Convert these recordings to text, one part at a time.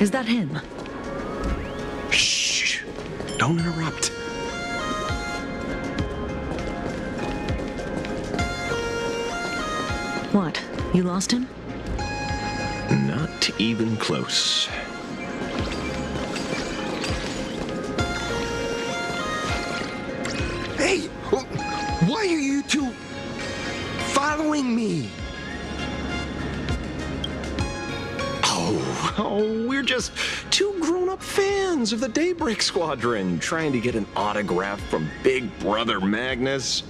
Is that him? Shh! Don't interrupt. What? You lost him? Not even close. Hey! Why are you two following me? Oh, we're just two grown-up fans of the Daybreak Squadron trying to get an autograph from Big Brother Magnus.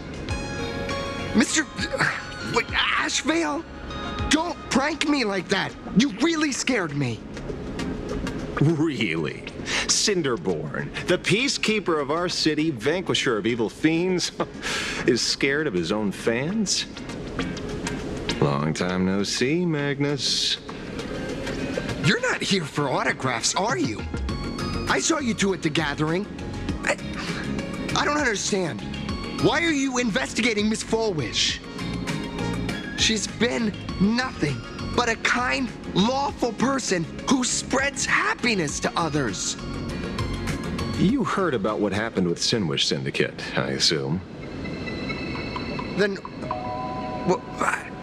Mr. Ashvale? Don't prank me like that. You really scared me. Really? Cinderborn, the peacekeeper of our city, vanquisher of evil fiends, is scared of his own fans? Long time no see, Magnus. You're not here for autographs, are you? I saw you two at the gathering. I don't understand. Why are you investigating Miss Fullwish? She's been nothing but a kind, lawful person who spreads happiness to others. You heard about what happened with Sinwish Syndicate, I assume. Then,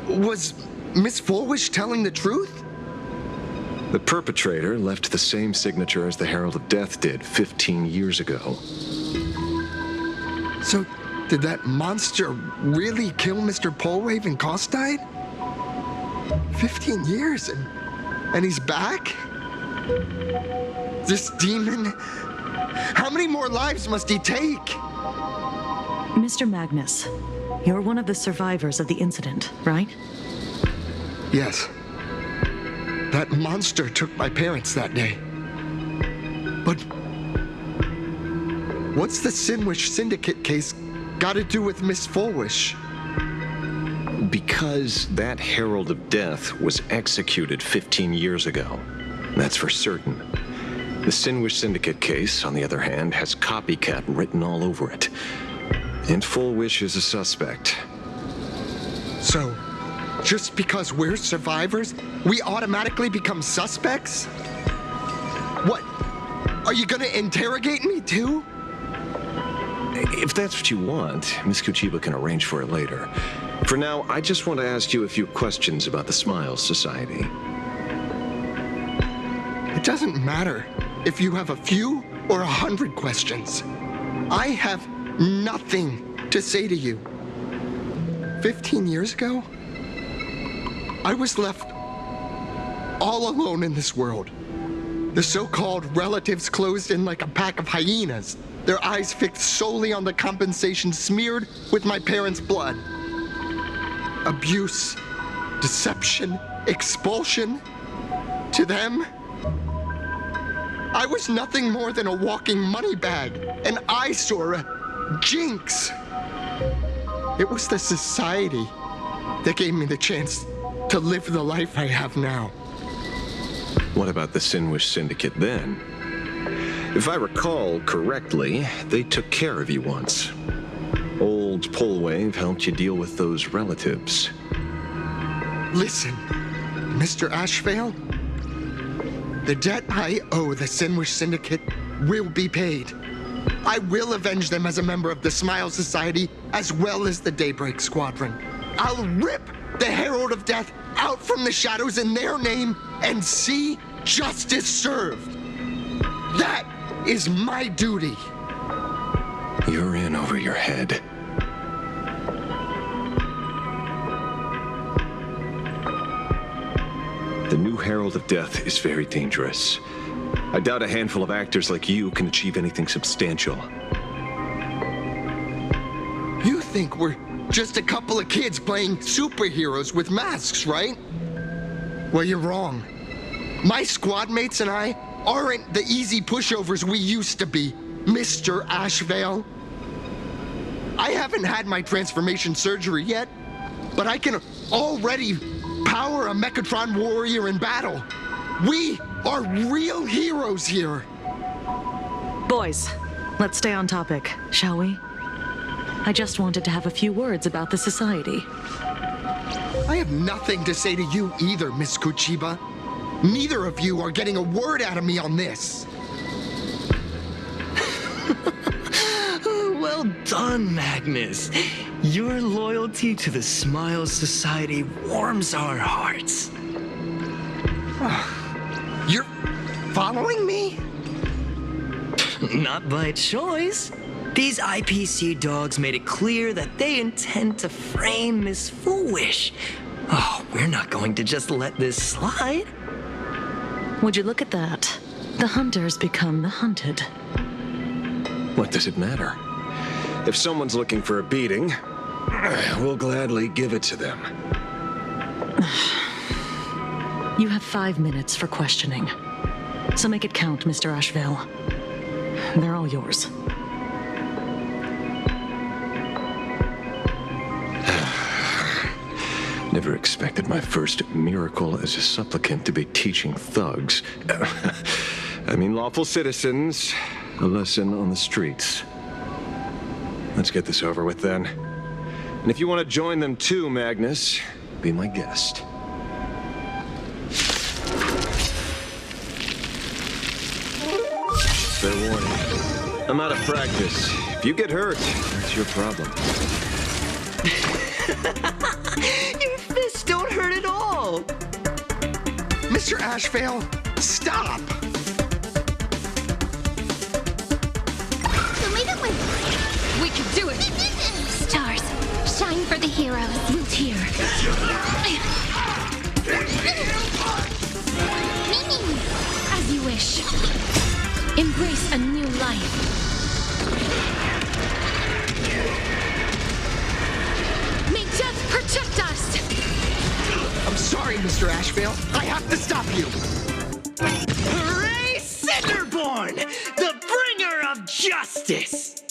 was Miss Fullwish telling the truth? The perpetrator left the same signature as the Herald of Death did 15 years ago. So, did that monster really kill Mr. Polwave Costide? 15 years and he's back? This demon? How many more lives must he take? Mr. Magnus, you're one of the survivors of the incident, right? Yes. That monster took my parents that day. But what's the Sinwish Syndicate case got to do with Miss Fullwish? Because that Herald of Death was executed 15 years ago. That's for certain. The Sinwish Syndicate case, on the other hand, has copycat written all over it. And Fullwish is a suspect. So, just because we're survivors, we automatically become suspects? What? Are you gonna interrogate me too? If that's what you want, Miss Kuchiba can arrange for it later. For now, I just want to ask you a few questions about the Smiles Society. It doesn't matter if you have a few or 100 questions. I have nothing to say to you. 15 years ago, I was left all alone in this world. The so-called relatives closed in like a pack of hyenas, their eyes fixed solely on the compensation smeared with my parents' blood. Abuse, deception, expulsion. To them, I was nothing more than a walking money bag, an eyesore, a jinx. It was the society that gave me the chance to live the life I have now. What about the Sinwish Syndicate then? If I recall correctly, they took care of you once. Old Polwave helped you deal with those relatives. Listen, Mr. Ashvale, the debt I owe the Sinwish Syndicate will be paid. I will avenge them as a member of the Smile Society as well as the Daybreak Squadron. I'll rip the Herald of Death out from the shadows in their name and see justice served. That is my duty. You're in over your head. The new Herald of Death is very dangerous. I doubt a handful of actors like you can achieve anything substantial. You think we're just a couple of kids playing superheroes with masks, right? Well, you're wrong. My squad mates and I aren't the easy pushovers we used to be, Mr. Ashvale. I haven't had my transformation surgery yet, but I can already power a Mechatron warrior in battle. We are real heroes here. Boys, let's stay on topic, shall we? I just wanted to have a few words about the society. I have nothing to say to you either, Miss Kuchiba. Neither of you are getting a word out of me on this. Well done, Magnus. Your loyalty to the Smile Society warms our hearts. You're following me? Not by choice. These IPC dogs made it clear that they intend to frame Miss Foolish. Oh, we're not going to just let this slide. Would you look at that? The hunters become the hunted. What does it matter? If someone's looking for a beating, we'll gladly give it to them. You have 5 minutes for questioning. So make it count, Mr. Asheville. They're all yours. Never expected my first miracle as a supplicant to be teaching thugs. Lawful citizens, a lesson on the streets. Let's get this over with then. And if you want to join them too, Magnus, be my guest. Fair warning. I'm out of practice. If you get hurt, that's your problem. Your fists don't hurt at all. Mr. Asheville, stop! The leave it with... We can do it! Stars, shine for the heroes. Root here. Meaning, as you wish. Embrace a new life. May death protect us! I'm sorry, Mr. Asheville. I have to stop you. Hooray, Cinderborn, the bringer of justice!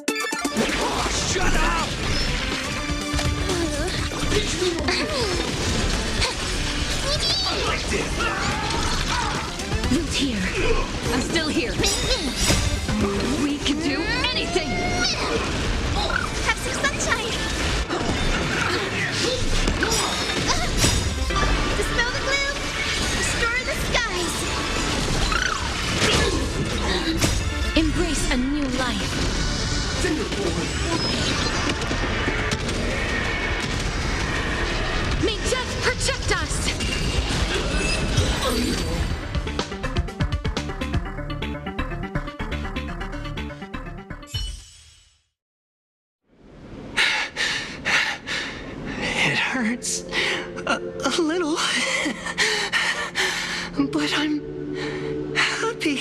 Oh, shut up! Root here. I'm still here. We can do anything! Have some sunshine! Dispel the gloom! Restore the skies! Embrace a new life. May death protect us! It hurts a little, but I'm happy.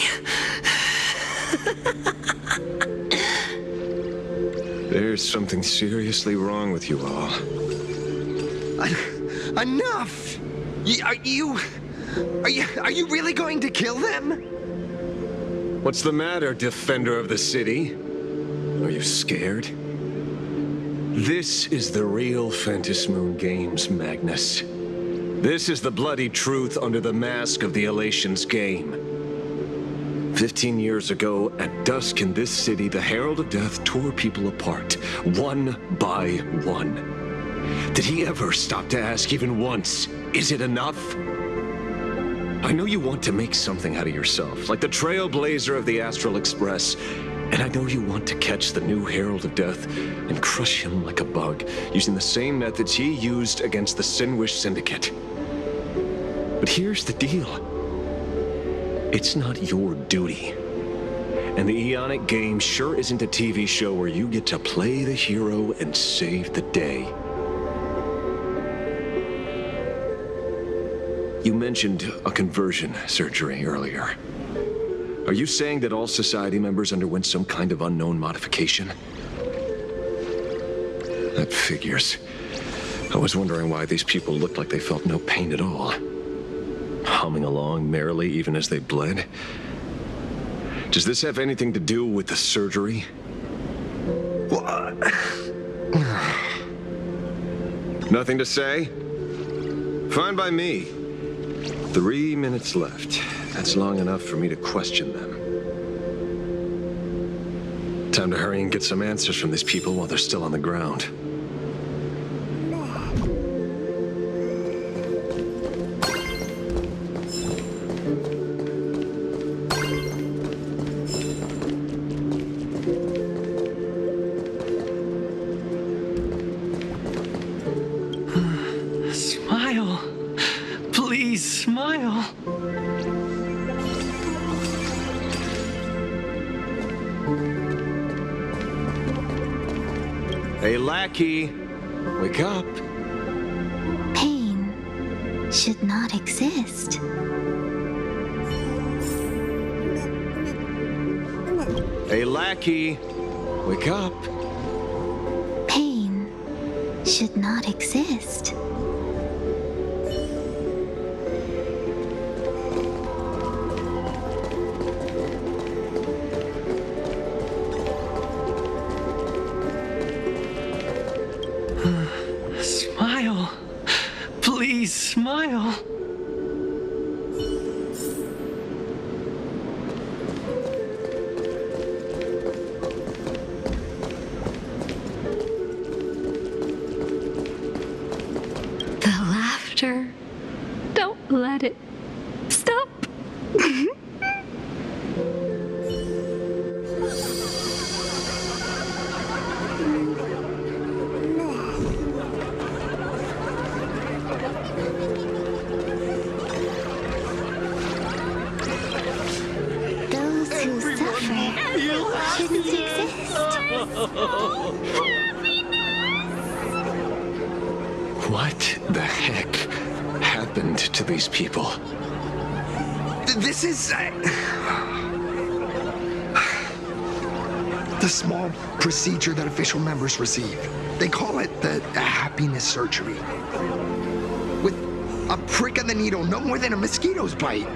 There's something seriously wrong with you all. Enough! Are you really going to kill them? What's the matter, defender of the city? Are you scared? This is the real Phantasmoon Games, Magnus. This is the bloody truth under the mask of the Elations game. 15 years ago, at dusk in this city, the Herald of Death tore people apart, one by one. Did he ever stop to ask even once, is it enough? I know you want to make something out of yourself, like the Trailblazer of the Astral Express, and I know you want to catch the new Herald of Death and crush him like a bug, using the same methods he used against the Sinwish Syndicate. But here's the deal. It's not your duty. And the Eonic game sure isn't a TV show where you get to play the hero and save the day. You mentioned a conversion surgery earlier. Are you saying that all Society members underwent some kind of unknown modification? That figures. I was wondering why these people looked like they felt no pain at all. Humming along merrily even as they bled. Does this have anything to do with the surgery? What? Nothing to say? Fine by me. 3 minutes left. That's long enough for me to question them. Time to hurry and get some answers from these people while they're still on the ground. smile. Hey, lackey, wake up. Pain should not exist. Hey, lackey, wake up. Pain should not exist. Smile. Please smile. The laughter. Don't let it stop. Those who suffer shouldn't exist. What the heck happened to these people? This is the small procedure that official members receive. They call it the happiness surgery. With a prick of the needle, no more than a mosquito's bite.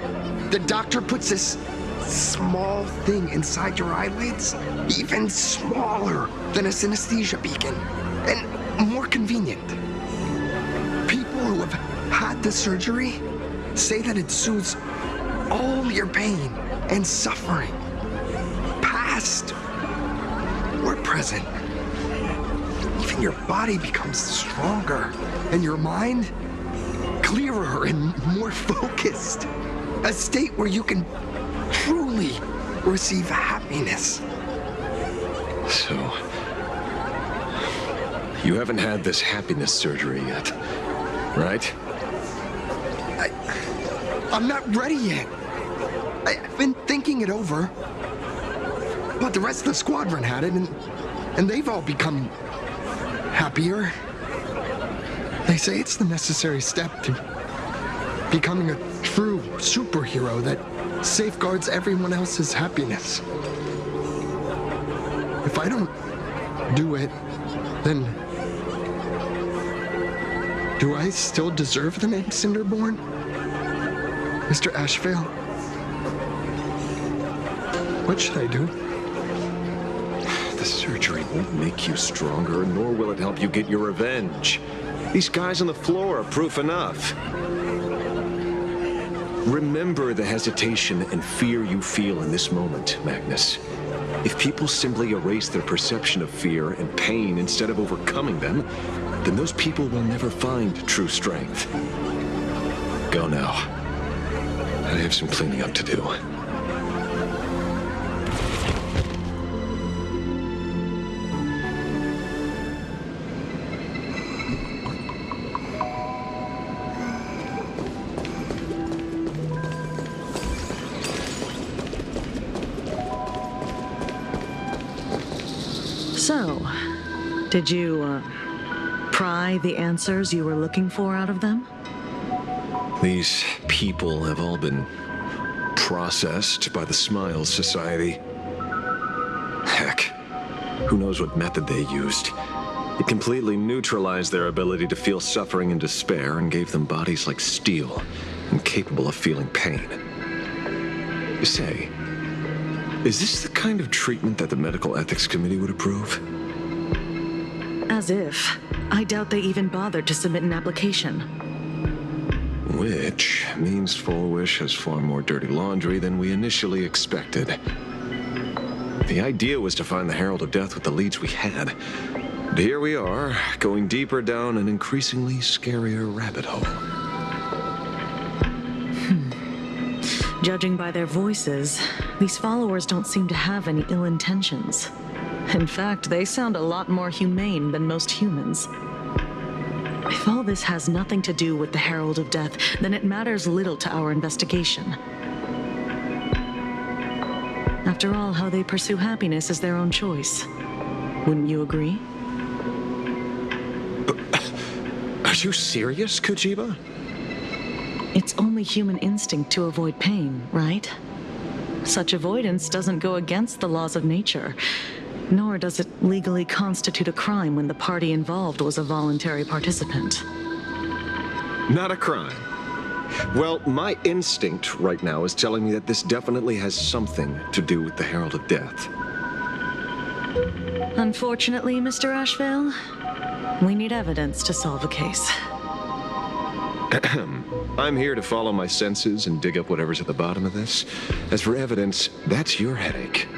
The doctor puts this small thing inside your eyelids, even smaller than a synesthesia beacon, and more convenient. People who have had the surgery say that it soothes all your pain and suffering, past or present. Even your body becomes stronger, and your mind clearer and more focused. A state where you can truly receive happiness. So, you haven't had this happiness surgery yet, right? I'm not ready yet. I've been thinking it over. But the rest of the squadron had it, and they've all become happier. They say it's the necessary step to becoming a true superhero that safeguards everyone else's happiness. If I don't do it, then do I still deserve the name Cinderborn? Mr. Ashvale? What should I do? The surgery won't make you stronger, nor will it help you get your revenge. These guys on the floor are proof enough. Remember the hesitation and fear you feel in this moment, Magnus. If people simply erase their perception of fear and pain instead of overcoming them, then those people will never find true strength. Go now. I have some cleaning up to do. So, did you, pry the answers you were looking for out of them? These people have all been processed by the Smiles Society. Heck, who knows what method they used. It completely neutralized their ability to feel suffering and despair and gave them bodies like steel, incapable of feeling pain. Say, is this the kind of treatment that the Medical Ethics Committee would approve? As if. I doubt they even bothered to submit an application. Which means Fullwish has far more dirty laundry than we initially expected. The idea was to find the Herald of Death with the leads we had. But here we are, going deeper down an increasingly scarier rabbit hole. Judging by their voices, these followers don't seem to have any ill intentions. In fact, they sound a lot more humane than most humans. If If all this has nothing to do with the Herald of Death, then it matters little to our investigation. After all, how they pursue happiness is their own choice. Wouldn't you agree? Are you serious, Kojiba? It's only human instinct to avoid pain, right? Such avoidance doesn't go against the laws of nature, nor does it legally constitute a crime when the party involved was a voluntary participant. Not a crime. Well, my instinct right now is telling me that this definitely has something to do with the Herald of Death. Unfortunately, Mr. Ashville, we need evidence to solve a case. I'm here to follow my senses and dig up whatever's at the bottom of this. As for evidence, that's your headache.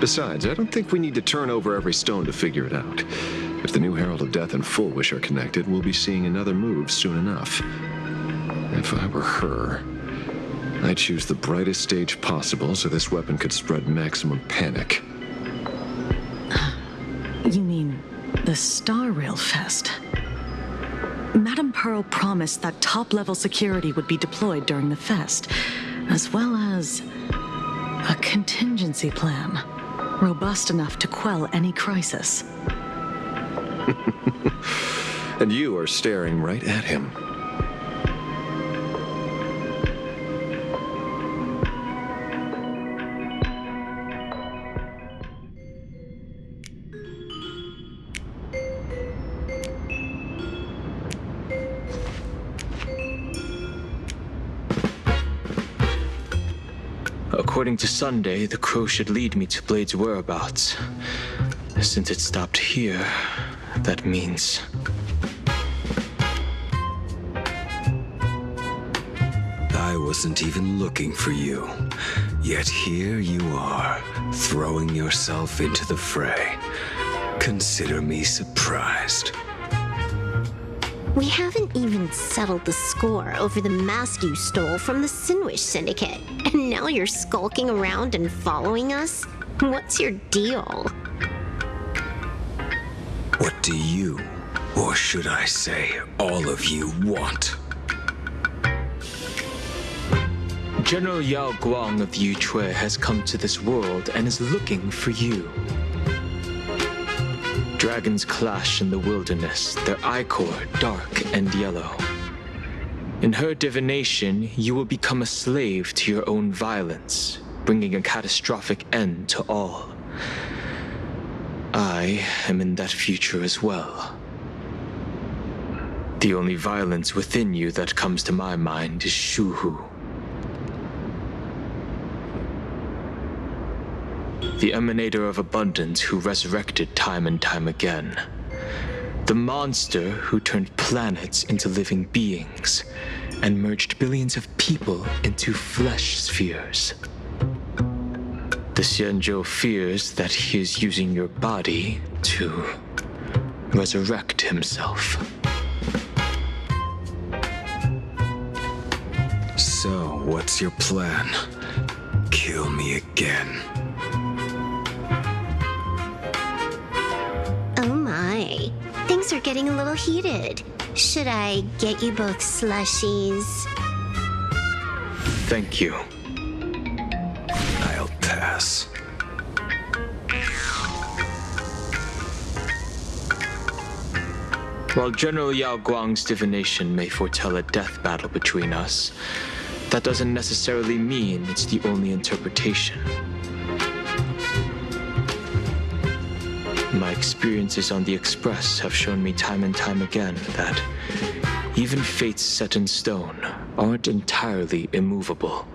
Besides, I don't think we need to turn over every stone to figure it out. If the new Herald of Death and Full Wish are connected, we'll be seeing another move soon enough. If I were her, I'd choose the brightest stage possible so this weapon could spread maximum panic. You mean the Star Rail Fest? Madame Pearl promised that top-level security would be deployed during the fest, as well as a contingency plan, robust enough to quell any crisis. And you are staring right at him. According to Sunday, the crow should lead me to Blade's whereabouts. Since it stopped here, that means... I wasn't even looking for you. Yet here you are, throwing yourself into the fray. Consider me surprised. We haven't even settled the score over the mask you stole from the Sinwish Syndicate. And now you're skulking around and following us? What's your deal? What do you, or should I say, all of you, want? General Yao Guang of Yushui has come to this world and is looking for you. Dragons clash in the wilderness, their ichor dark and yellow. In her divination, you will become a slave to your own violence, bringing a catastrophic end to all. I am in that future as well. The only violence within you that comes to my mind is Shuhu. The emanator of abundance who resurrected time and time again. The monster who turned planets into living beings and merged billions of people into flesh spheres. The Xianzhou fears that he is using your body to resurrect himself. So, what's your plan? Kill me again. Oh my, things are getting a little heated. Should I get you both slushies? Thank you. I'll pass. While General Yao Guang's divination may foretell a death battle between us, that doesn't necessarily mean it's the only interpretation. My experiences on the Express have shown me time and time again that even fates set in stone aren't entirely immovable.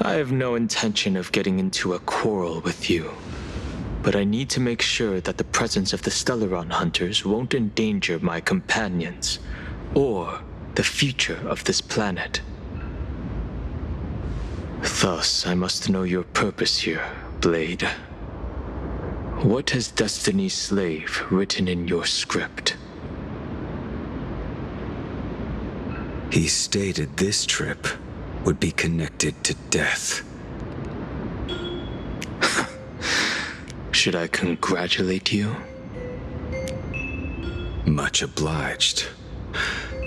I have no intention of getting into a quarrel with you, but I need to make sure that the presence of the Stellaron hunters won't endanger my companions or the future of this planet. Thus, I must know your purpose here, Blade. What has Destiny's Slave written in your script? He stated this trip would be connected to death. Should I congratulate you? Much obliged.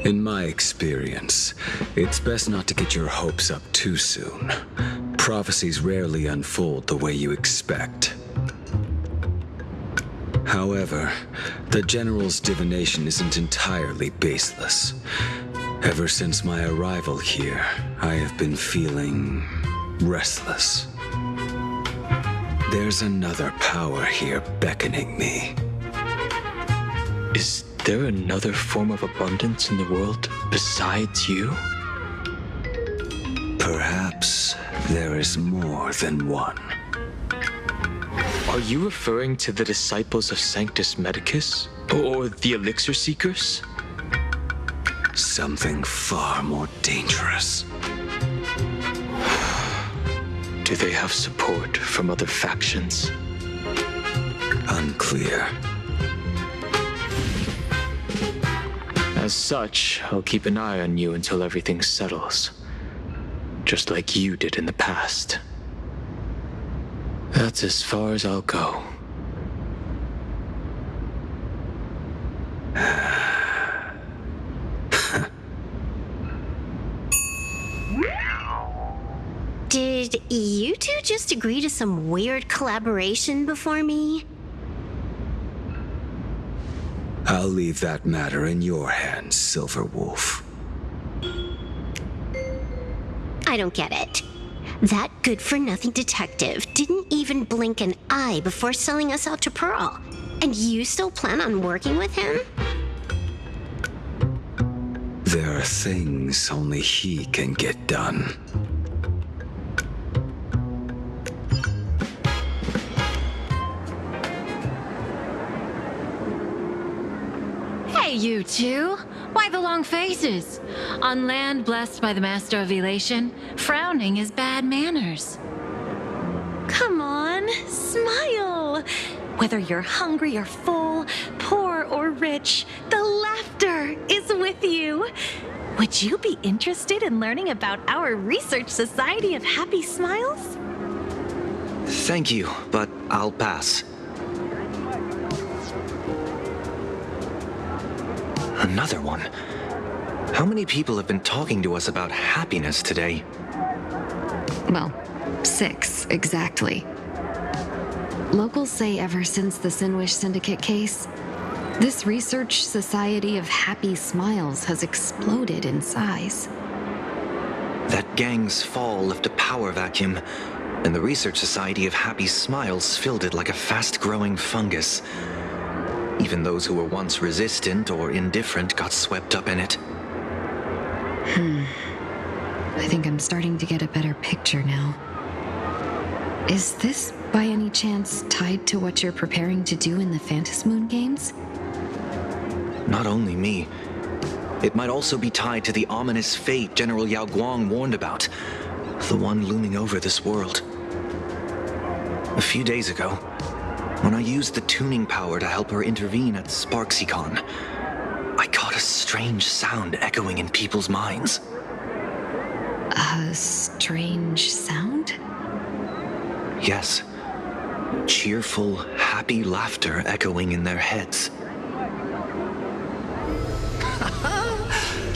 In my experience, it's best not to get your hopes up too soon. Prophecies rarely unfold the way you expect. However, the General's divination isn't entirely baseless. Ever since my arrival here, I have been feeling restless. There's another power here beckoning me. Is there another form of abundance in the world besides you? Perhaps there is more than one. Are you referring to the disciples of Sanctus Medicus? Or the Elixir Seekers? Something far more dangerous. Do they have support from other factions? Unclear. As such, I'll keep an eye on you until everything settles. Just like you did in the past. That's as far as I'll go. Did you two just agree to some weird collaboration before me? I'll leave that matter in your hands, Silver Wolf. I don't get it. That good-for-nothing detective didn't even blink an eye before selling us out to Pearl. And you still plan on working with him? There are things only he can get done. Hey, you two! Why the long faces? On land blessed by the Master of Elation, frowning is bad manners. Come on, smile! Whether you're hungry or full, poor or rich, the laughter is with you. Would you be interested in learning about our Research Society of Happy Smiles? Thank you, but I'll pass. Another one. How many people have been talking to us about happiness today? Well, 6, exactly. Locals say ever since the Sinwish Syndicate case, this Research Society of Happy Smiles has exploded in size. That gang's fall left a power vacuum, and the Research Society of Happy Smiles filled it like a fast-growing fungus. Even those who were once resistant or indifferent got swept up in it. I think I'm starting to get a better picture now. Is this, by any chance, tied to what you're preparing to do in the Phantasmoon games? Not only me. It might also be tied to the ominous fate General Yao Guang warned about. The one looming over this world. A few days ago, when I used the tuning power to help her intervene at SparksyCon, I caught a strange sound echoing in people's minds. A strange sound? Yes. Cheerful, happy laughter echoing in their heads.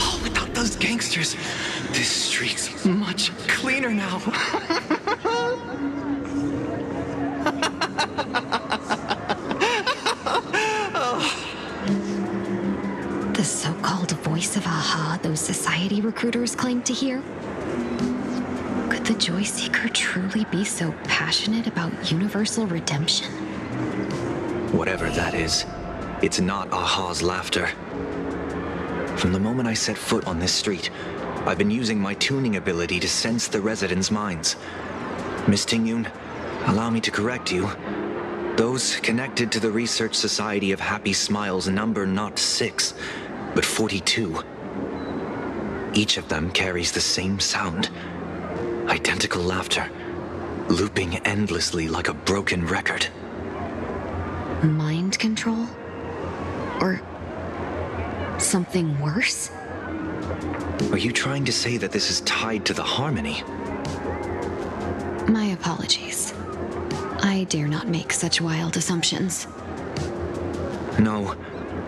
Oh, without those gangsters, this street's much cleaner now. The so-called voice of Aha those society recruiters claim to hear? Could the Joy Seeker truly be so passionate about universal redemption? Whatever that is, it's not Aha's laughter. From the moment I set foot on this street, I've been using my tuning ability to sense the residents' minds. Miss Tingyun, allow me to correct you. Those connected to the Research Society of Happy Smiles number not 6, but 42. Each of them carries the same sound. Identical laughter, looping endlessly like a broken record. Mind control? Or something worse? Are you trying to say that this is tied to the harmony? My apologies. I I dare not make such wild assumptions. No,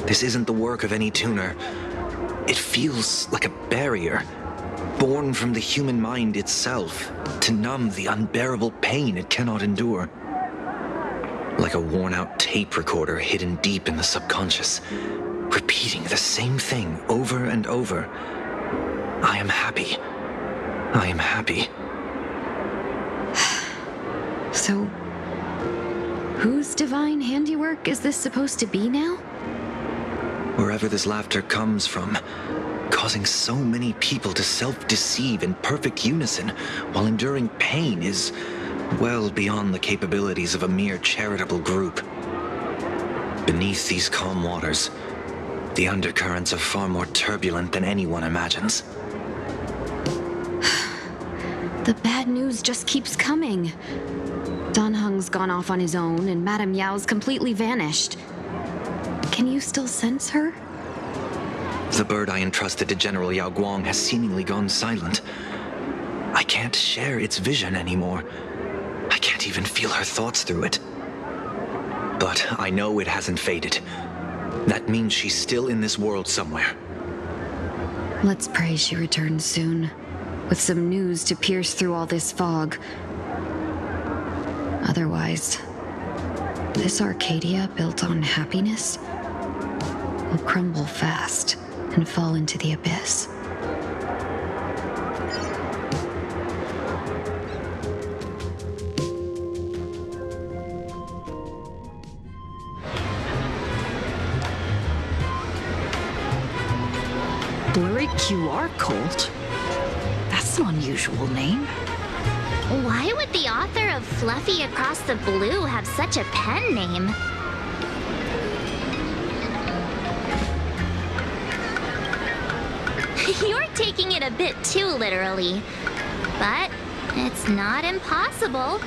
this isn't the work of any tuner. It feels like a barrier, born from the human mind itself, to numb the unbearable pain it cannot endure. Like a worn-out tape recorder hidden deep in the subconscious, repeating the same thing over and over. I am happy. I am happy. So, whose divine handiwork is this supposed to be now? Wherever this laughter comes from, causing so many people to self-deceive in perfect unison while enduring pain is well beyond the capabilities of a mere charitable group. Beneath these calm waters, the undercurrents are far more turbulent than anyone imagines. The bad news just keeps coming. Dan Heng's gone off on his own, and Madame Yao's completely vanished. Can you still sense her? The bird I entrusted to General Yao Guang has seemingly gone silent. I can't share its vision anymore. I can't even feel her thoughts through it. But I know it hasn't faded. That means she's still in this world somewhere. Let's pray she returns soon, with some news to pierce through all this fog. Otherwise, this Arcadia built on happiness will crumble fast and fall into the abyss. Blurry QR cult? That's an unusual name. Why would the author of Fluffy Across the Blue have such a pen name? You're taking it a bit too literally. But it's not impossible.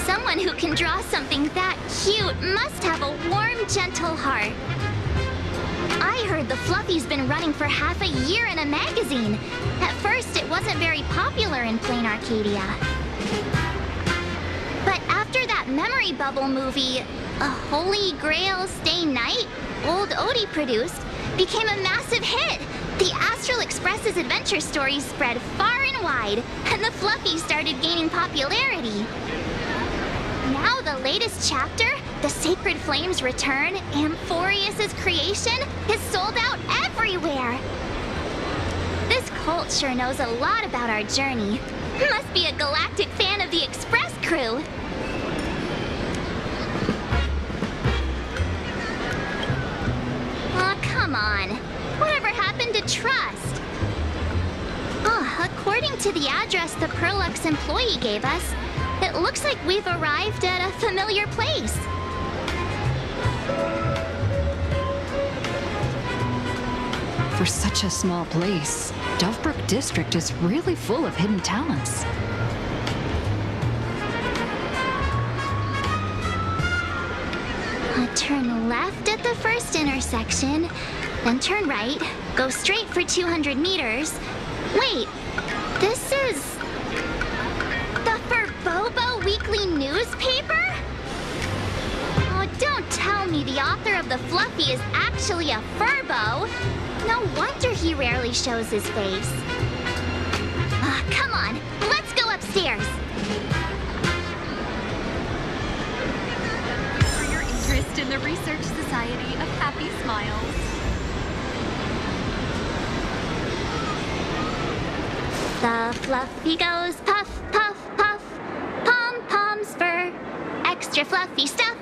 Someone who can draw something that cute must have a warm, gentle heart. I heard the Fluffy's been running for half a year in a magazine. At first, it wasn't very popular in Plain Arcadia. But after that memory bubble movie, A Holy Grail Stay Night, old Odie produced, became a massive hit. The Astral Express's adventure stories spread far and wide, and the Fluffy started gaining popularity. Now the latest chapter, The Sacred Flames Return, Amphorius's creation, is sold out everywhere. This cult sure knows a lot about our journey. Must be a galactic fan of the Express crew. Aw, come on. Whatever happened to trust? According to the address the Perlux employee gave us, it looks like we've arrived at a familiar place. For such a small place, Dovebrook District is really full of hidden talents. Turn left at the first intersection, then turn right, go straight for 200 meters. Wait, this is the Furbobo Weekly newspaper? Oh, don't tell me the author of the Fluffy is actually a Furbo. No wonder he rarely shows his face. Come on, let's go upstairs. For your interest in the Research Society of Happy Smiles. The Fluffy goes puff, puff, puff. Pom-poms for extra fluffy stuff.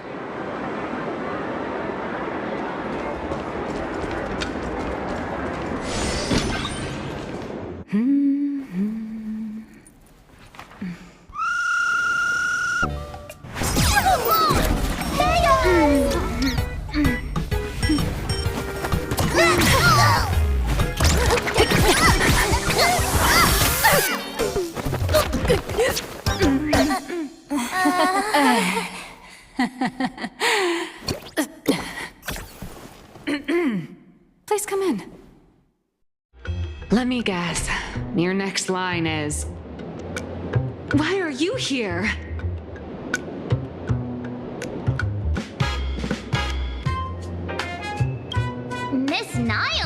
Please come in. Let me guess. Your next line is, "Why are you here?"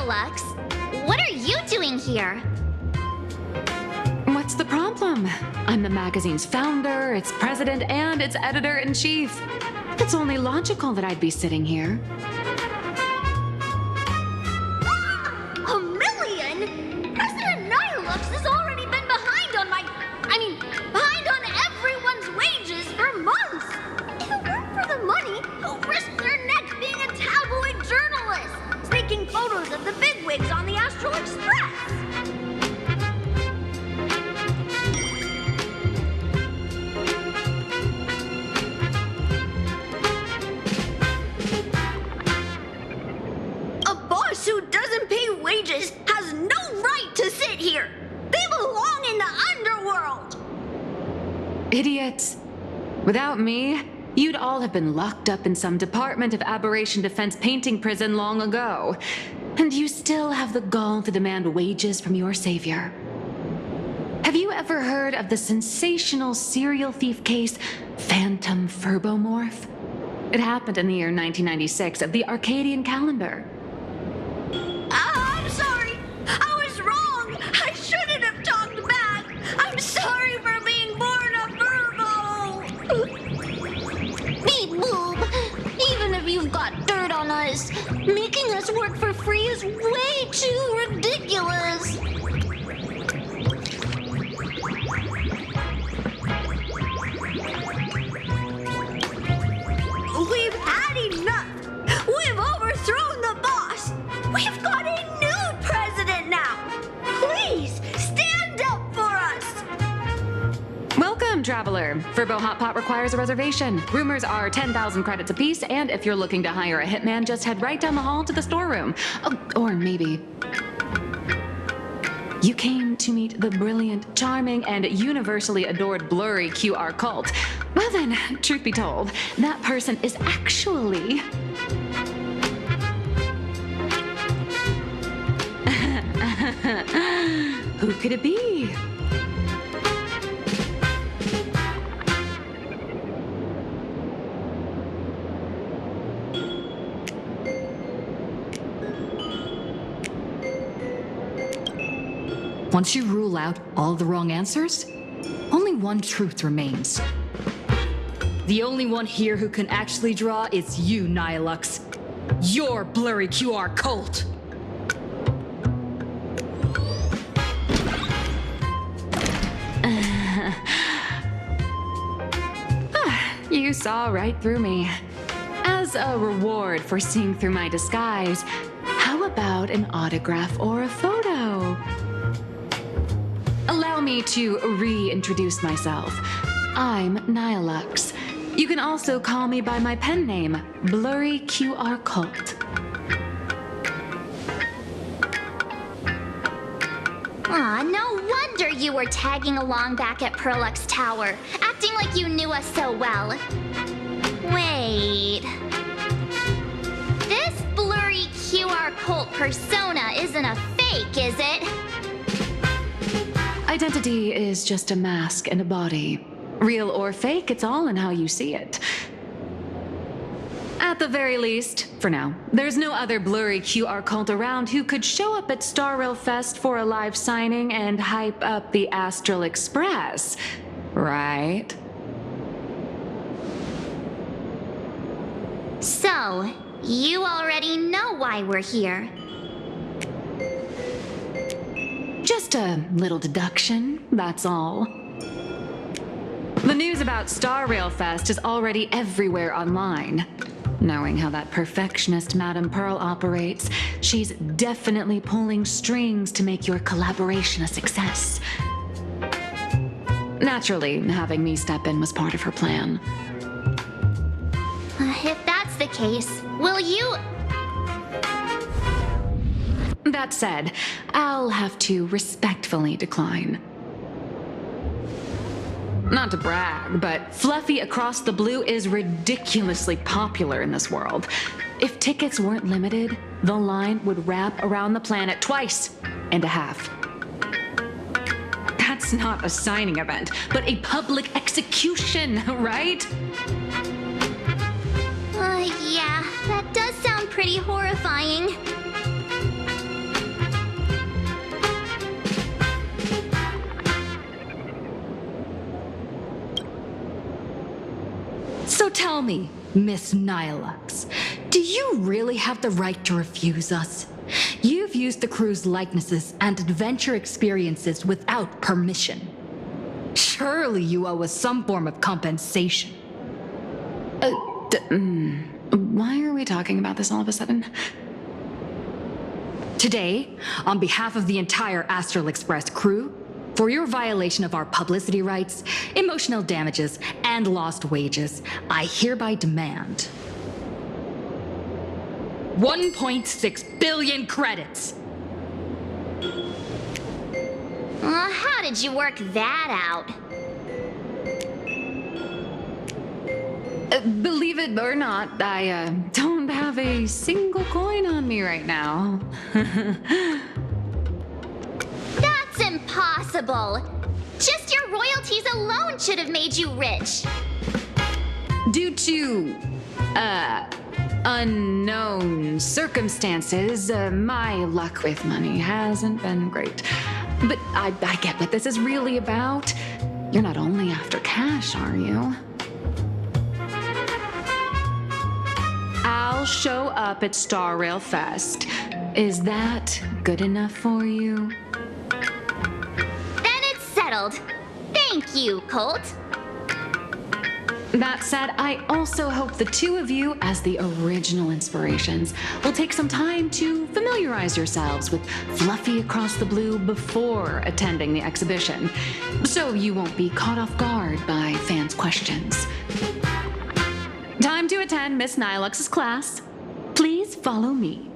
Nihilux. What are you doing here? What's the problem? I'm the magazine's founder, its president, and its editor-in-chief. It's only logical that I'd be sitting here. A million? President Nihilux has already been behind on behind on everyone's wages for months. If it weren't for the money, who'd risk their neck being a tabloid journalist, taking photos of the bigwigs on the Astral Express? Who doesn't pay wages has no right to sit here. They belong in the underworld. Idiots. Without me, you'd all have been locked up in some Department of Aberration Defense painting prison long ago. And you still have the gall to demand wages from your savior. Have you ever heard of the sensational serial thief case, Phantom Furbomorph? It happened in the year 1996 of the Arcadian calendar. I'm sorry. I was wrong. I shouldn't have talked back. I'm sorry for being born a Virgo. Beep boop. Even if you've got dirt on us, making us work for free is way too ridiculous. We've had enough. We've overthrown the boss. We've got a new president now. Please, stand up for us. Welcome, traveler. Furbo Hot Pot requires a reservation. Rumors are 10,000 credits apiece, and if you're looking to hire a hitman, just head right down the hall to the storeroom. Oh, or maybe... You came to meet the brilliant, charming, and universally adored blurry QR cult. Well then, truth be told, that person is actually... Who could it be? Once you rule out all the wrong answers, only one truth remains. The only one here who can actually draw is you, Nihilux. Your blurry QR cult. You saw right through me. As a reward for seeing through my disguise, how about an autograph or a photo? Allow me to reintroduce myself. I'm Nihilux. You can also call me by my pen name, Blurry QR Cult. Aw, no wonder you were tagging along back at Perlux Tower, acting like you knew us so well. Wait. This blurry QR cult persona isn't a fake, is it? Identity is just a mask and a body. Real or fake, it's all in how you see it. At the very least, for now, there's no other blurry QR cult around who could show up at Star Rail Fest for a live signing and hype up the Astral Express, right? So, you already know why we're here. Just a little deduction, that's all. The news about Star Rail Fest is already everywhere online. Knowing how that perfectionist Madame Pearl operates, she's definitely pulling strings to make your collaboration a success. Naturally, having me step in was part of her plan. If that's the case, will you... That said, I'll have to respectfully decline. Not to brag, but Fluffy Across the Blue is ridiculously popular in this world. If tickets weren't limited, the line would wrap around the planet twice and a half. That's not a signing event, but a public execution, right? Yeah, that does sound pretty horrifying. So tell me, Miss Nihilux, do you really have the right to refuse us? You've used the crew's likenesses and adventure experiences without permission. Surely you owe us some form of compensation. Why are we talking about this all of a sudden? Today, on behalf of the entire Astral Express crew, for your violation of our publicity rights, emotional damages, and lost wages, I hereby demand 1.6 billion credits. How did you work that out? Believe it or not, I don't have a single coin on me right now. That's impossible. Just your royalties alone should have made you rich. Due to, unknown circumstances, my luck with money hasn't been great. But I get what this is really about. You're not only after cash, are you? I'll show up at Star Rail Fest. Is that good enough for you? Then it's settled. Thank you, Colt. That said, I also hope the two of you, as the original inspirations, will take some time to familiarize yourselves with Fluffy Across the Blue before attending the exhibition, so you won't be caught off guard by fans' questions. Time to attend Miss Nilux's class. Please follow me.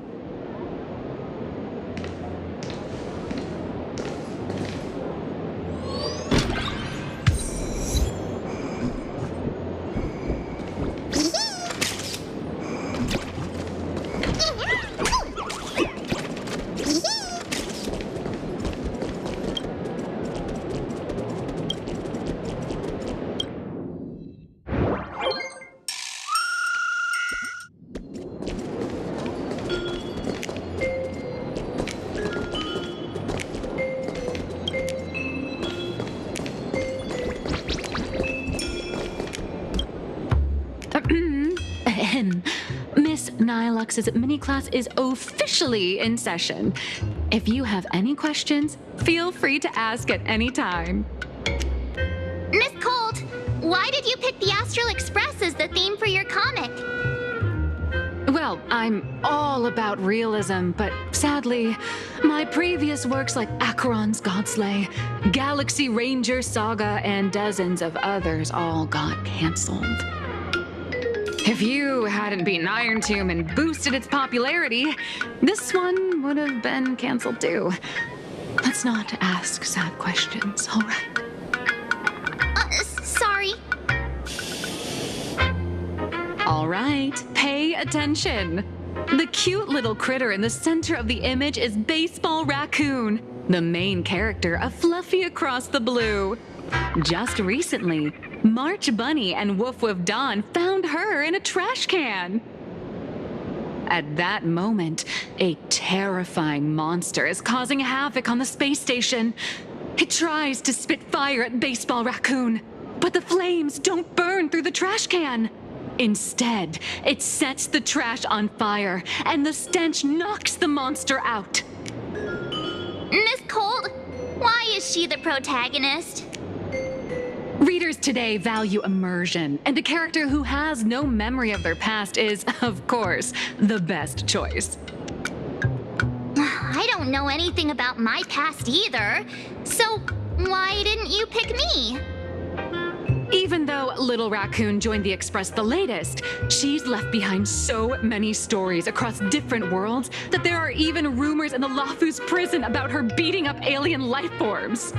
Miss Nilux's mini class is officially in session. If you have any questions, feel free to ask at any time. Miss Colt, why did you pick the Astral Express as the theme for your comic? Well, I'm all about realism, but sadly, my previous works like Acheron's Godslay, Galaxy Ranger Saga, and dozens of others all got canceled. If you hadn't beaten Iron Tomb and boosted its popularity, this one would have been canceled too. Let's not ask sad questions, all right? Sorry. All right, pay attention. The cute little critter in the center of the image is Baseball Raccoon, the main character of Fluffy Across the Blue. Just recently, March Bunny and Woof Woof Dawn found her in a trash can. At that moment, a terrifying monster is causing havoc on the space station. It tries to spit fire at Baseball Raccoon, but the flames don't burn through the trash can. Instead, it sets the trash on fire, and the stench knocks the monster out. Miss Colt, why is she the protagonist? Readers today value immersion, and a character who has no memory of their past is, of course, the best choice. I don't know anything about my past either, so why didn't you pick me? Even though Little Raccoon joined the Express the latest, she's left behind so many stories across different worlds that there are even rumors in the Lafus prison about her beating up alien life forms.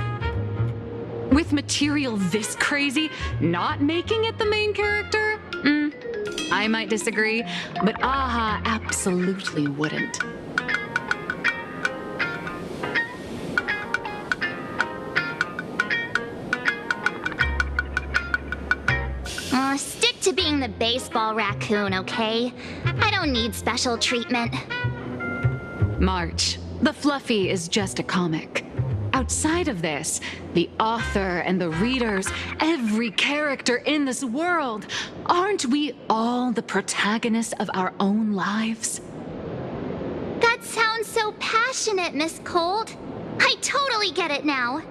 With material this crazy, not making it the main character? I might disagree, but AHA absolutely wouldn't. Stick to being the Baseball Raccoon, okay? I don't need special treatment. March, the Fluffy is just a comic. Outside of this, the author and the readers, every character in this world, aren't we all the protagonists of our own lives? That sounds so passionate, Miss Cold. I totally get it now.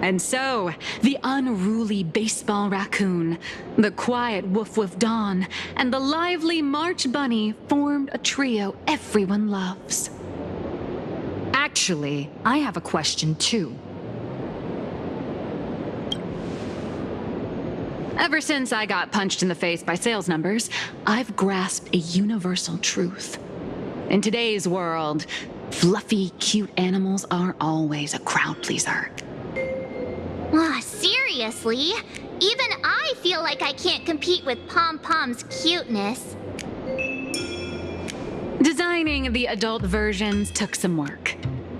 And so, the unruly baseball raccoon, the quiet woof woof Dawn, and the lively March Bunny formed a trio everyone loves. Actually, I have a question too. Ever since I got punched in the face by sales numbers, I've grasped a universal truth. In today's world, fluffy, cute animals are always a crowd pleaser. Seriously? Even I feel like I can't compete with Pom Pom's cuteness. Designing the adult versions took some work.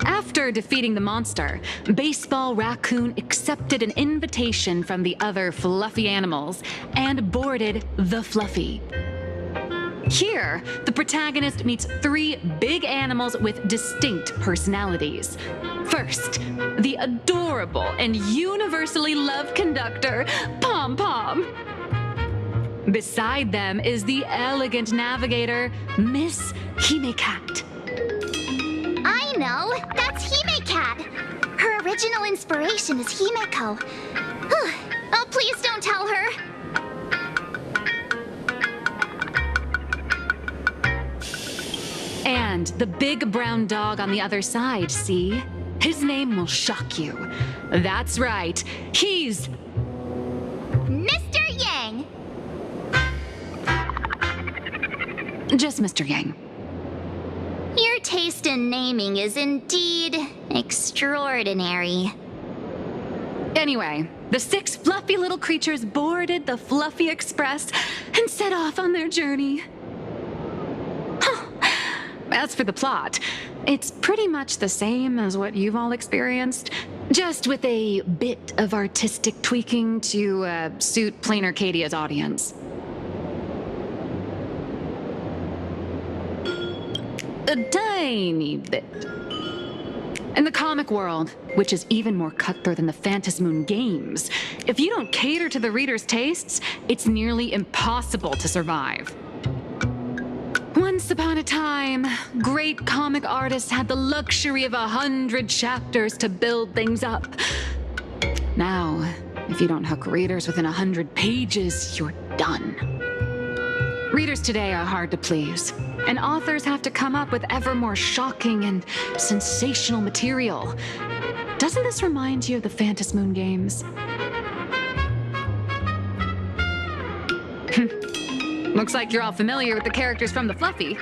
After defeating the monster, Baseball Raccoon accepted an invitation from the other fluffy animals and boarded the Fluffy. Here, the protagonist meets 3 big animals with distinct personalities. First, the adorable and universally loved conductor, Pom Pom. Beside them is the elegant navigator, Miss Hime-Cat. I know! That's Hime-Cat! Her original inspiration is Himeko. Oh, please don't tell her! And the big brown dog on the other side, see? His name will shock you. That's right, he's... Mr. Yang! Just Mr. Yang. Your taste in naming is indeed extraordinary. Anyway, the 6 fluffy little creatures boarded the Fluffy Express and set off on their journey. As for the plot, it's pretty much the same as what you've all experienced, just with a bit of artistic tweaking to suit Plain Arcadia's audience. A tiny bit. In the comic world, which is even more cutthroat than the Phantasmoon games, if you don't cater to the reader's tastes, it's nearly impossible to survive. Once upon a time, great comic artists had the luxury of 100 chapters to build things up. Now, if you don't hook readers within 100 pages, you're done. Readers today are hard to please, and authors have to come up with ever more shocking and sensational material. Doesn't this remind you of the Phantasmoon games? Looks like you're all familiar with the characters from the Fluffy.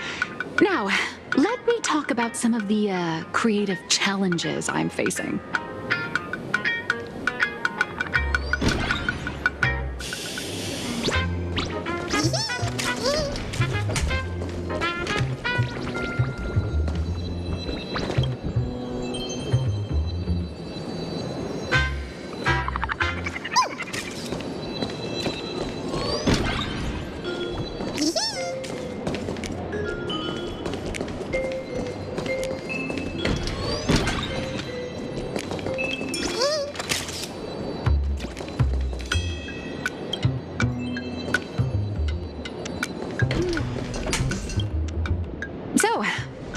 Now, let me talk about some of the creative challenges I'm facing.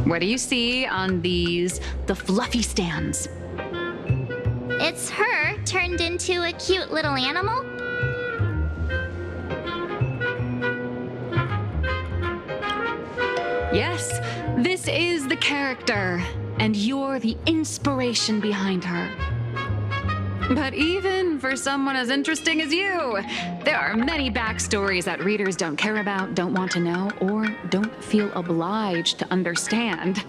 What do you see on the Fluffy stands? It's her turned into a cute little animal? Yes, this is the character, and you're the inspiration behind her. But even for someone as interesting as you, there are many backstories that readers don't care about, don't want to know, or don't feel obliged to understand.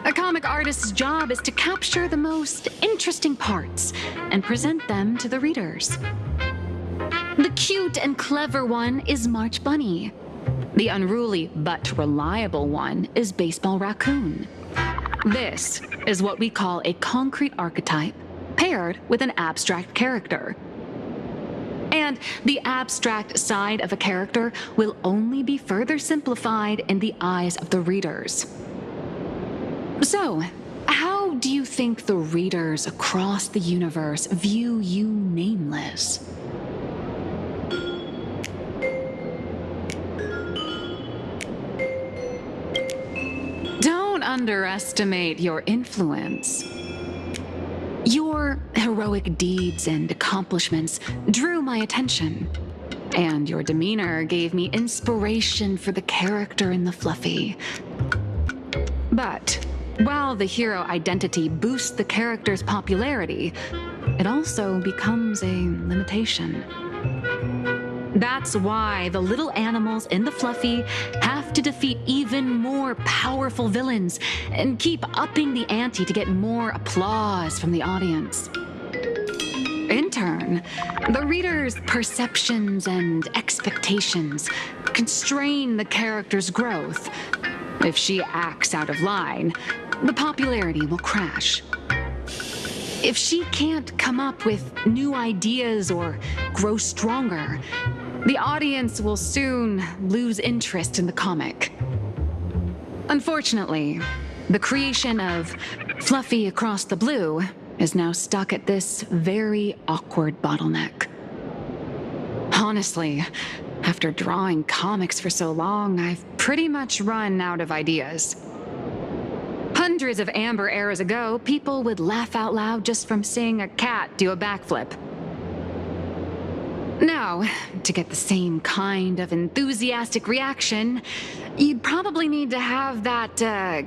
A comic artist's job is to capture the most interesting parts and present them to the readers. The cute and clever one is March Bunny. The unruly but reliable one is Baseball Raccoon. This is what we call a concrete archetype paired with an abstract character. And the abstract side of a character will only be further simplified in the eyes of the readers. So, do you think the readers across the universe view you, Nameless? Don't underestimate your influence. Your heroic deeds and accomplishments drew my attention, and your demeanor gave me inspiration for the character in the Fluffy. But while the hero identity boosts the character's popularity, it also becomes a limitation. That's why the little animals in the Fluffy have to defeat even more powerful villains and keep upping the ante to get more applause from the audience. In turn, the reader's perceptions and expectations constrain the character's growth. If she acts out of line, the popularity will crash. If she can't come up with new ideas or grow stronger, the audience will soon lose interest in the comic. Unfortunately, the creation of Fluffy Across the Blue is now stuck at this very awkward bottleneck. Honestly, after drawing comics for so long, I've pretty much run out of ideas. Hundreds of Amber eras ago, people would laugh out loud just from seeing a cat do a backflip. Now, to get the same kind of enthusiastic reaction, you'd probably need to have that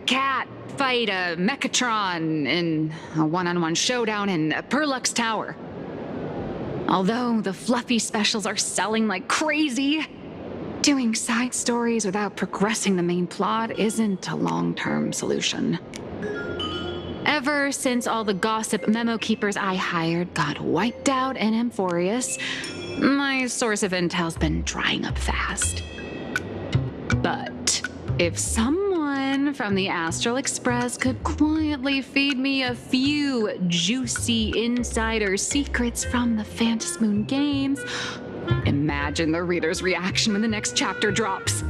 cat fight a Mechatron in a one-on-one showdown in Perlux Tower. Although the Fluffy specials are selling like crazy, doing side stories without progressing the main plot isn't a long-term solution. Ever since all the gossip memo keepers I hired got wiped out in Amphorius, my source of intel's been drying up fast. But if someone from the Astral Express could quietly feed me a few juicy insider secrets from the Phantasmoon games, imagine the reader's reaction when the next chapter drops.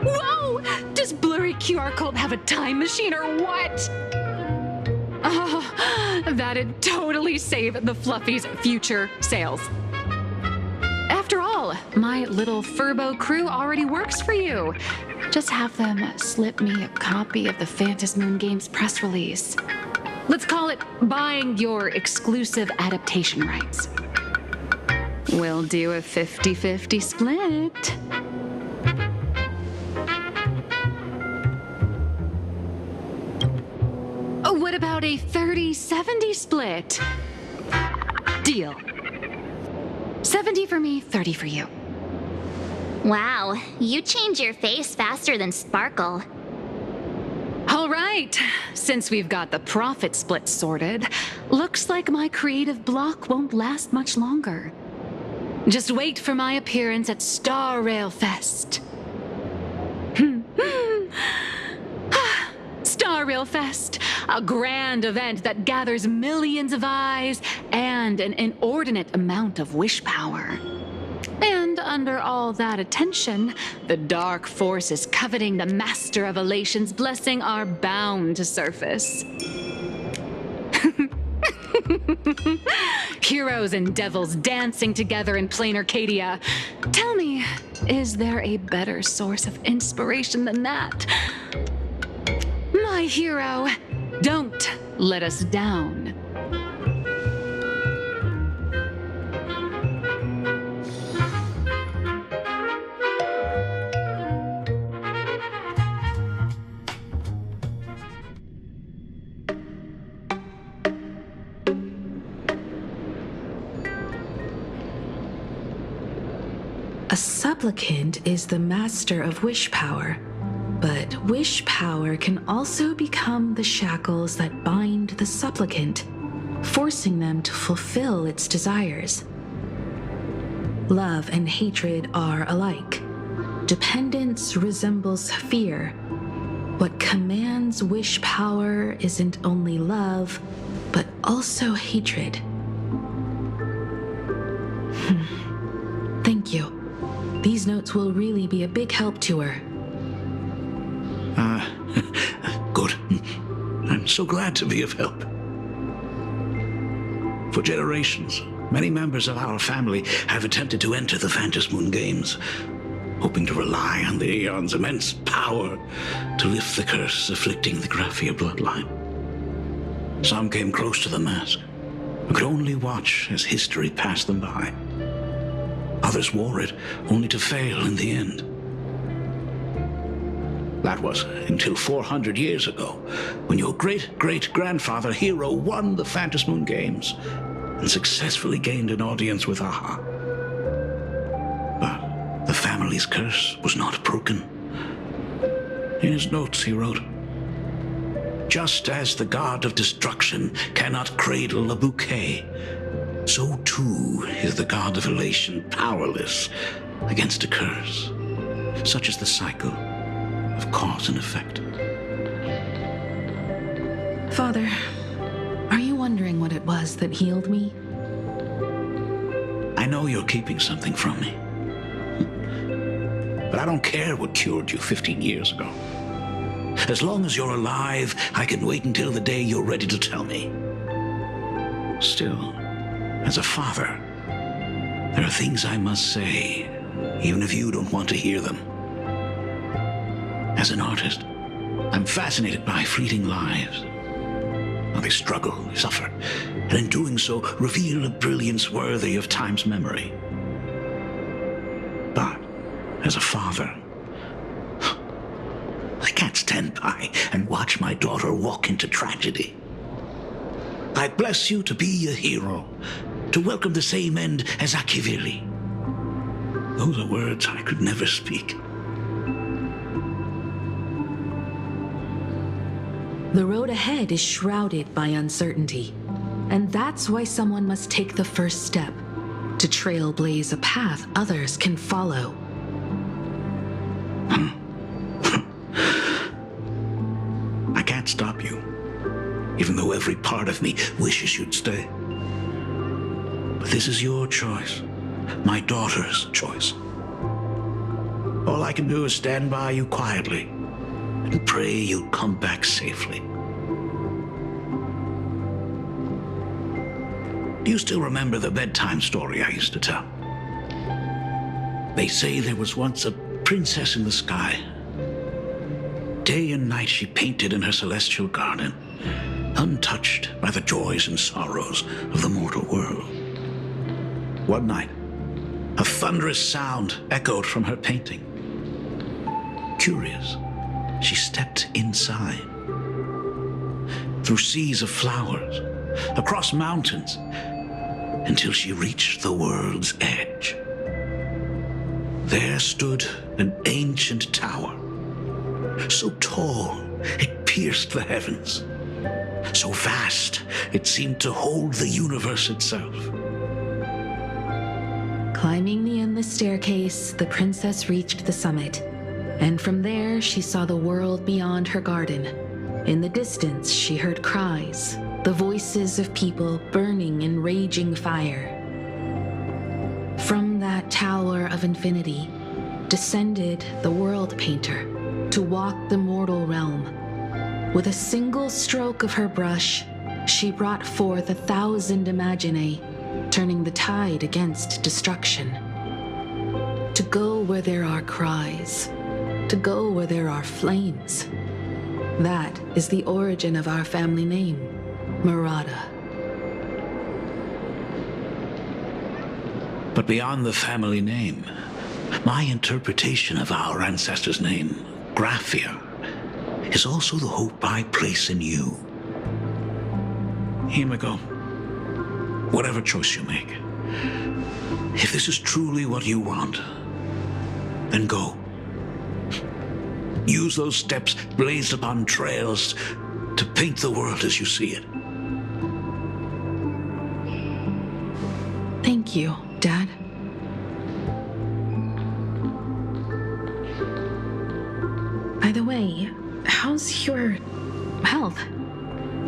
Whoa! Does Blurry QR Cult have a time machine or what? Oh, that'd totally save the Fluffy's future sales. After all, my little Furbo crew already works for you. Just have them slip me a copy of the Phantasmoon Games press release. Let's call it buying your exclusive adaptation rights. We'll do a 50-50 split. What about a 30-70 split? Deal. 70 for me, 30 for you. Wow, you change your face faster than Sparkle. All right, since we've got the profit split sorted, looks like my creative block won't last much longer. Just wait for my appearance at Star Rail Fest. Star Rail Fest, a grand event that gathers millions of eyes and an inordinate amount of wish power. And under all that attention, the dark forces coveting the Master of Elation's blessing are bound to surface. Heroes and devils dancing together in plain Arcadia. Tell me, is there a better source of inspiration than that? My hero, don't let us down. A supplicant is the master of wish power, but wish power can also become the shackles that bind the supplicant, forcing them to fulfill its desires. Love and hatred are alike. Dependence resembles fear. What commands wish power isn't only love, but also hatred. Thank you. These notes will really be a big help to her. Good. I'm I'm so glad to be of help. For generations, many members of our family have attempted to enter the Phantasmoon Games, hoping to rely on the Aeon's immense power to lift the curse afflicting the Graphia bloodline. Some came close to the mask, but could only watch as history passed them by. Others wore it, only to fail in the end. That was until 400 years ago, when your great-great-grandfather Hero won the Phantasmoon Games and successfully gained an audience with Aha. But the family's curse was not broken. In his notes he wrote, "Just as the god of destruction cannot cradle a bouquet, so too is the god of elation powerless against a curse. Such is the cycle of cause and effect." Father, are you wondering what it was that healed me? I know you're keeping something from me. But I don't care what cured you 15 years ago. As long as you're alive, I can wait until the day you're ready to tell me. Still, as a father, there are things I must say, even if you don't want to hear them. As an artist, I'm fascinated by fleeting lives. How they struggle, they suffer, and in doing so, reveal a brilliance worthy of time's memory. But, as a father, I can't stand by and watch my daughter walk into tragedy. I bless you to be a hero, to welcome the same end as Akiviri. Those are words I could never speak. The road ahead is shrouded by uncertainty, and that's why someone must take the first step to trailblaze a path others can follow. I can't stop you, even though every part of me wishes you'd stay. But this is your choice, my daughter's choice. All I can do is stand by you quietly and pray you'll come back safely. Do you still remember the bedtime story I used to tell? They say there was once a princess in the sky. Day and night she painted in her celestial garden, untouched by the joys and sorrows of the mortal world. One night, a thunderous sound echoed from her painting. Curious, she stepped inside. Through seas of flowers, across mountains, until she reached the world's edge. There stood an ancient tower, so tall it pierced the heavens, so vast it seemed to hold the universe itself. Climbing the endless staircase, the princess reached the summit, and from there she saw the world beyond her garden. In the distance, she heard cries, the voices of people burning in raging fire. From that tower of infinity descended the world painter to walk the mortal realm. With a single stroke of her brush, she brought forth 1,000 imaginae, turning the tide against destruction. To go where there are cries, to go where there are flames. That is the origin of our family name, Murata. But beyond the family name, my interpretation of our ancestor's name, Graphia, is also the hope I place in you. Himiko, whatever choice you make, if this is truly what you want, then go. Use those steps blazed upon trails to paint the world as you see it. Thank you, Dad. By the way, how's your health?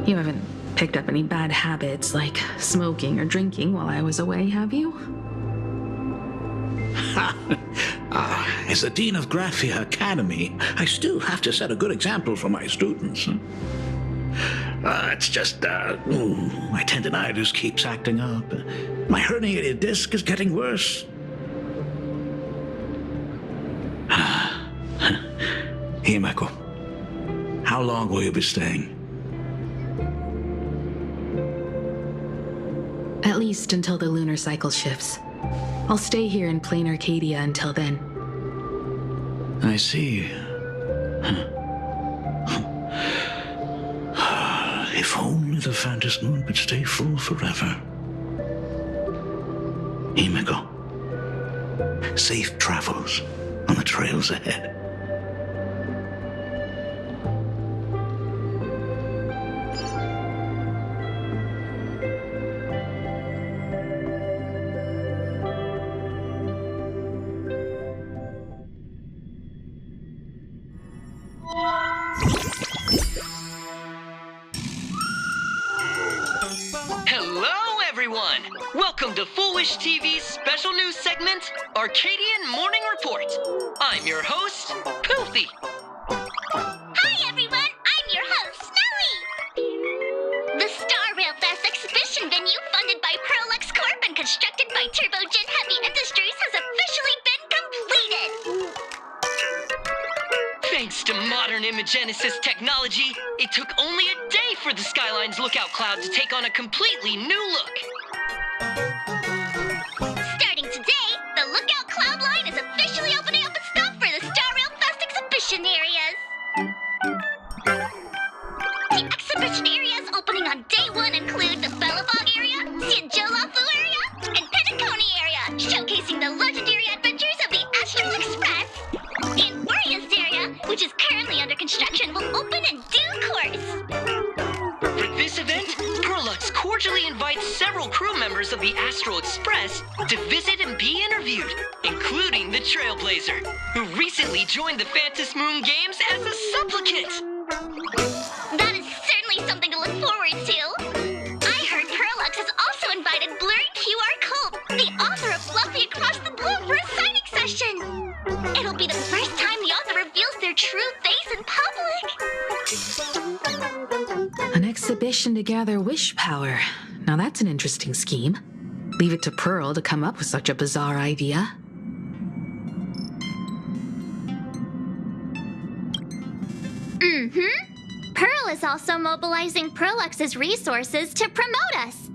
You haven't picked up any bad habits like smoking or drinking while I was away, have you? As the Dean of Graphia Academy, I still have to set a good example for my students. It's just, my tendinitis keeps acting up. My herniated disc is getting worse. Himeko, how long will you be staying? At least until the lunar cycle shifts. I'll stay here in plain Arcadia until then. I see. If only the Phantom Moon could stay full forever. Himeko, safe travels on the trails ahead. Hello, everyone! Welcome to Foolish TV's special news segment, Arcadian Morning Report. I'm your host, Poofy. Hi, everyone! I'm your host, Snowy! The Star Rail Fest exhibition venue, funded by Perlux Corp and constructed by Turbogen Heavy Industries, has officially been completed! Thanks to modern imagenesis technology, it took only a day for the Skyline's lookout cloud to take on a completely new look. Starting today, the Lookout Cloud line is officially opening up a stop for the Star Rail Fest exhibition areas. The exhibition areas opening on day one include the Belobog area, Siajolafu area, and Penacony area, showcasing the legendary adventures of the Astral Express. And Boreas area, which is currently under construction, will open in due course. For this event, Perlux cordially invites several crew members of the Astral Express to visit and be interviewed, including the Trailblazer, who recently joined the Phantom Moon Games as a supplicant. That is certainly something to look forward to. I heard Perlux has also invited Blurry QR Cult, the author of Fluffy Across the Blue, for a signing session. It'll be the first time the author reveals their true face in public. An exhibition to gather wish power. Now that's an interesting scheme. Leave it to Pearl to come up with such a bizarre idea. Pearl is also mobilizing Perlux's resources to promote us.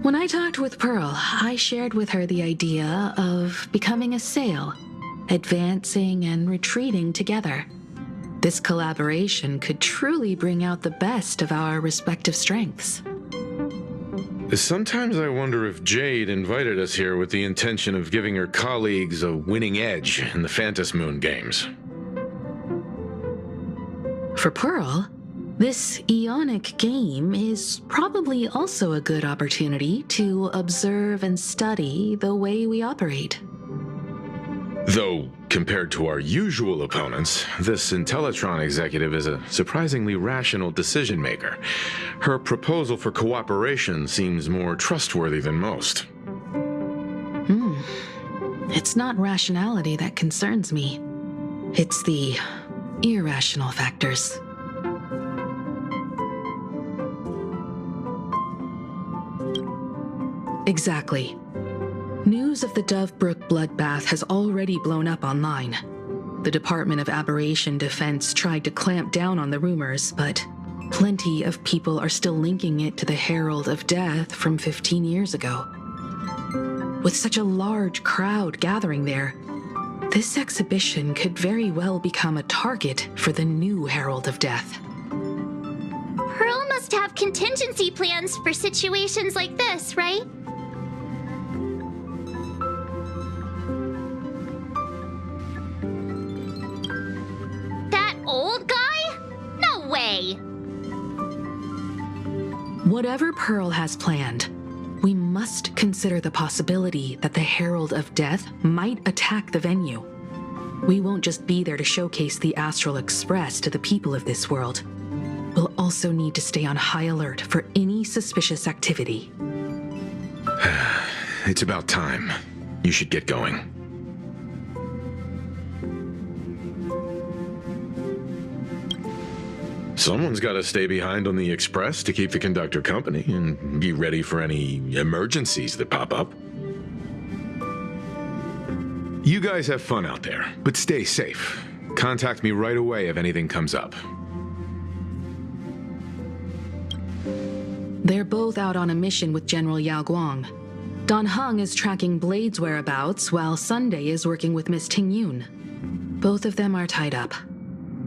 When I talked with Pearl, I shared with her the idea of becoming a sail, advancing and retreating together. This collaboration could truly bring out the best of our respective strengths. Sometimes I wonder if Jade invited us here with the intention of giving her colleagues a winning edge in the Phantom Moon games. For Pearl, this Ionic game is probably also a good opportunity to observe and study the way we operate. Though, compared to our usual opponents, this Intellitron executive is a surprisingly rational decision maker. Her proposal for cooperation seems more trustworthy than most. It's not rationality that concerns me. It's the irrational factors. Exactly. News of the Dovebrook bloodbath has already blown up online. The Department of Aberration Defense tried to clamp down on the rumors, but plenty of people are still linking it to the Herald of Death from 15 years ago. With such a large crowd gathering there, this exhibition could very well become a target for the new Herald of Death. Pearl must have contingency plans for situations like this, right? That old guy? No way! Whatever Pearl has planned, we must consider the possibility that the Herald of Death might attack the venue. We won't just be there to showcase the Astral Express to the people of this world. We'll also need to stay on high alert for any suspicious activity. It's about time. You should get going. Someone's got to stay behind on the express to keep the conductor company and be ready for any emergencies that pop up. You guys have fun out there, but stay safe. Contact me right away if anything comes up. They're both out on a mission with General Yao Guang. Don Hung is tracking Blade's whereabouts, while Sunday is working with Miss Ting Yun. Both of them are tied up.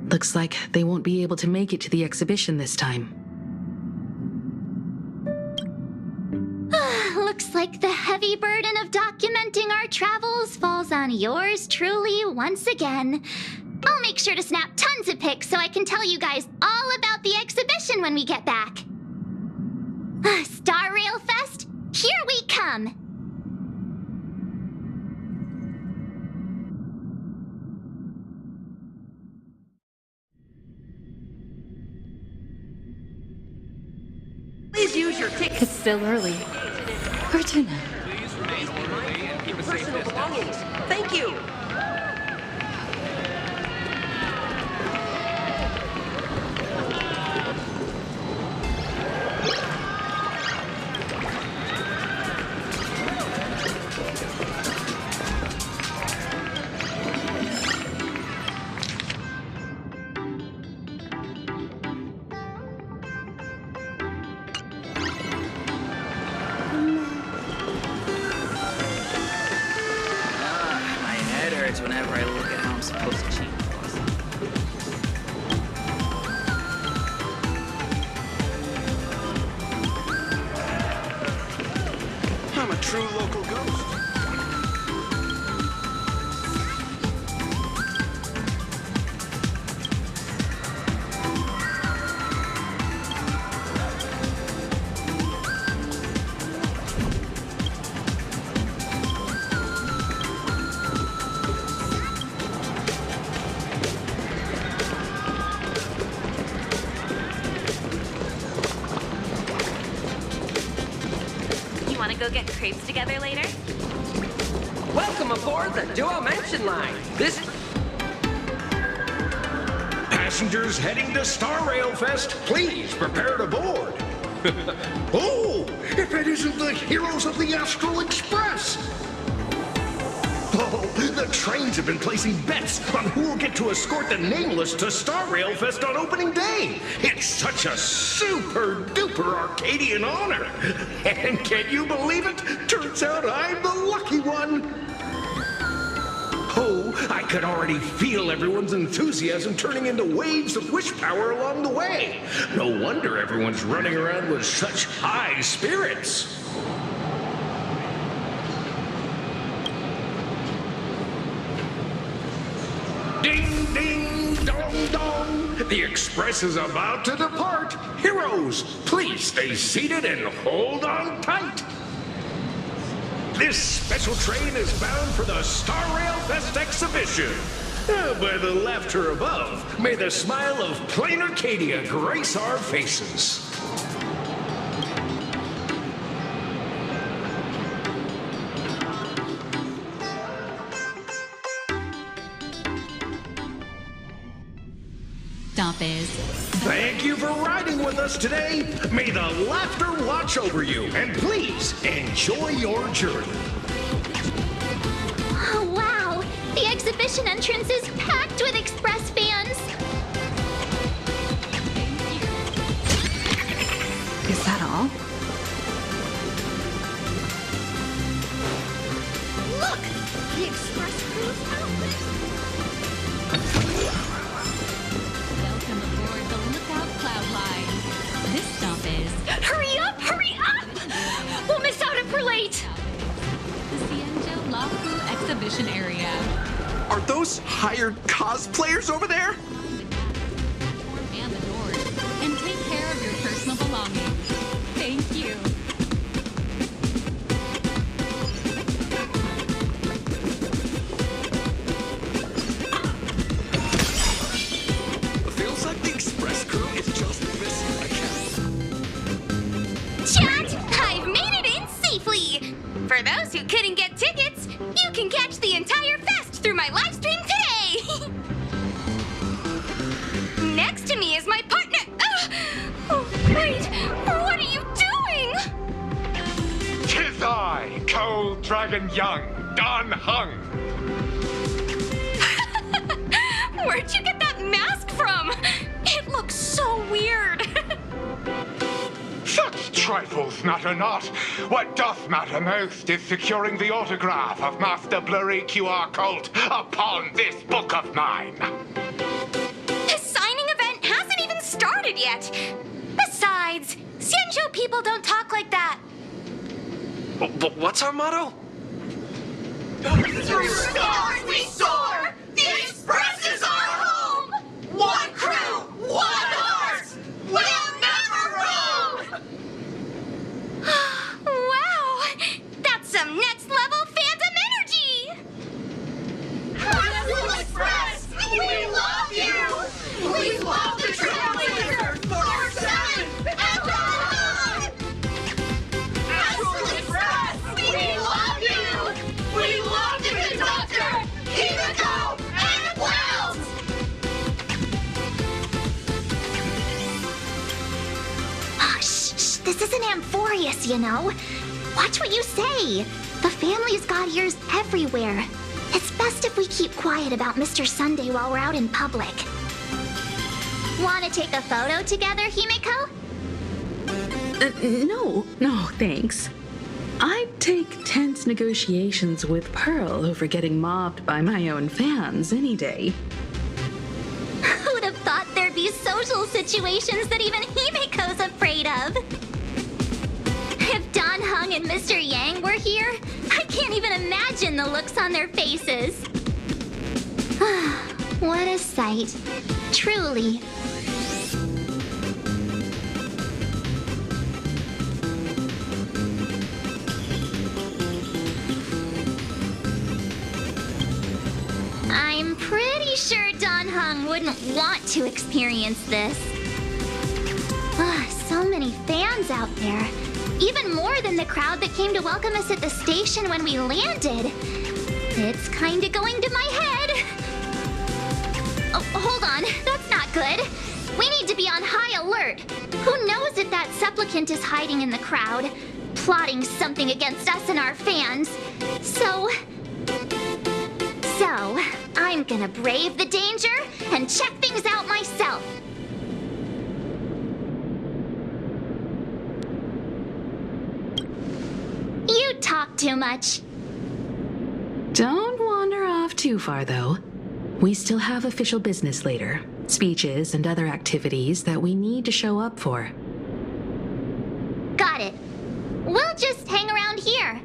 Looks like they won't be able to make it to the exhibition this time. Looks like the heavy burden of documenting our travels falls on yours truly once again. I'll make sure to snap tons of pics so I can tell you guys all about the exhibition when we get back. Star Rail Fest, here we come! Please use your ticket. It's still early. Where to now? Personal belongings. Thank you. Whenever I look at how I'm supposed to change things. I'm a true local ghost. Go get crepes together later? Welcome aboard the Duo Mansion Line. This Passengers heading to Star Rail Fest, please prepare to board. Oh, if it isn't the heroes of the Astral Express! Oh, the trains have been placing bets on who will get to escort the Nameless to Star Rail Fest on opening day. It's such a super-duper Arcadian honor. And can you believe it? Turns out I'm the lucky one. Oh, I could already feel everyone's enthusiasm turning into waves of wish power along the way. No wonder everyone's running around with such high spirits. Ding, ding, dong, dong. The express is about to depart. Heroes, please stay seated and hold on tight. This special train is bound for the Star Rail Fest exhibition. By the laughter above, may the smile of plain Arcadia grace our faces. Thank you for riding with us today. May the laughter watch over you, and please enjoy your journey. Oh, wow! The exhibition entrance is packed with Express fans. Is that all? Look! The Express crew's outfit! Welcome aboard the Lookout Cloud Line. This stop is... Hurry up! Hurry up! We'll miss out if we're late! the Cienjo Lafu Exhibition Area. Are those hired cosplayers over there? And the doors. And take care of your personal belongings. Thank you. Feels like the Express crew is just missing a Chat! I've made it in safely! For those who couldn't get tickets, you can catch the entire fest through my live stream today! Next to me is my partner... Wait! What are you doing? 'Tis I, Cold Dragon Young, Don Hung. Where'd you get that mask from? It looks so weird. Such trifles matter not. What doth matter most is securing the autograph of Master Blurry QR Cult upon this book of mine. The signing event hasn't even started yet. Besides, Xianzhou people don't talk like that. What's our motto? Through stars we soar! The Express is our home! One crew, one heart! We'll never roam! Wow! That's some next level phantom energy! Astral Express! We love you! We love the Trailblazer! 4-7 and beyond! Astral Express! We love you! We love the conductor! Himiko and Wells! Oh, shh, this isn't Amphorius, you know. Watch what you say. The family's got ears everywhere. It's best if we keep quiet about Mr. Sunday while we're out in public. Want to take a photo together, Himiko? No, thanks. I'd take tense negotiations with Pearl over getting mobbed by my own fans any day. Who'd have thought there'd be social situations that even Himiko's afraid of? If Don Hung and Mr. Yang were here, I can't even imagine the looks on their faces. What a sight. Truly. I'm pretty sure Don Hung wouldn't want to experience this. So many fans out there. Even more than the crowd that came to welcome us at the station when we landed. It's kinda going to my head. Oh, hold on. That's not good. We need to be on high alert. Who knows if that supplicant is hiding in the crowd, plotting something against us and our fans. So, I'm gonna brave the danger and check things out myself. You talk too much. Don't wander off too far, though. We still have official business later. Speeches and other activities that we need to show up for. Got it. We'll just hang around here.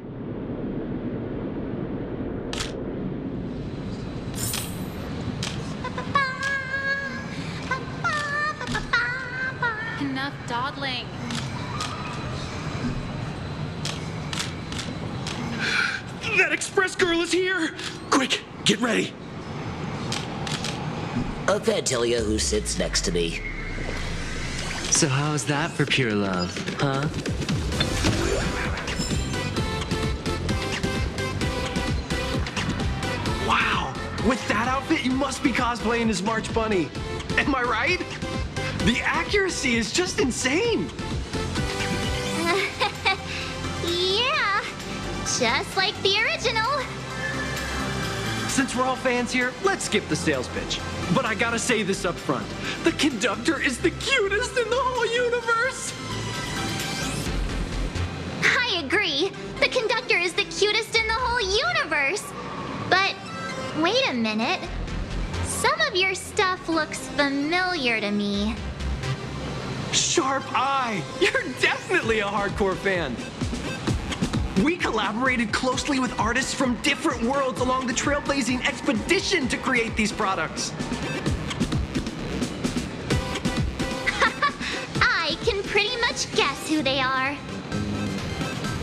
Enough dawdling. That express girl is here! Quick, get ready. A Fantilia who sits next to me. So how's that for pure love, huh? Wow! With that outfit, you must be cosplaying as March Bunny. Am I right? The accuracy is just insane! Yeah, just like the original. Since we're all fans here, let's skip the sales pitch. But I gotta say this up front. The conductor is the cutest in the whole universe! I agree. The conductor is the cutest in the whole universe. But wait a minute. Some of your stuff looks familiar to me. Sharp eye! You're definitely a hardcore fan. We collaborated closely with artists from different worlds along the trailblazing expedition to create these products. I can pretty much guess who they are.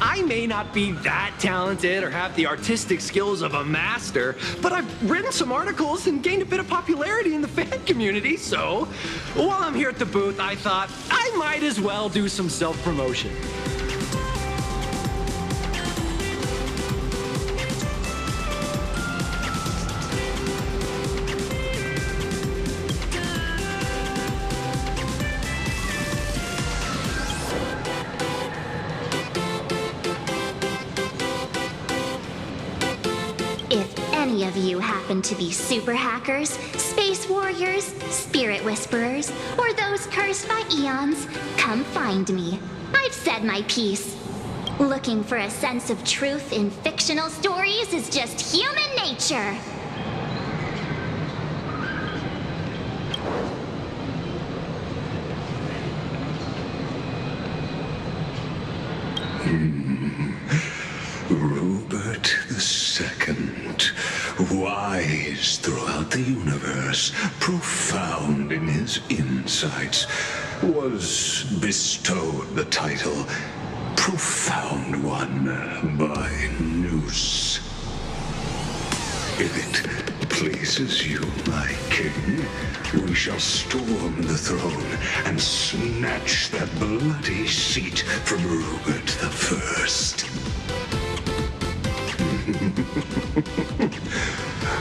I may not be that talented or have the artistic skills of a master, but I've written some articles and gained a bit of popularity in the fan community, so while I'm here at the booth, I thought I might as well do some self-promotion. If any of you happen to be super hackers, space warriors, spirit whisperers, or those cursed by eons, come find me. I've said my piece. Looking for a sense of truth in fictional stories is just human nature. Rupert II, wise throughout the universe, profound in his insights, was bestowed the title Profound One by Noose. If it pleases you, my king, we shall storm the throne and snatch that bloody seat from Rupert the First.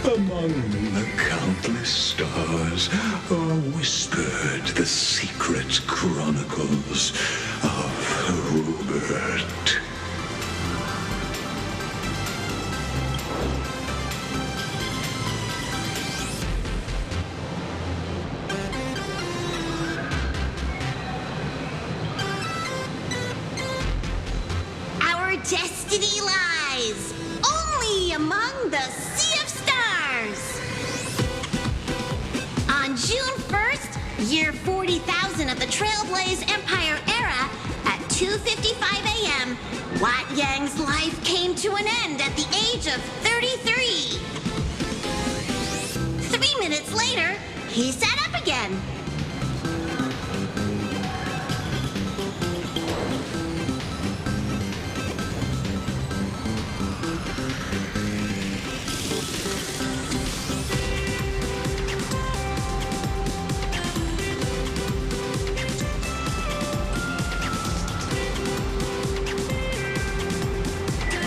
Among the countless stars are whispered the secret chronicles of Rupert. Our destiny lies only among the Sea of Stars. On June 1st, year 40,000 of the Trailblaze Empire era, at 2:55 a.m., Wat Yang's life came to an end at the age of 33. 3 minutes later, he sat up again.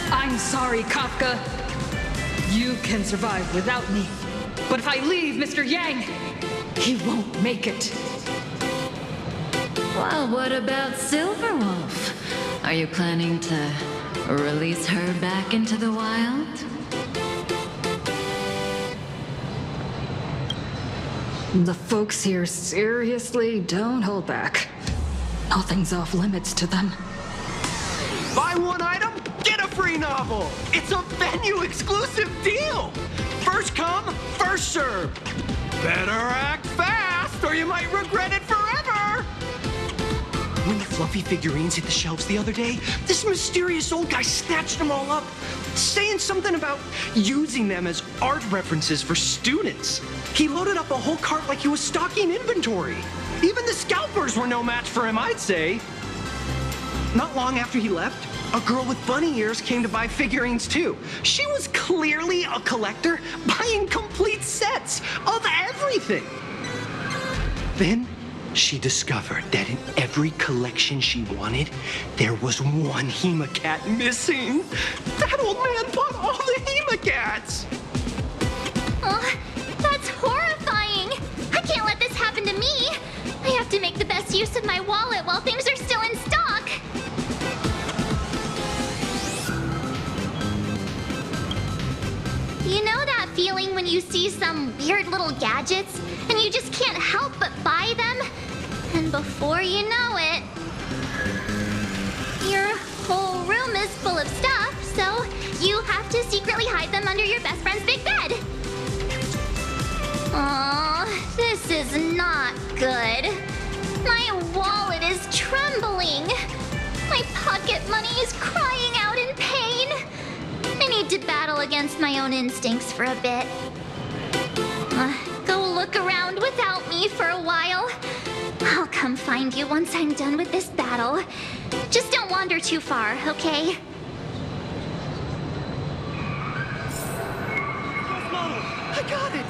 I'm sorry, Kafka. You can survive without me. But if I leave Mr. Yang, he won't make it. Well, what about Silverwolf? Are you planning to release her back into the wild? The folks here seriously don't hold back. Nothing's off limits to them. Buy one item, get a free novel. It's a venue exclusive deal. First come, first serve. Better act fast or you might regret it forever. When the fluffy figurines hit the shelves the other day, this mysterious old guy snatched them all up, saying something about using them as art references for students. He loaded up a whole cart like he was stocking inventory. Even the scalpers were no match for him, I'd say. Not long after he left, a girl with bunny ears came to buy figurines too. She was clearly a collector, buying complete sets of everything. Then she discovered that in every collection she wanted, there was one Hemacat missing. That old man bought all the Hemacats. Oh, that's horrifying. I can't let this happen to me. I have to make the best use of my wallet while things are still in stock. You know that feeling when you see some weird little gadgets and you just can't help but buy them? And before you know it, your whole room is full of stuff, so you have to secretly hide them under your best friend's big bed. Aw, this is not good. My wallet is trembling. My pocket money is crying out in pain. I need to battle against my own instincts for a bit. Go look around without me for a while. I'll come find you once I'm done with this battle. Just don't wander too far, okay? I got it!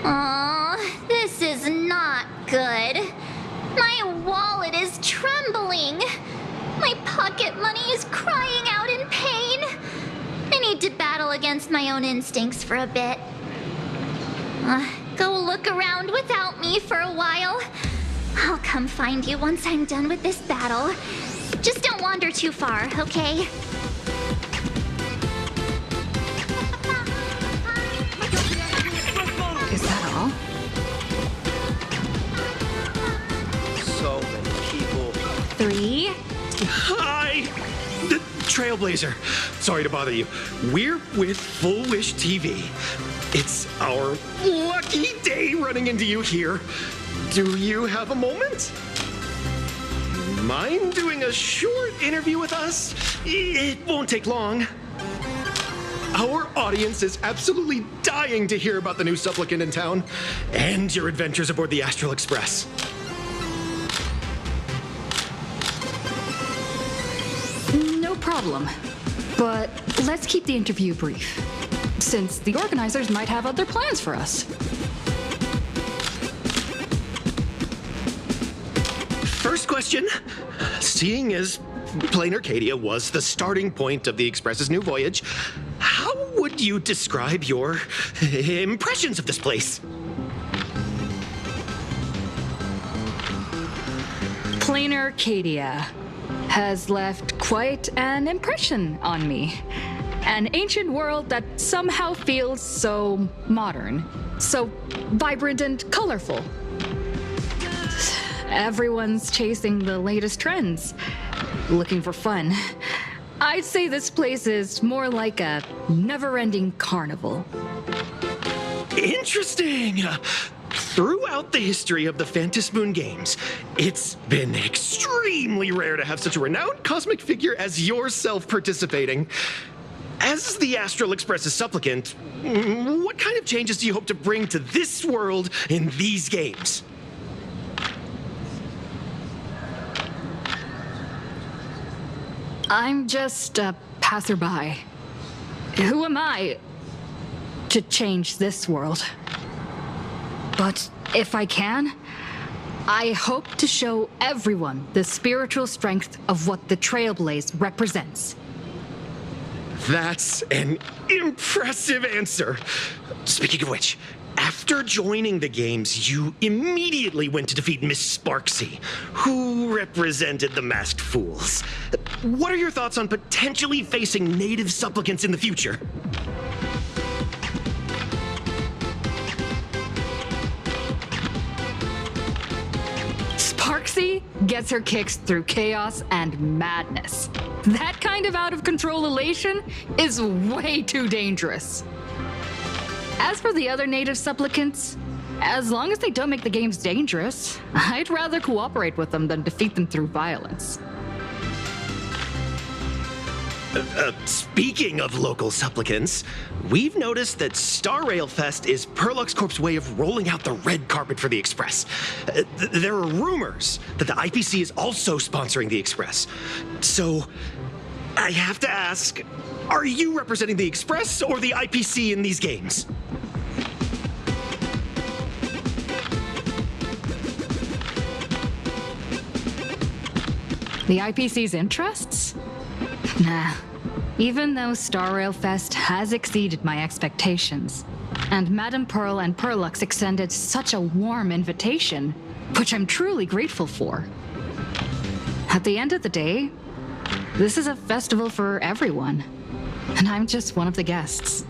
Aw, this is not good. My wallet is trembling. My pocket money is crying out in pain. I need to battle against my own instincts for a bit. Go look around without me for a while. I'll come find you once I'm done with this battle. Just don't wander too far, okay? Trailblazer. Sorry to bother you. We're with Full Wish TV. It's our lucky day running into you here. Do you have a moment? Mind doing a short interview with us? It won't take long. Our audience is absolutely dying to hear about the new supplicant in town and your adventures aboard the Astral Express. No problem. But let's keep the interview brief, since the organizers might have other plans for us. First question. Seeing as Plain Arcadia was the starting point of the Express's new voyage, how would you describe your impressions of this place? Plain Arcadia has left quite an impression on me. An ancient world that somehow feels so modern, so vibrant and colorful. Everyone's chasing the latest trends, looking for fun. I'd say this place is more like a never-ending carnival. Interesting! Throughout the history of the Phantom Moon games, it's been extremely rare to have such a renowned cosmic figure as yourself participating. As the Astral Express's supplicant, what kind of changes do you hope to bring to this world in these games? I'm just a passerby. Who am I to change this world? But if I can, I hope to show everyone the spiritual strength of what the Trailblaze represents. That's an impressive answer. Speaking of which, after joining the games, you immediately went to defeat Miss Sparksy, who represented the Masked Fools. What are your thoughts on potentially facing native supplicants in the future? Sparksy gets her kicks through chaos and madness. That kind of out-of-control elation is way too dangerous. As for the other native supplicants, as long as they don't make the games dangerous, I'd rather cooperate with them than defeat them through violence. Speaking of local supplicants, we've noticed that Star Rail Fest is Perlux Corp's way of rolling out the red carpet for the Express. There are rumors that the IPC is also sponsoring the Express. So, I have to ask, are you representing the Express or the IPC in these games? The IPC's interests? Nah. Even though Star Rail Fest has exceeded my expectations, and Madame Pearl and Perlux extended such a warm invitation, which I'm truly grateful for. At the end of the day, this is a festival for everyone, and I'm just one of the guests.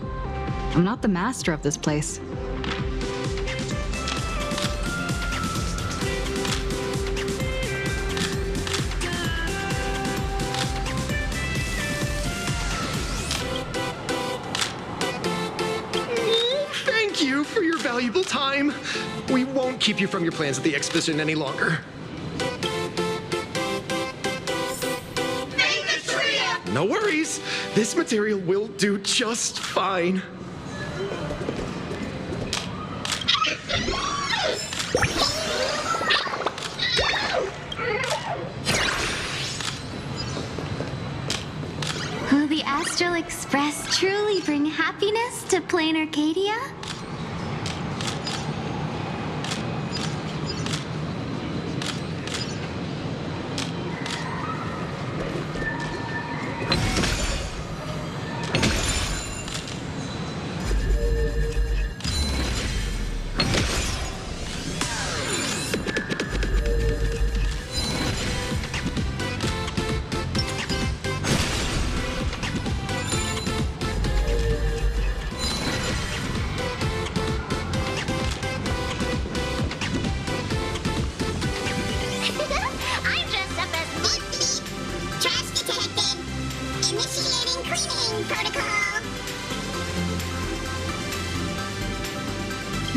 I'm not the master of this place. Thank you for your valuable time. We won't keep you from your plans at the exhibition any longer. No worries. This material will do just fine. Will the Astral Express truly bring happiness to Plain Arcadia?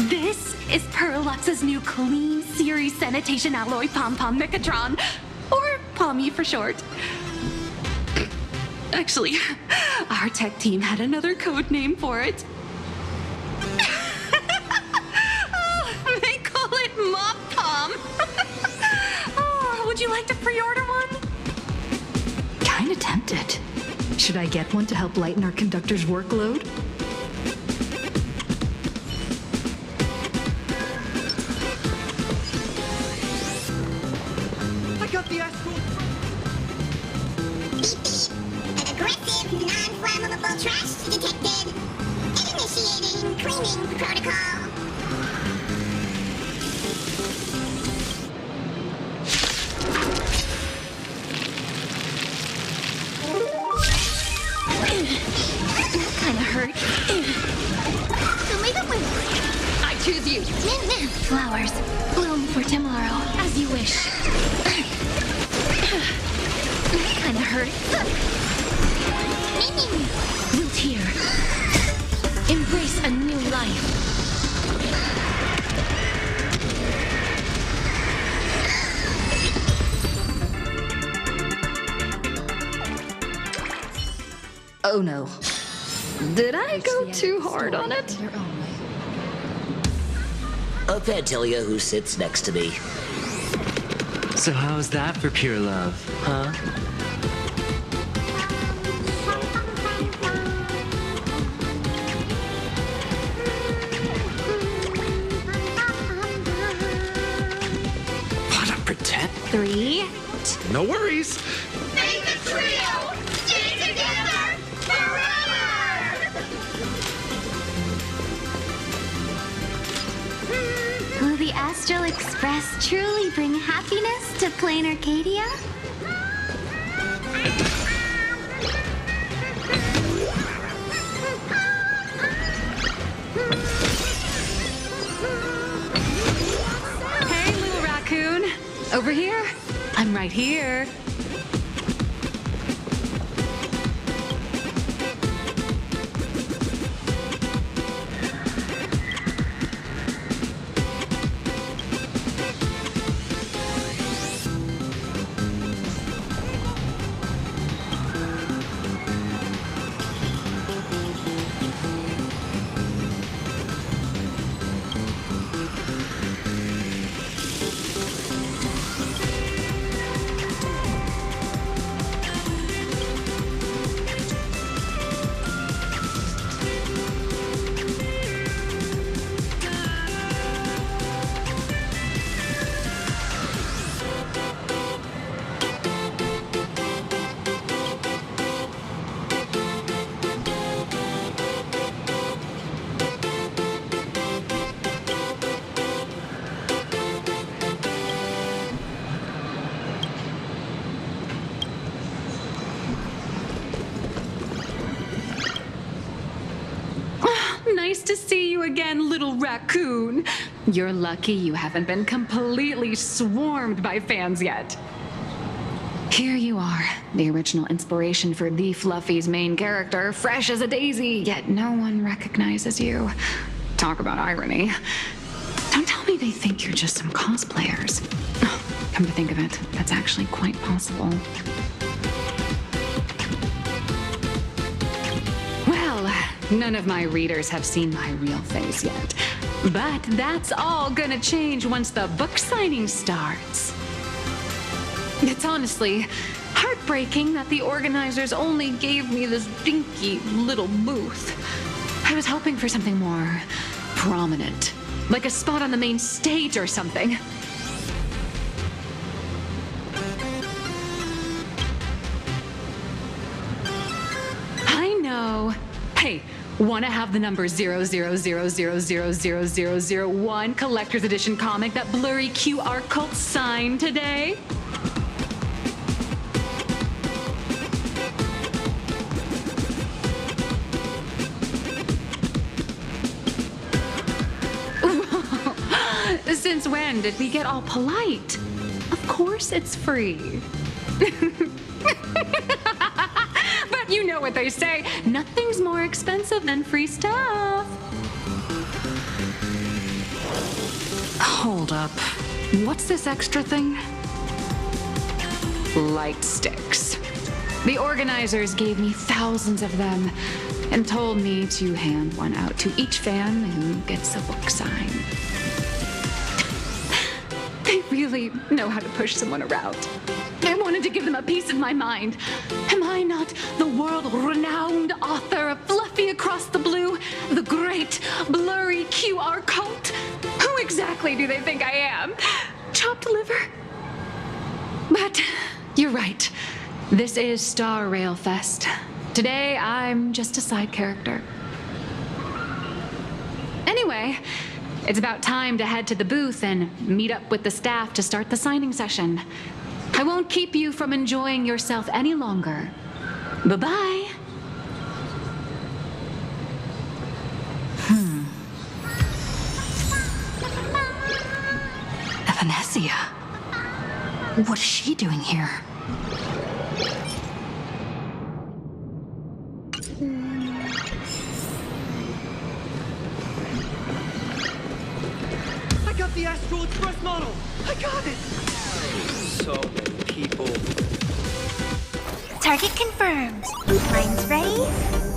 This is Perlux's new clean series sanitation alloy pom-pom Mechatron, or Pommy for short. Actually, our tech team had another code name for it. Oh, they call it Mop Pom. Oh, would you like to pre-order one? Kinda tempted. Should I get one to help lighten our conductor's workload? I got the astral. Aggressive, non-flammable trash detected. Initiating cleaning protocol. Kinda hurt. I choose you. Flowers, bloom for tomorrow, as you wish. Kinda hurt. Wilt here. Embrace a new life. Oh no. Did I go too hard on it? A Fantilia who sits next to me. So how's that for pure love, huh? What a pretend. 3. No worries. Make the trio stay together forever! Will the Astral Express truly bring happiness to Plain Arcadia? Hey, little raccoon. Over here? I'm right here. Nice to see you again, little raccoon. You're lucky you haven't been completely swarmed by fans yet. Here you are, the original inspiration for the Fluffy's main character, fresh as a daisy, yet no one recognizes you. Talk about irony. Don't tell me they think you're just some cosplayers. Come to think of it, that's actually quite possible. None of my readers have seen my real face yet. But that's all gonna change once the book signing starts. It's honestly heartbreaking that the organizers only gave me this dinky little booth. I was hoping for something more prominent, like a spot on the main stage or something. I know. Hey, want to have the number 000000001 collector's edition comic that blurry QR cult signed today? Since when did we get all polite? Of course it's free. But you know what they say, nothing's more expensive than free stuff. Hold up. What's this extra thing? Light sticks. The organizers gave me thousands of them and told me to hand one out to each fan who gets a book signed. They really know how to push someone around. I wanted to give them a piece of my mind. Am I not the world-renowned author of Fluffy Across the Blue, the great blurry QR code? Who exactly do they think I am? Chopped liver? But you're right. This is Star Rail Fest. Today, I'm just a side character. Anyway, it's about time to head to the booth and meet up with the staff to start the signing session. I won't keep you from enjoying yourself any longer. Bye-bye. Evanesia. What is she doing here? I got the Astral Express model! I got it! So many people. Target confirmed. Mine's ready.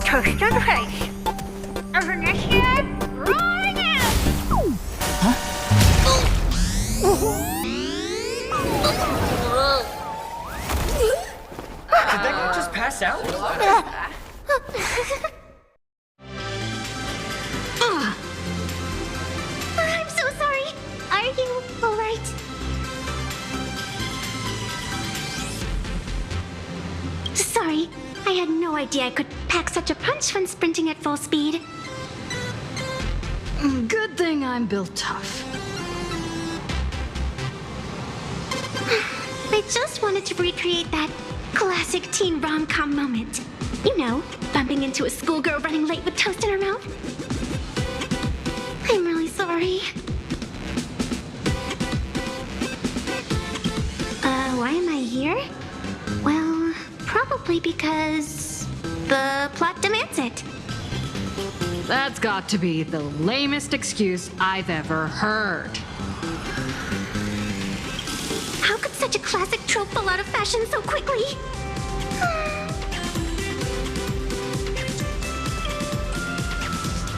Toaster price. Evanesia, rolling out! Did that guy just pass out? I'm so sorry. Are you alright? Sorry, I had no idea I could pack such a punch when sprinting at full speed. Good thing I'm built tough. I just wanted to recreate that classic teen rom-com moment. You know, bumping into a schoolgirl running late with toast in her mouth. I'm really sorry. Why am I here? Well, probably because the plot demands it. That's got to be the lamest excuse I've ever heard. How could such a classic trope fall out of fashion so quickly?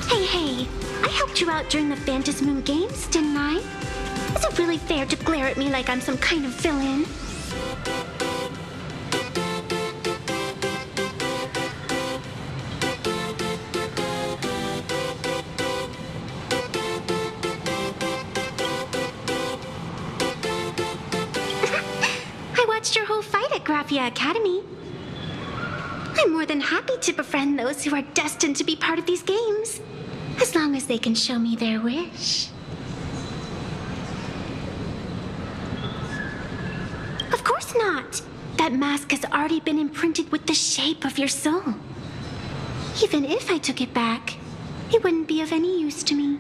Hey, I helped you out during the Phantom Moon Games, didn't I? Is it really fair to glare at me like I'm some kind of villain? I watched your whole fight at Graphia Academy. I'm more than happy to befriend those who are destined to be part of these games, as long as they can show me their wish. Of course not. That mask has already been imprinted with the shape of your soul. Even if I took it back, it wouldn't be of any use to me.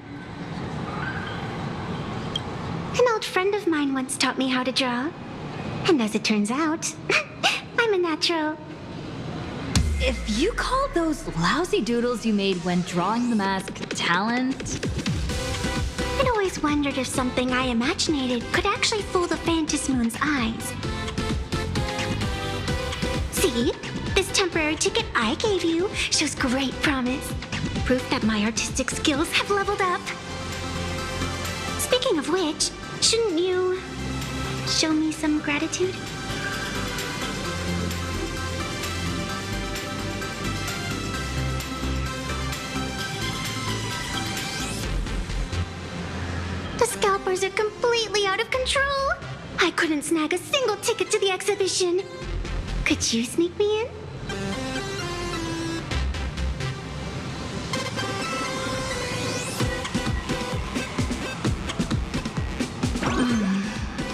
An old friend of mine once taught me how to draw. And as it turns out, I'm a natural. If you call those lousy doodles you made when drawing the mask talent... I'd always wondered if something I imaginated could actually fool the Phantom Moon's eyes. See? This temporary ticket I gave you shows great promise. Proof that my artistic skills have leveled up. Speaking of which, shouldn't you show me some gratitude? The scalpers are completely out of control. I couldn't snag a single ticket to the exhibition. Could you sneak me in?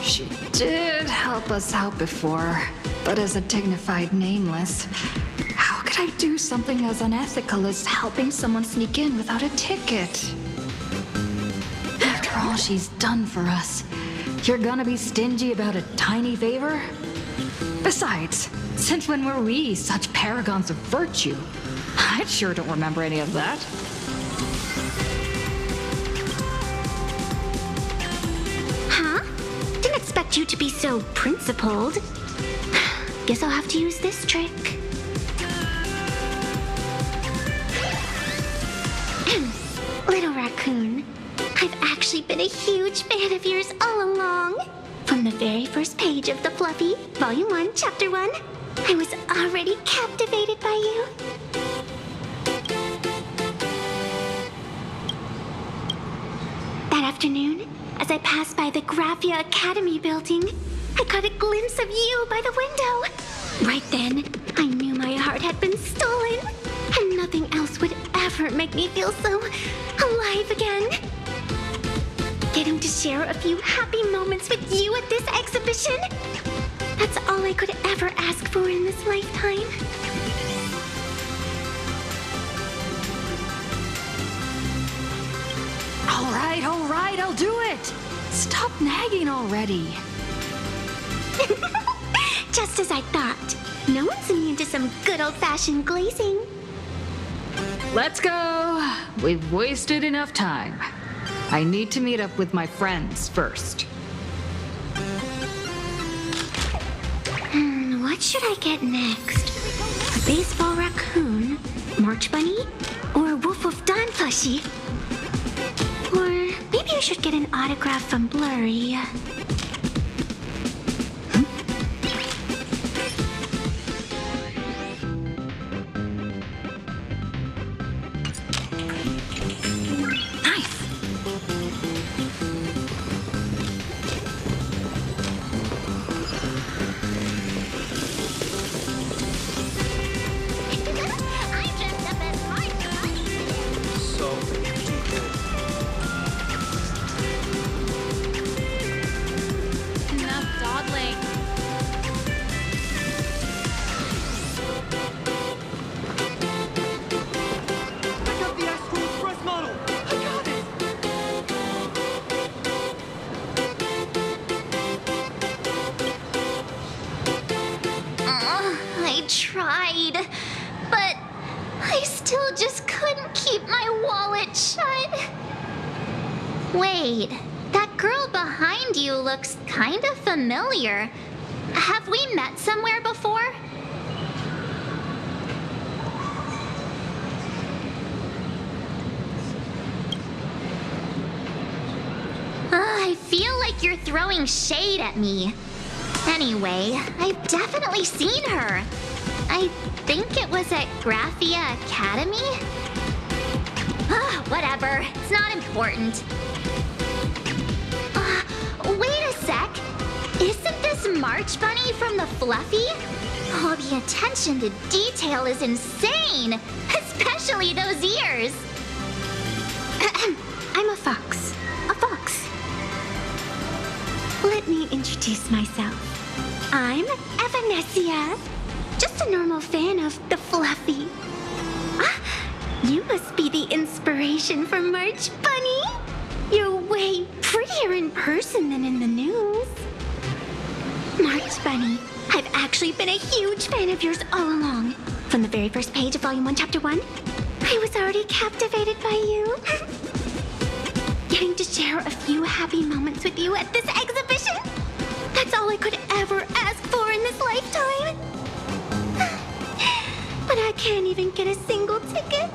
She did help us out before, but as a dignified nameless, how could I do something as unethical as helping someone sneak in without a ticket? After all she's done for us, you're gonna be stingy about a tiny favor? Besides, since when were we such paragons of virtue? I sure don't remember any of that. expect you to be so principled. Guess I'll have to use this trick. Little raccoon, I've actually been a huge fan of yours all along. From the very first page of The Fluffy, Volume 1, Chapter 1, I was already captivated by you. That afternoon, as I passed by the Graphia Academy building, I caught a glimpse of you by the window. Right then, I knew my heart had been stolen, and nothing else would ever make me feel so alive again. Getting to share a few happy moments with you at this exhibition, that's all I could ever ask for in this lifetime. All right, I'll do it! Stop nagging already. Just as I thought. No one's immune to some good old-fashioned glazing. Let's go! We've wasted enough time. I need to meet up with my friends first. What should I get next? A baseball raccoon, March Bunny, or Wolf of Dawn plushie? Or maybe I should get an autograph from Blurry. I tried, but I still just couldn't keep my wallet shut. Wait, that girl behind you looks kind of familiar. Have we met somewhere before? I feel like you're throwing shade at me. Anyway, I've definitely seen her. I think it was at Graphia Academy? Whatever, it's not important. Wait a sec. Isn't this March Bunny from the Fluffy? Oh, the attention to detail is insane, especially those ears. I'm a fox. A fox. Let me introduce myself. I'm Evanescia, just a normal fan of the Fluffy. You must be the inspiration for March Bunny. You're way prettier in person than in the news. March Bunny, I've actually been a huge fan of yours all along. From the very first page of Volume 1, Chapter 1, I was already captivated by you. Getting to share a few happy moments with you at this exhibition, that's all I could ever ask for in this lifetime. But I can't even get a single ticket,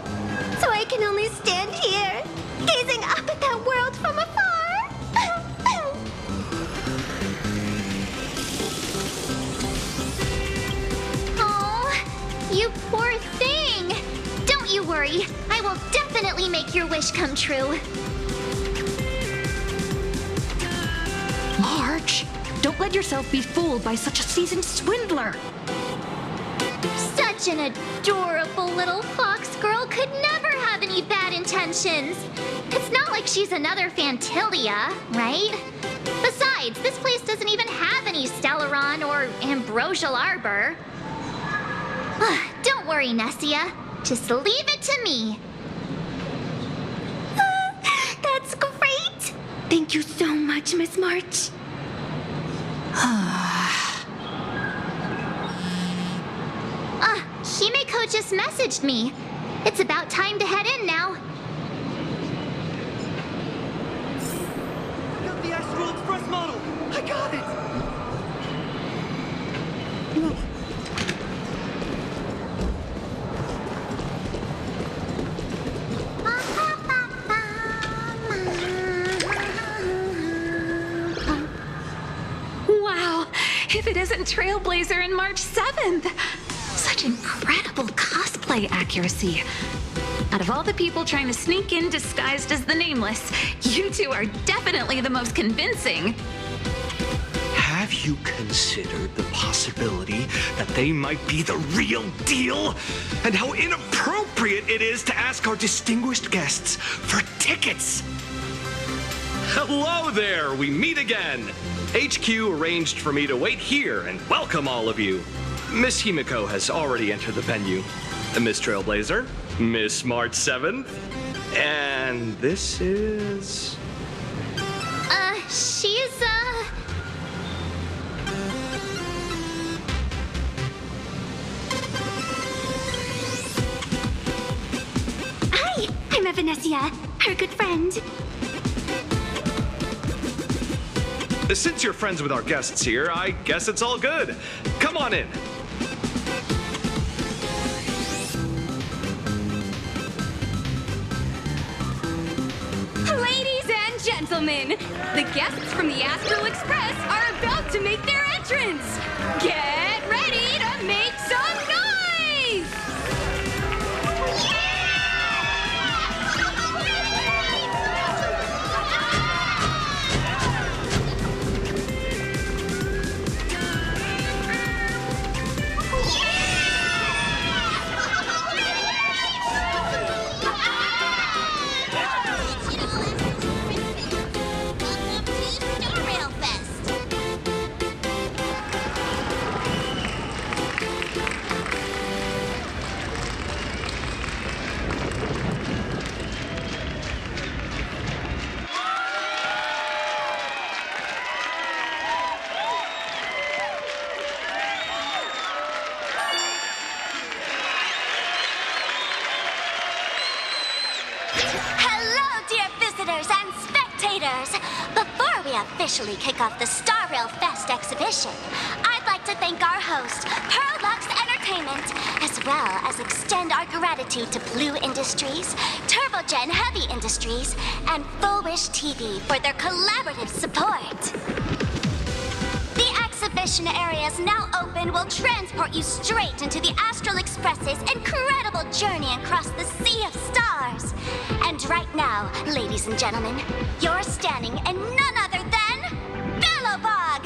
so I can only stand here, gazing up at that world from afar. Oh, you poor thing. Don't you worry, I will definitely make your wish come true. March, don't let yourself be fooled by such a seasoned swindler. Such an adorable little fox girl could never have any bad intentions. It's not like she's another Fantilia, right? Besides, this place doesn't even have any Stellaron or Ambrosial Arbor. Don't worry, Nessia. Just leave it to me. That's great. Thank you so much, Miss March. Himeko just messaged me. It's about time to head in now. I got the Astral Express model! I got it! if it isn't Trailblazer and March 7th. Such incredible cosplay accuracy. Out of all the people trying to sneak in disguised as the Nameless, you two are definitely the most convincing. Have you considered the possibility that they might be the real deal? And how inappropriate it is to ask our distinguished guests for tickets? Hello there, we meet again. HQ arranged for me to wait here and welcome all of you. Miss Himiko has already entered the venue. Miss Trailblazer, Miss March 7th, and this is... She's, Hi, I'm Evanesia, her good friend. Since you're friends with our guests here, I guess it's all good. Come on in. Ladies and gentlemen, the guests from the Astral Express are about to make their entrance. Get ready to make some noise! Officially kick off the Star Rail Fest exhibition, I'd like to thank our host, Pearl Lux Entertainment, as well as extend our gratitude to Blue Industries, Turbogen Heavy Industries, and Full Wish TV for their collaborative support. The exhibition area is now open will transport you straight into the Astral Express's incredible journey across the Sea of Stars. And right now, ladies and gentlemen, you're standing in none other than Bellowbog!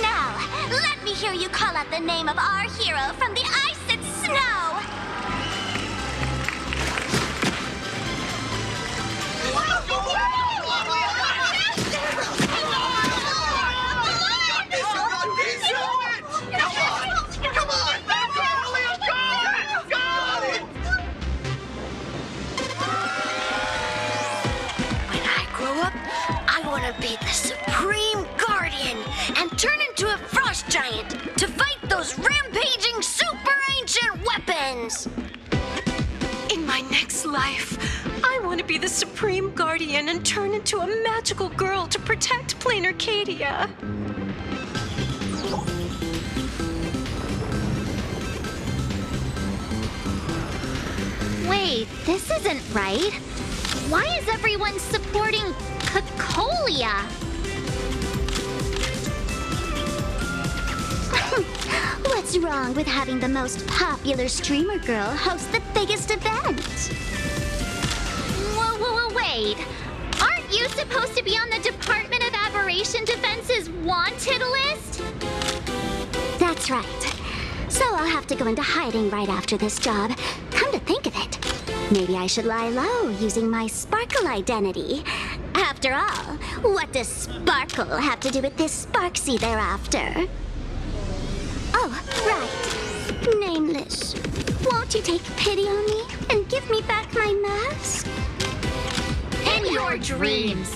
Now, let me hear you call out the name of our hero from the ice and snow! To be the Supreme Guardian and turn into a frost giant to fight those rampaging super ancient weapons. In my next life, I want to be the Supreme Guardian and turn into a magical girl to protect Plain Arcadia. Wait, this isn't right. Why is everyone supporting Cacolia? What's wrong with having the most popular streamer girl host the biggest event? Whoa, wait. Aren't you supposed to be on the Department of Aberration Defense's wanted list? That's right. So I'll have to go into hiding right after this job. Come to think of it, maybe I should lie low using my Sparkle identity. After all, what does Sparkle have to do with this Sparksy thereafter? Oh, right. Nameless. Won't you take pity on me and give me back my mask? In your dreams.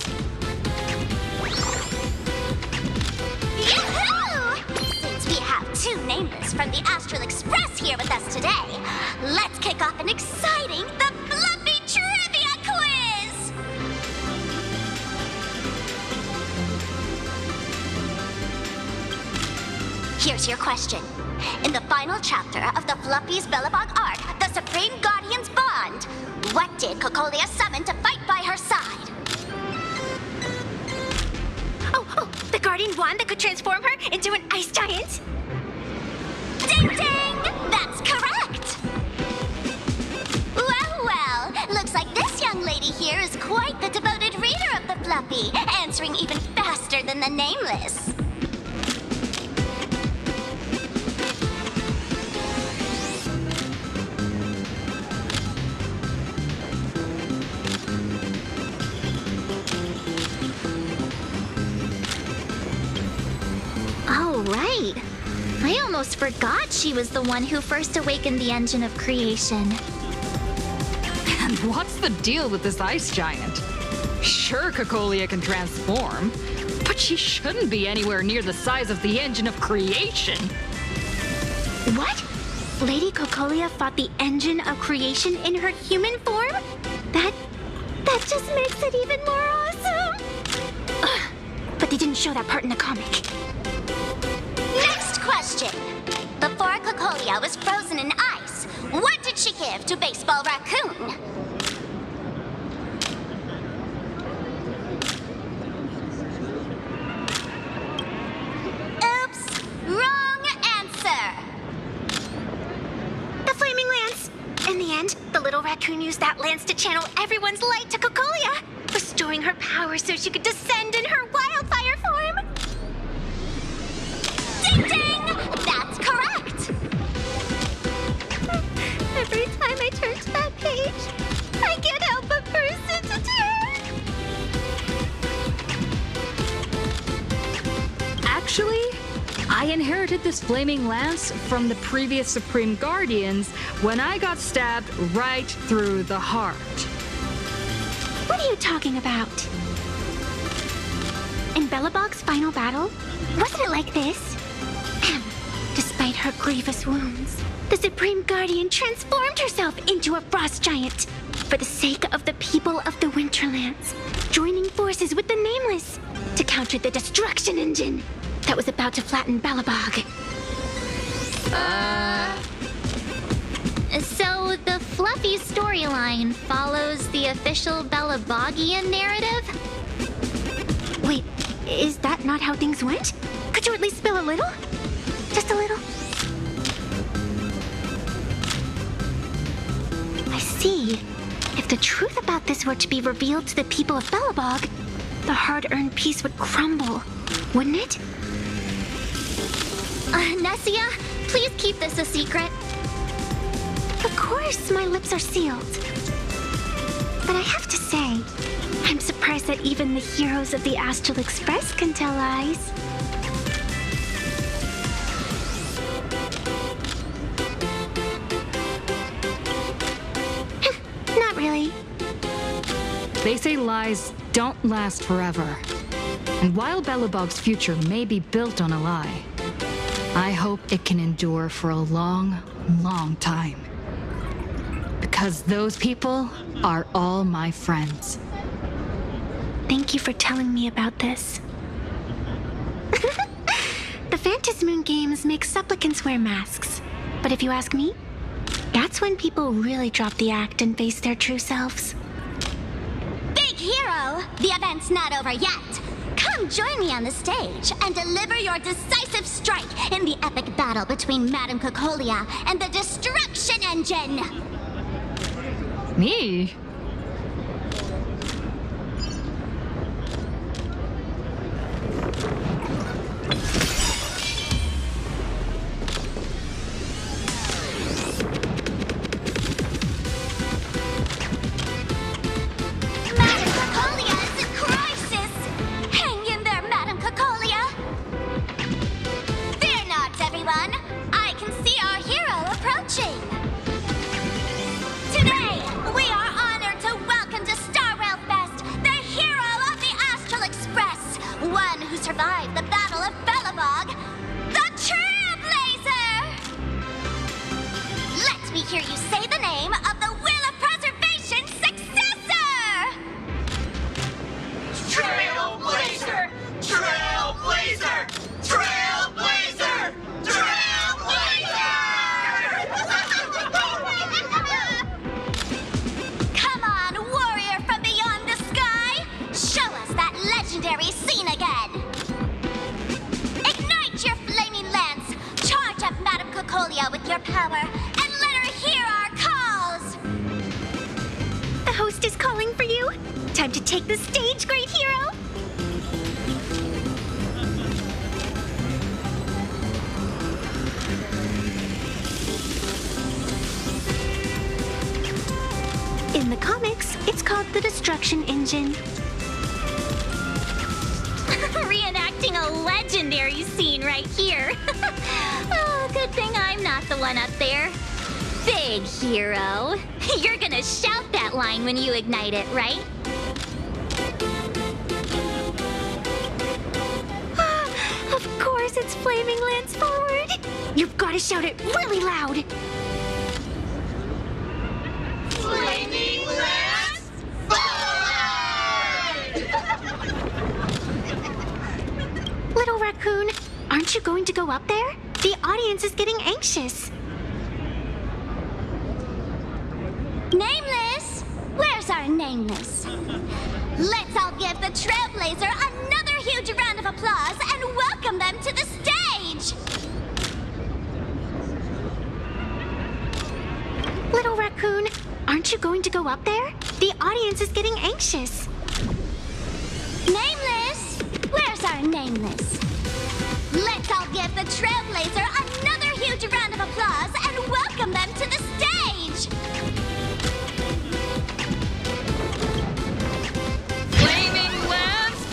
Yahoo! Since we have two Nameless from the Astral Express here with us today, let's kick off an exciting The Fluffy Trivia Quiz! Here's your question. In the final chapter of the Fluffy's Bellowbog arc, The Supreme Guardian's Bond, what did Cacolia summon to fight by her side? The guardian wand that could transform her into an ice giant? Ding ding! That's correct! Well, well, looks like this young lady here is quite the devoted reader of the Fluffy, answering even faster than the Nameless. Oh, right. I almost forgot she was the one who first awakened the engine of creation. And what's the deal with this ice giant? Sure, Cocolia can transform, but she shouldn't be anywhere near the size of the engine of creation. What? Lady Cocolia fought the engine of creation in her human form? That just makes it even more awesome! Ugh, but they didn't show that part in the comic. Next question. Before Cocolia was frozen in ice, what did she give to Baseball Raccoon? Oops! Wrong answer! The Flaming Lance! In the end, the little raccoon used that lance to channel everyone's light to Cocolia, restoring her power so she could descend in her wildfire form! Ding ding! That's correct! Every time I turn to that page, I can't help but burst into tears! Actually, I inherited this flaming lance from the previous Supreme Guardians when I got stabbed right through the heart. What are you talking about? In Belobog's final battle, wasn't it like this? Despite her grievous wounds, the Supreme Guardian transformed herself into a frost giant for the sake of the people of the Winterlands, joining forces with the Nameless to counter the destruction engine that was about to flatten Belobog. So the Fluffy storyline follows the official Belabogian narrative? Wait, is that not how things went? Could you at least spill a little? Just a little? I see. If the truth about this were to be revealed to the people of Belobog, the hard-earned peace would crumble, wouldn't it? Nessia, please keep this a secret. Of course, my lips are sealed. But I have to say, I'm surprised that even the heroes of the Astral Express can tell lies. Not really. They say lies don't last forever. And while Belobog's future may be built on a lie, I hope it can endure for a long, long time. Because those people are all my friends. Thank you for telling me about this. The Phantasmoon games make supplicants wear masks. But if you ask me, that's when people really drop the act and face their true selves. Big hero! The event's not over yet! Come join me on the stage and deliver your decisive strike in the epic battle between Madame Cocolia and the Destruction Engine! Me? Survived the Battle of Belobog, the Trailblazer! Let me hear you say the name of the Will of Preservation successor! Trailblazer! Trailblazer! Trailblazer! Trailblazer! Come on, warrior from beyond the sky! Show us that legendary scene again! your power and let her hear our calls! The host is calling for you. Time to take the stage, great hero! In the comics, it's called the Destruction Engine. Reenacting a legendary scene right here. Oh, good thing I'm not the one up there. Big hero. You're gonna shout that line when you ignite it, right? Of course, it's Flaming Lance Forward. You've gotta shout it really loud. Flaming Lance Forward! Little raccoon, aren't you going to go up there? The audience is getting anxious. Nameless! Where's our Nameless? Let's all give the Trailblazer another huge round of applause and welcome them to the stage! Little raccoon, aren't you going to go up there? The audience is getting anxious. Nameless! Where's our Nameless? Let's all give the Trailblazer another huge round of applause and welcome them to the stage! Flaming Lance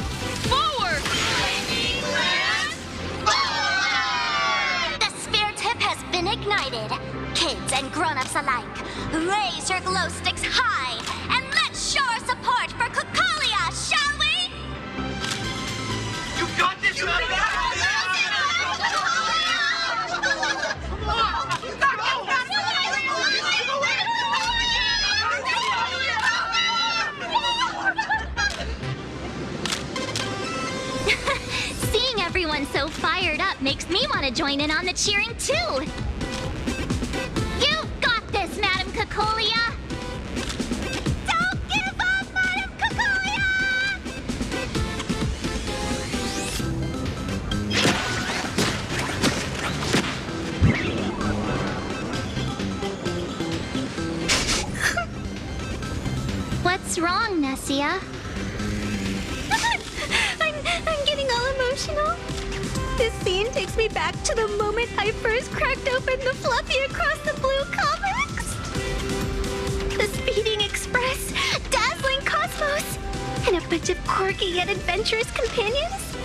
Forward! Flaming Lance Forward! The sphere tip has been ignited. Kids and grown-ups alike, raise your glow sticks high and let's show our support for Kukalia, shall we? You got this, you got it! Seeing everyone so fired up makes me want to join in on the cheering too. You've got this, Madam Kukolia! Don't give up, Madam Kukolia! What's wrong, Nessia? I'm getting all emotional. This scene takes me back to the moment I first cracked open the Fluffy Across the Blue comics. The Speeding Express, Dazzling Cosmos, and a bunch of quirky yet adventurous companions.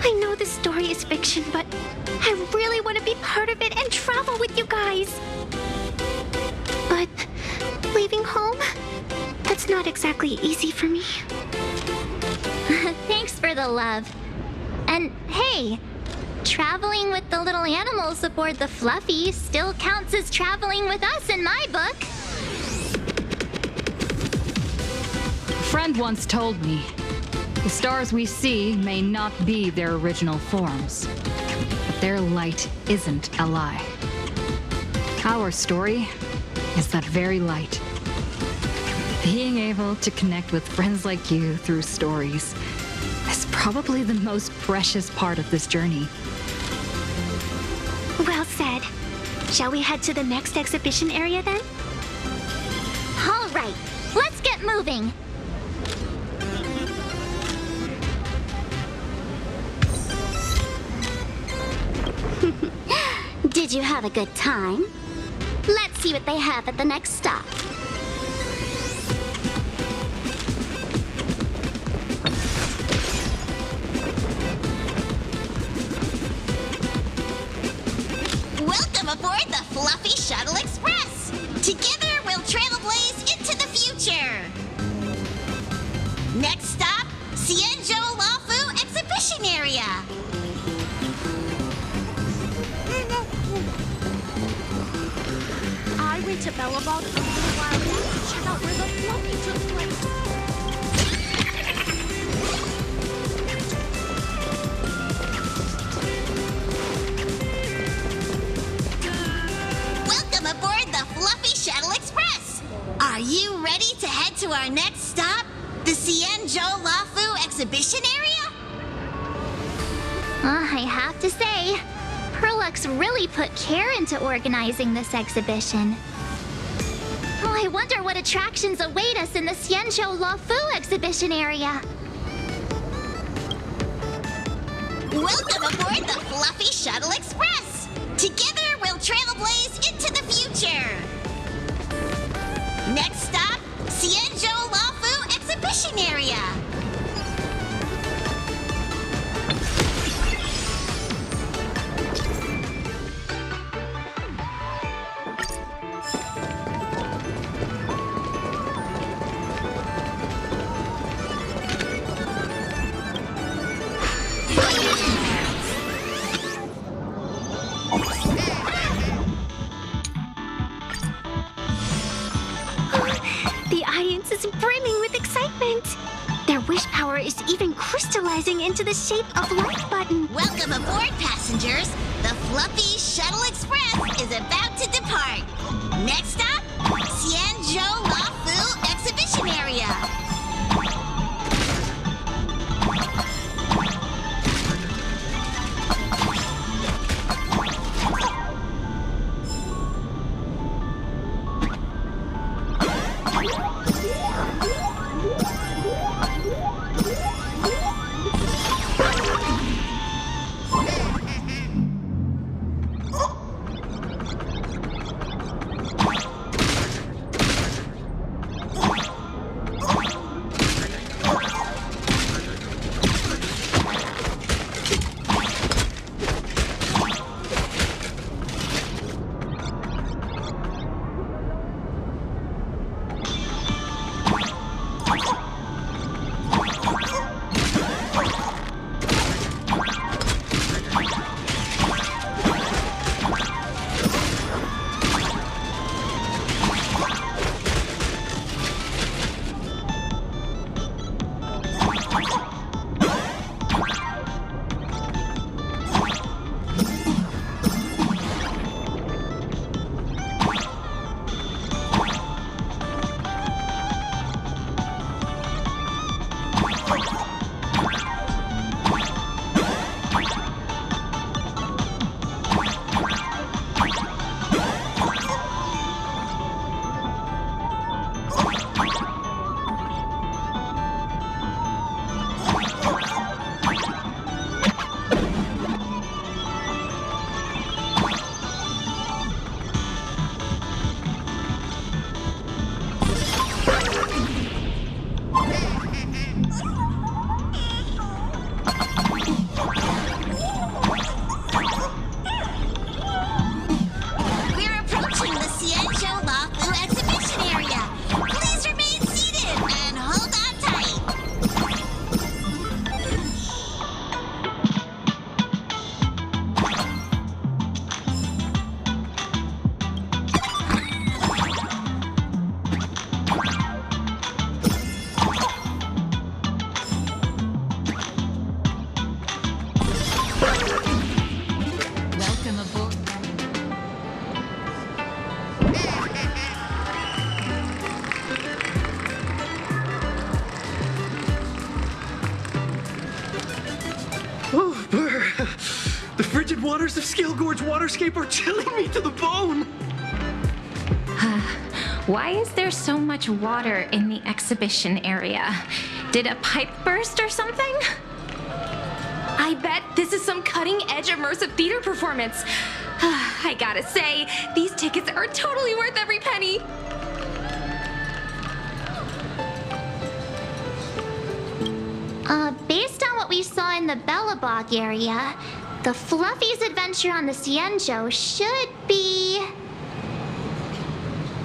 I know the story is fiction, but I really want to be part of it and travel with you guys. But leaving home, that's not exactly easy for me. Thanks for the love. And hey, traveling with the little animals aboard the Fluffy still counts as traveling with us in my book. A friend once told me, the stars we see may not be their original forms, but their light isn't a lie. Our story is that very light. Being able to connect with friends like you through stories is probably the most precious part of this journey. Well said. Shall we head to the next exhibition area then? All right, let's get moving. Did you have a good time? Let's see what they have at the next stop. Welcome aboard the Fluffy Shuttle Express! Together we'll trailblaze into the future! Next stop, Cienjo Lafu Exhibition Area! I went to Bellabog a little while back to check out where the Fluffy took place. Welcome aboard the Fluffy Shuttle Express! Are you ready to head to our next stop, the Cienjo Lafu Exhibition Area? I have to say, Perlux really put care into organizing this exhibition. Oh, I wonder what attractions await us in the Xianzhou Luofu exhibition area. Welcome aboard the Fluffy Shuttle Express! Together we'll trailblaze into the future! Next stop, Xianzhou Luofu exhibition area! The audience is brimming with excitement. Their wish power is even crystallizing into the shape of like button. Welcome aboard, passengers! The Fluffy Shuttle Express is about to depart. Next stop, Xianzhou Luofu exhibition area. The frigid waters of Scale-Gorge Waterscape are chilling me to the bone! Why is there so much water in the exhibition area? Did a pipe burst or something? I bet this is some cutting-edge immersive theater performance. I gotta say, these tickets are totally worth every penny. Based on what we saw in the Bellabog area, the Fluffy's adventure on the Xianzhou should be...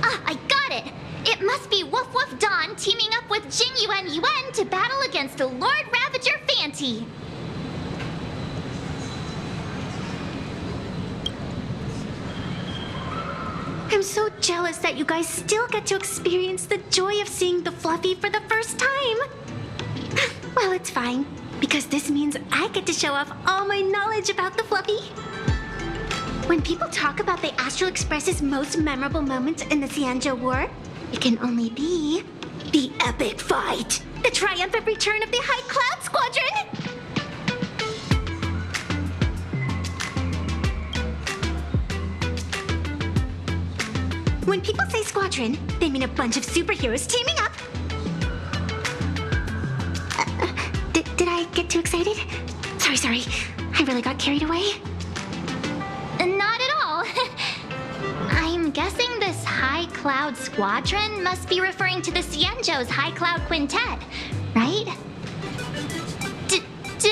Ah, I got it! It must be Woof Woof Dawn teaming up with Jing Yuan Yuan to battle against the Lord Ravager Fanti. I'm so jealous that you guys still get to experience the joy of seeing the Fluffy for the first time. Well, it's fine, because this means I get to show off all my knowledge about the Fluffy. When people talk about the Astral Express's most memorable moments in the Xianzhou War, it can only be the epic fight, the triumphant return of the High Cloud Squadron. When people say squadron, they mean a bunch of superheroes teaming up. Did I get too excited? Sorry. I really got carried away. Not at all. I'm guessing this High Cloud Squadron must be referring to the Xianzhou's High Cloud Quintet, right? Did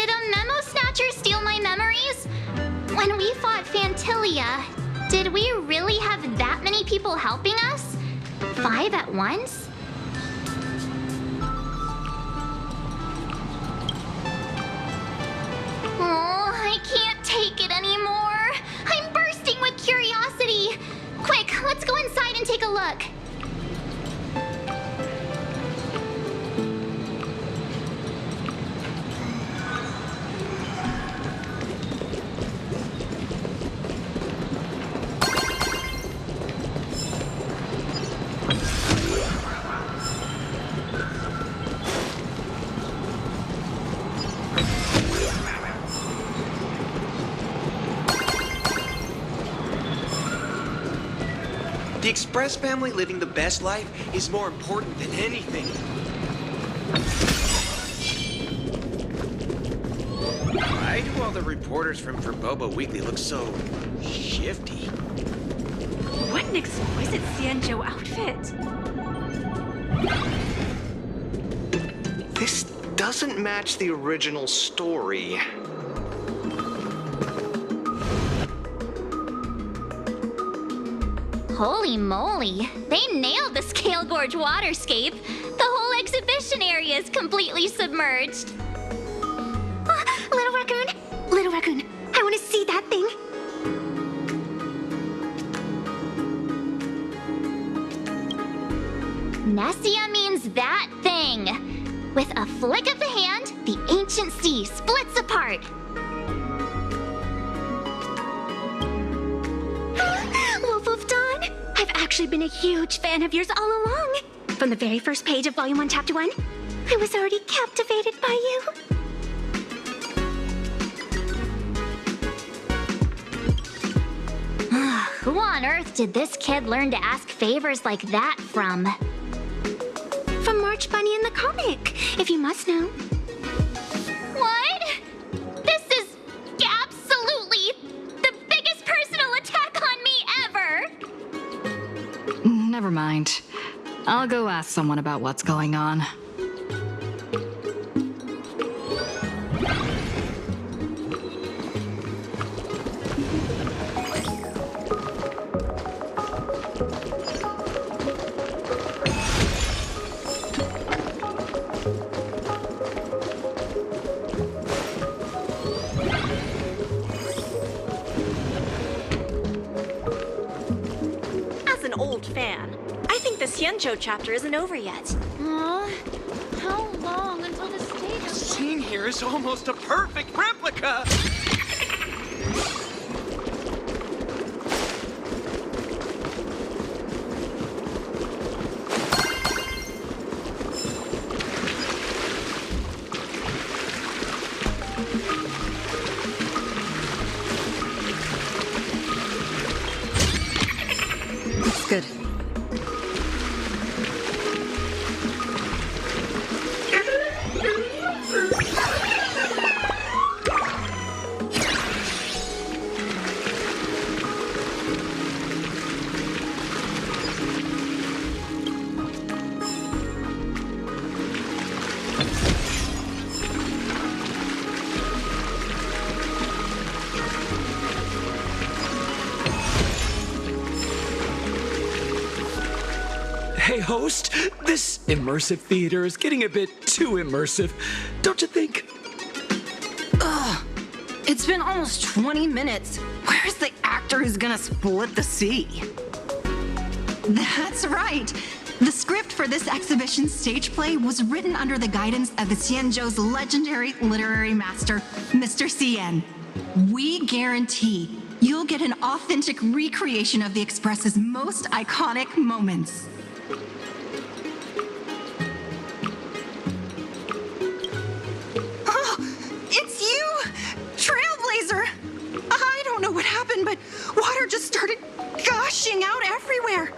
a memo snatcher steal my memories? When we fought Fantilia, did we really have that many people helping us? 5 at once? Oh, I can't take it anymore. I'm bursting with curiosity. Quick, let's go inside and take a look. The Express family living the best life is more important than anything. Why do all the reporters from Boba Weekly look so shifty? What an exquisite Xianzhou outfit. This doesn't match the original story. Holy moly, they nailed the Scale Gorge waterscape. The whole exhibition area is completely submerged. Little raccoon, I want to see that thing. Nessia means that thing. With a flick of the hand, the ancient sea splits apart. Wolf of Dawn, I've actually been a huge fan of yours all along. From the very first page of Volume 1, Chapter 1, I was already captivated by you. Who on earth did this kid learn to ask favors like that from? From March Bunny in the comic, if you must know. What? This is absolutely the biggest personal attack on me ever! Never mind. I'll go ask someone about what's going on. The Xianzhou chapter isn't over yet. How long until the stage? The scene here is almost a perfect replica! Looks good. Hey, host, this immersive theater is getting a bit too immersive, don't you think? Ugh. It's been almost 20 minutes. Where's the actor who's gonna split the sea? That's right. The script for this exhibition stage play was written under the guidance of the Xianzhou's legendary literary master, Mr. Cien. We guarantee you'll get an authentic recreation of the Express's most iconic moments. It's you! Trailblazer! I don't know what happened, but water just started gushing out everywhere.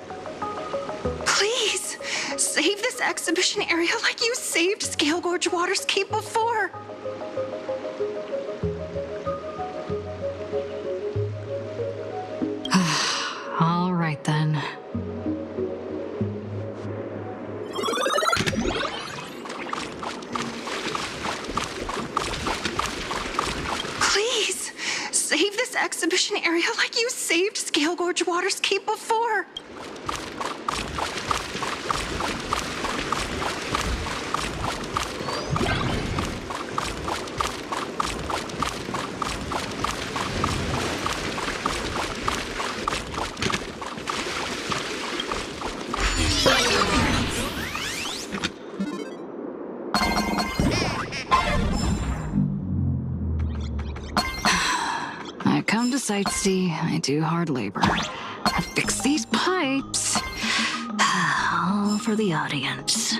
save this exhibition area like you saved Scale Gorge Water's Keep before. All right then. Please, save this exhibition area like you saved Scale Gorge Water's Keep before. I come to sightsee, I do hard labor. I fix these pipes. All for the audience.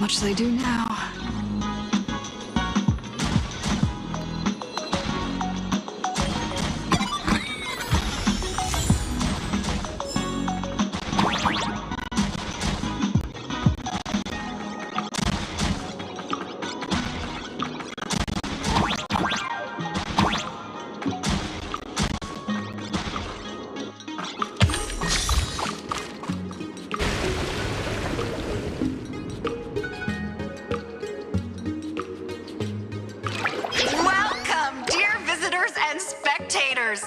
What should I do now? Welcome, dear visitors and spectators.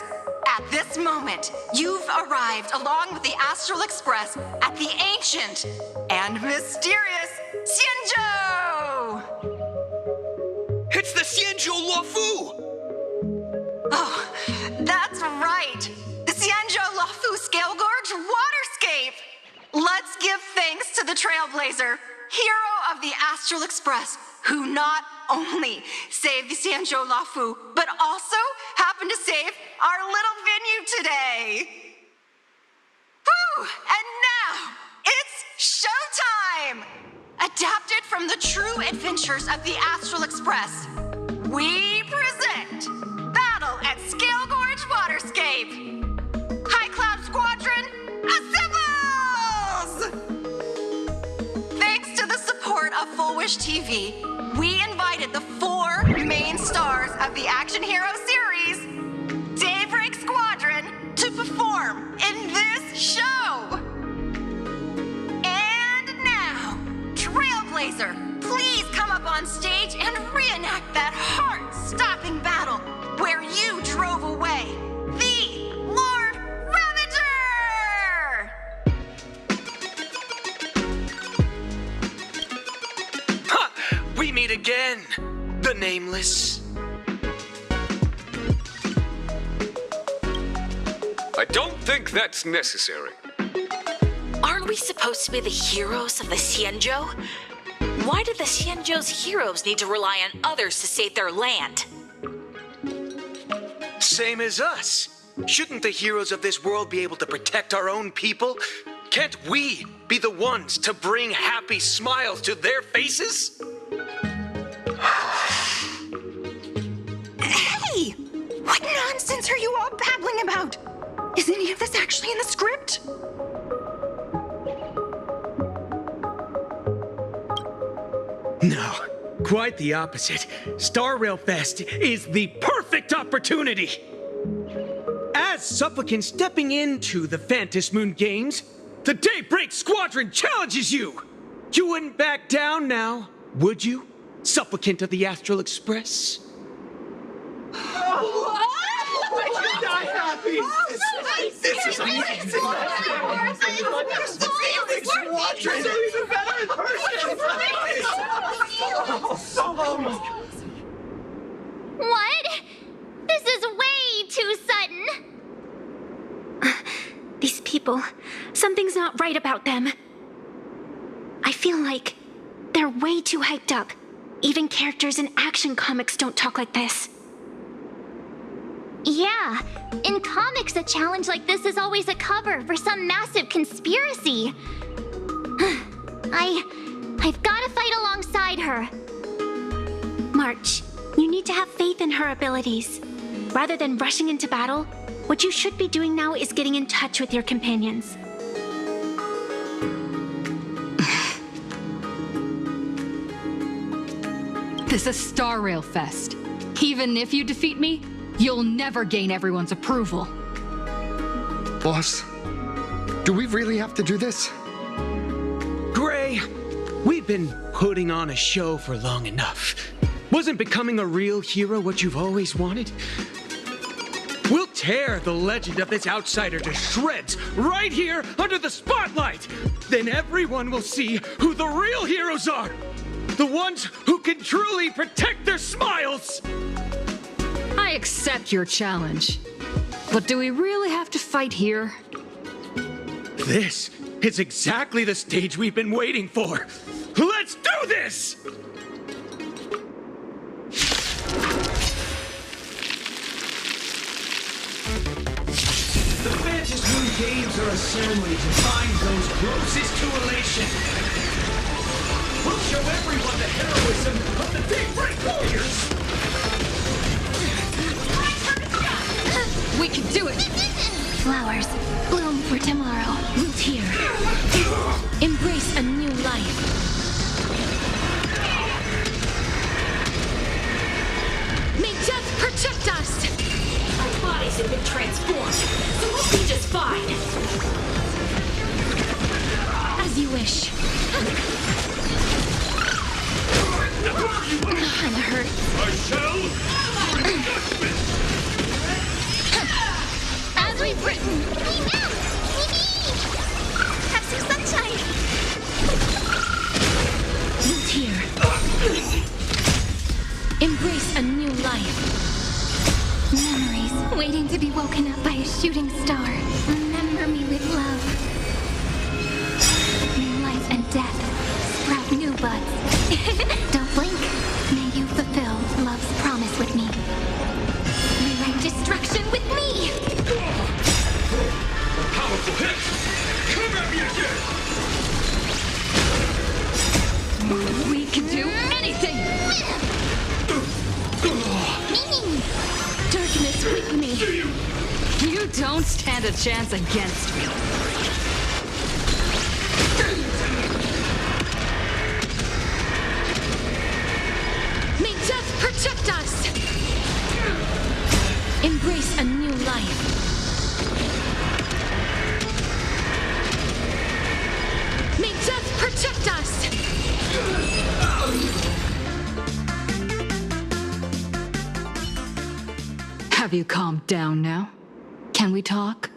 At this moment, you've arrived along with the Astral Express at the ancient and mysterious Xianzhou! It's the Xianzhou Luofu! Oh, that's right. The Xianzhou Luofu Scale Gorge Waterscape! Let's give thanks to the Trailblazer, hero of the Astral Express, who not only saved the Xianzhou Luofu, but also happened to save our little venue today. Whew! And now, it's showtime! Adapted from the true adventures of the Astral Express, we present Battle at Scale Gorge Waterscape! High Cloud Squadron, assembles! Thanks to the support of Full Wish TV, we invited the 4 main stars of the action hero series, Daybreak Squadron, to perform in this show. And now, Trailblazer, please come up on stage and reenact that heart-stopping battle where you drove away the Lord Ravager! Ha! We meet again, the Nameless. I don't think that's necessary. Aren't we supposed to be the heroes of the Xianzhou? Why do the Xianzhou's heroes need to rely on others to save their land? Same as us. Shouldn't the heroes of this world be able to protect our own people? Can't we be the ones to bring happy smiles to their faces? Hey! What nonsense are you all babbling about? Is any of this actually in the script? No, quite the opposite. Star Rail Fest is the perfect opportunity. As supplicants stepping into the Phantom Moon Games, the Daybreak Squadron challenges you. You wouldn't back down now, would you, supplicant of the Astral Express? This is amazing! Squadron! Even better in person! What? This is way too sudden. These people, something's not right about them. I feel like they're way too hyped up. Even characters in action comics don't talk like this. Yeah, in comics, a challenge like this is always a cover for some massive conspiracy. I've gotta fight alongside her. March, you need to have faith in her abilities. Rather than rushing into battle, what you should be doing now is getting in touch with your companions. This is Star Rail Fest. Even if you defeat me, you'll never gain everyone's approval. Boss, do we really have to do this? Gray, we've been putting on a show for long enough. Wasn't becoming a real hero what you've always wanted? We'll tear the legend of this outsider to shreds right here under the spotlight. Then everyone will see who the real heroes are. The ones who can truly protect their smiles. I accept your challenge. But do we really have to fight here? This is exactly the stage we've been waiting for. Let's do this! The Phantom Moon Games are a ceremony to find those closest to elation. We'll show everyone the heroism of the Daybreak Warriors! We can do it! Flowers, bloom for tomorrow. Root here. Embrace a new life. May death protect us! Our bodies have been transformed, so we'll be just fine. As you wish. I'm hurt. I shall... As we've written. Have some sunshine. Root here. Embrace a new life. Memories waiting to be woken up by a shooting star. Remember me with love. May life and death sprout new buds. Don't blink. May you fulfill love's promise with me. Rewrite destruction with me. Powerful hit! Come at me again! We can do anything! Darkness with me. You don't stand a chance against me. May death protect us! Embrace a new life. May death protect us! Have you calmed down now? Can we talk?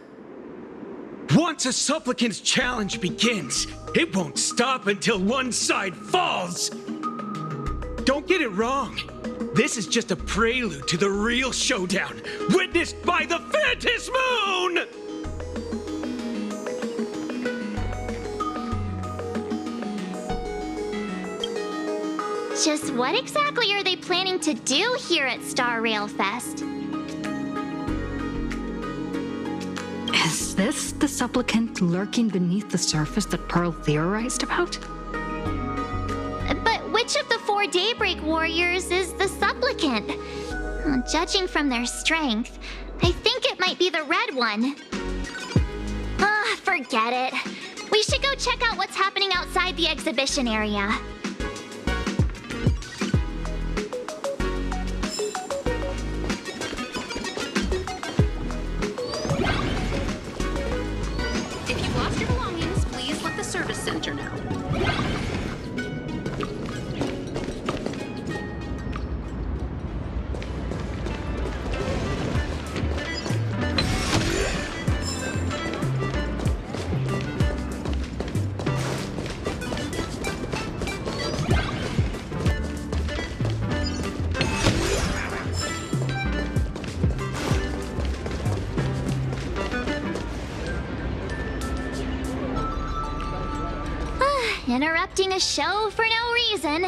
Once a supplicant's challenge begins, it won't stop until one side falls. Don't get it wrong. This is just a prelude to the real showdown, witnessed by the Phantasm Moon! Just what exactly are they planning to do here at Star Rail Fest? Is this the supplicant lurking beneath the surface that Pearl theorized about? But which of the 4 Daybreak Warriors is the supplicant? Judging from their strength, I think it might be the red one. Forget it. We should go check out what's happening outside the exhibition area. If you've lost your belongings, please let the service center know. Interrupting a show for no reason.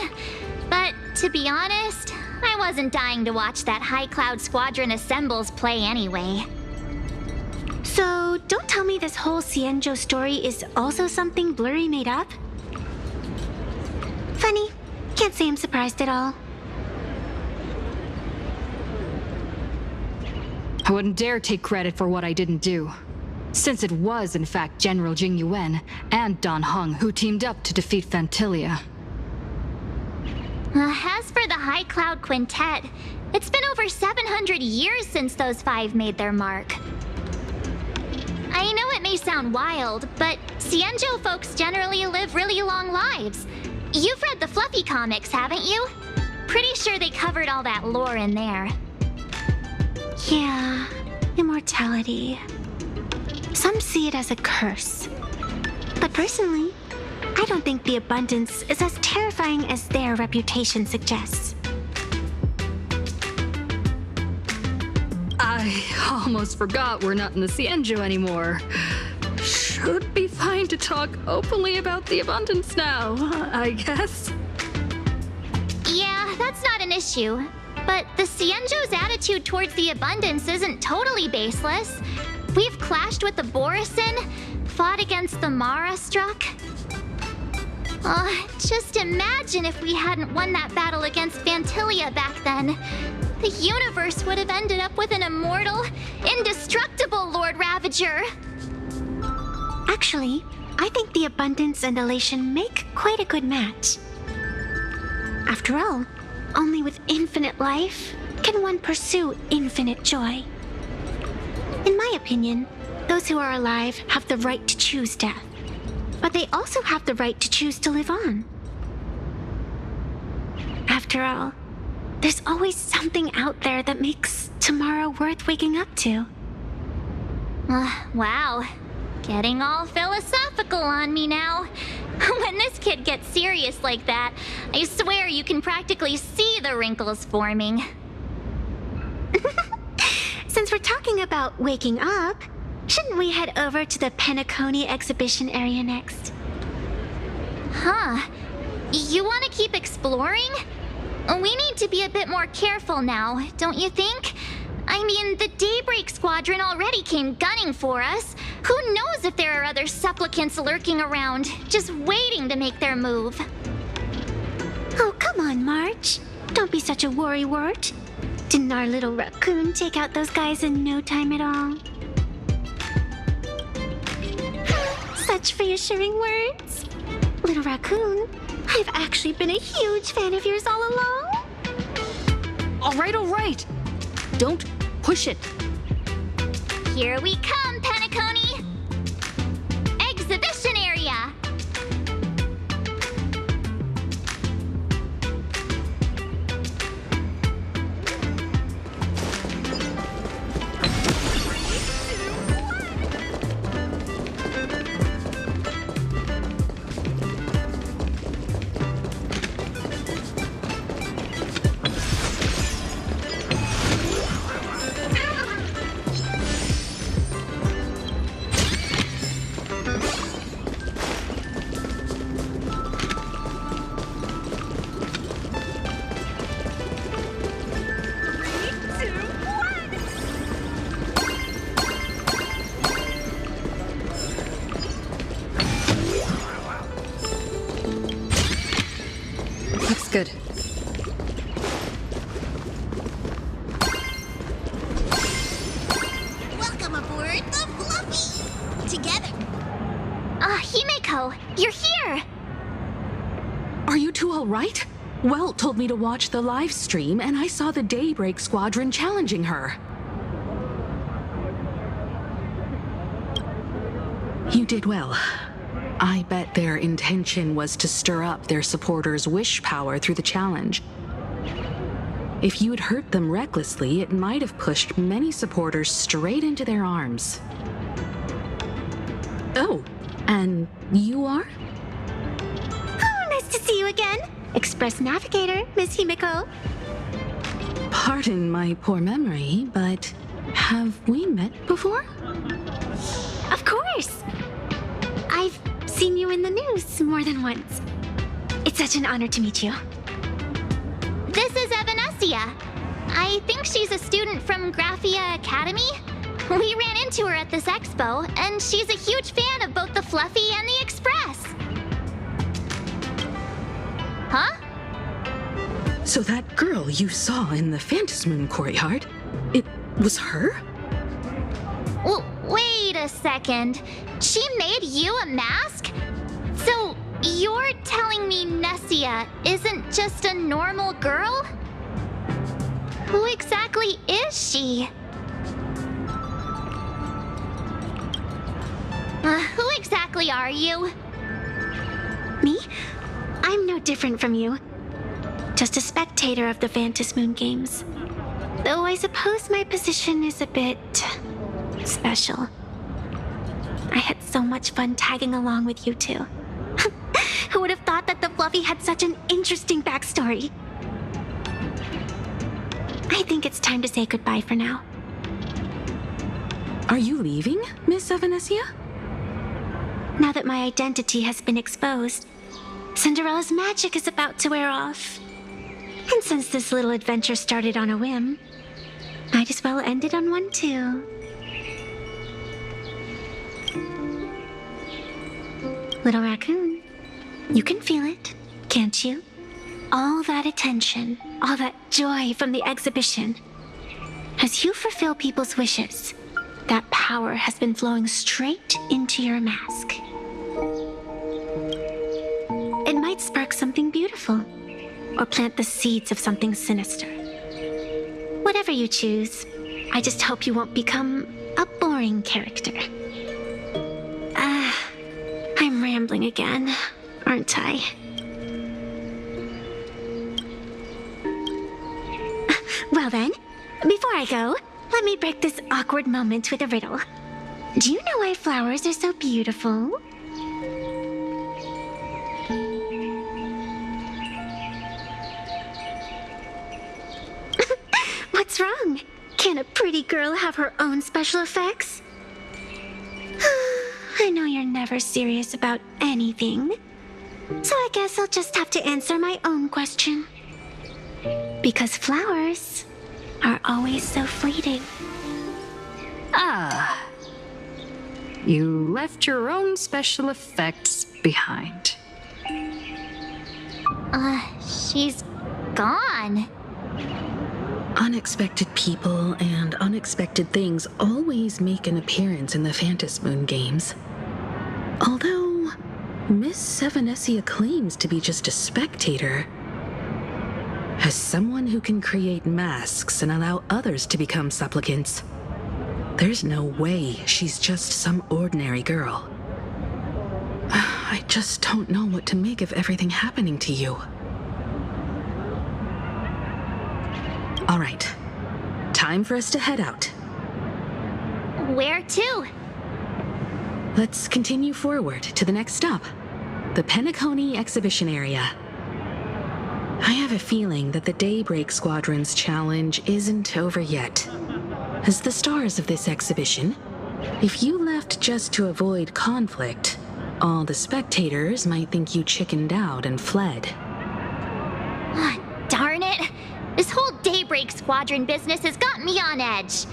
But to be honest, I wasn't dying to watch that High Cloud Squadron Assembles play anyway. So, don't tell me this whole Cienjo story is also something Blurry made up? Funny. Can't say I'm surprised at all. I wouldn't dare take credit for what I didn't do, since it was in fact General Jing Yuan and Dan Heng who teamed up to defeat Phantilia. As for the High Cloud Quintet, it's been over 700 years since those 5 made their mark. I know it may sound wild, but Cienjo folks generally live really long lives. You've read the Fluffy comics, haven't you? Pretty sure they covered all that lore in there. Yeah, immortality. Some see it as a curse. But personally, I don't think the abundance is as terrifying as their reputation suggests. I almost forgot we're not in the Cienjo anymore. Should be fine to talk openly about the abundance now, I guess. Yeah, that's not an issue. But the Cienjo's attitude towards the abundance isn't totally baseless. We've clashed with the Borisin, fought against the Mara Struck. Just imagine if we hadn't won that battle against Fantilia back then. The universe would have ended up with an immortal, indestructible Lord Ravager. Actually, I think the abundance and elation make quite a good match. After all, only with infinite life can one pursue infinite joy. In my opinion, those who are alive have the right to choose death, but they also have the right to choose to live on. After all, there's always something out there that makes tomorrow worth waking up to. Wow. Getting all philosophical on me now. When this kid gets serious like that, I swear you can practically see the wrinkles forming. Since we're talking about waking up, shouldn't we head over to the Penacony exhibition area next? Huh. You want to keep exploring? We need to be a bit more careful now, don't you think? I mean, the Daybreak squadron already came gunning for us. Who knows if there are other supplicants lurking around, just waiting to make their move. Oh, come on, March. Don't be such a worrywart. Didn't our little raccoon take out those guys in no time at all? Such reassuring words. Little raccoon, I've actually been a huge fan of yours all along. All right. Don't push it. Here we come, Penacony! Exhibition area! Looks good. Welcome aboard the Fluffy! Together. Himeko, you're here! Are you two all right? Well told me to watch the live stream, and I saw the Daybreak squadron challenging her. You did well. I bet their intention was to stir up their supporters' wish power through the challenge. If you'd hurt them recklessly, it might have pushed many supporters straight into their arms. Oh, and you are? Oh, nice to see you again. Express Navigator, Miss Himeko. Pardon my poor memory, but have we met before? Of course. I've seen you in the news more than once. It's such an honor to meet you. This is Evanescia. I think she's a student from Graphia Academy. We ran into her at this expo, and she's a huge fan of both the Fluffy and the Express. Huh? So that girl you saw in the Phantasmoon courtyard, it was her? Wait a second. She made you a mask? So you're telling me Nessia isn't just a normal girl? Who exactly is she? Who exactly are you? Me? I'm no different from you. Just a spectator of the Phantasmoon games. Though I suppose my position is a bit special. I had so much fun tagging along with you two. Who would have thought that the Fluffy had such an interesting backstory? I think it's time to say goodbye for now. Are you leaving, Miss Evanescia? Now that my identity has been exposed, Cinderella's magic is about to wear off. And since this little adventure started on a whim, might as well end it on one too. Little raccoon, You can feel it, can't you? All that attention, all that joy from the exhibition. As you fulfill people's wishes, that power has been flowing straight into your mask. It might spark something beautiful, or plant the seeds of something sinister. Whatever you choose, I just hope you won't become a boring character. I'm rambling again, aren't I? Well then, before I go, let me break this awkward moment with a riddle. Do you know why flowers are so beautiful? What's wrong? Can a pretty girl have her own special effects? I know you're never serious about anything, so I guess I'll just have to answer my own question. Because flowers are always so fleeting. Ah. You left your own special effects behind. She's gone. Unexpected people and unexpected things always make an appearance in the Phantasmoon games. Although, Miss Sevenessia claims to be just a spectator. As someone who can create masks and allow others to become supplicants, there's no way she's just some ordinary girl. I just don't know what to make of everything happening to you. All right, time for us to head out. Where to? Let's continue forward to the next stop, the Penacony exhibition area. I have a feeling that the Daybreak Squadron's challenge isn't over yet. As the stars of this exhibition, if you left just to avoid conflict, all the spectators might think you chickened out and fled. Darn it! This whole Daybreak Squadron business has got me on edge.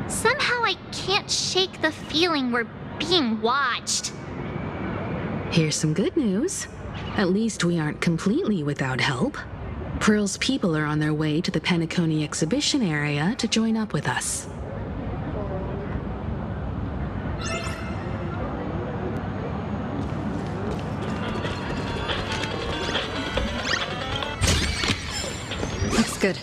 Somehow I can't shake the feeling we're being watched. Here's some good news. At least we aren't completely without help. Pearl's people are on their way to the Penacony exhibition area to join up with us. Looks good.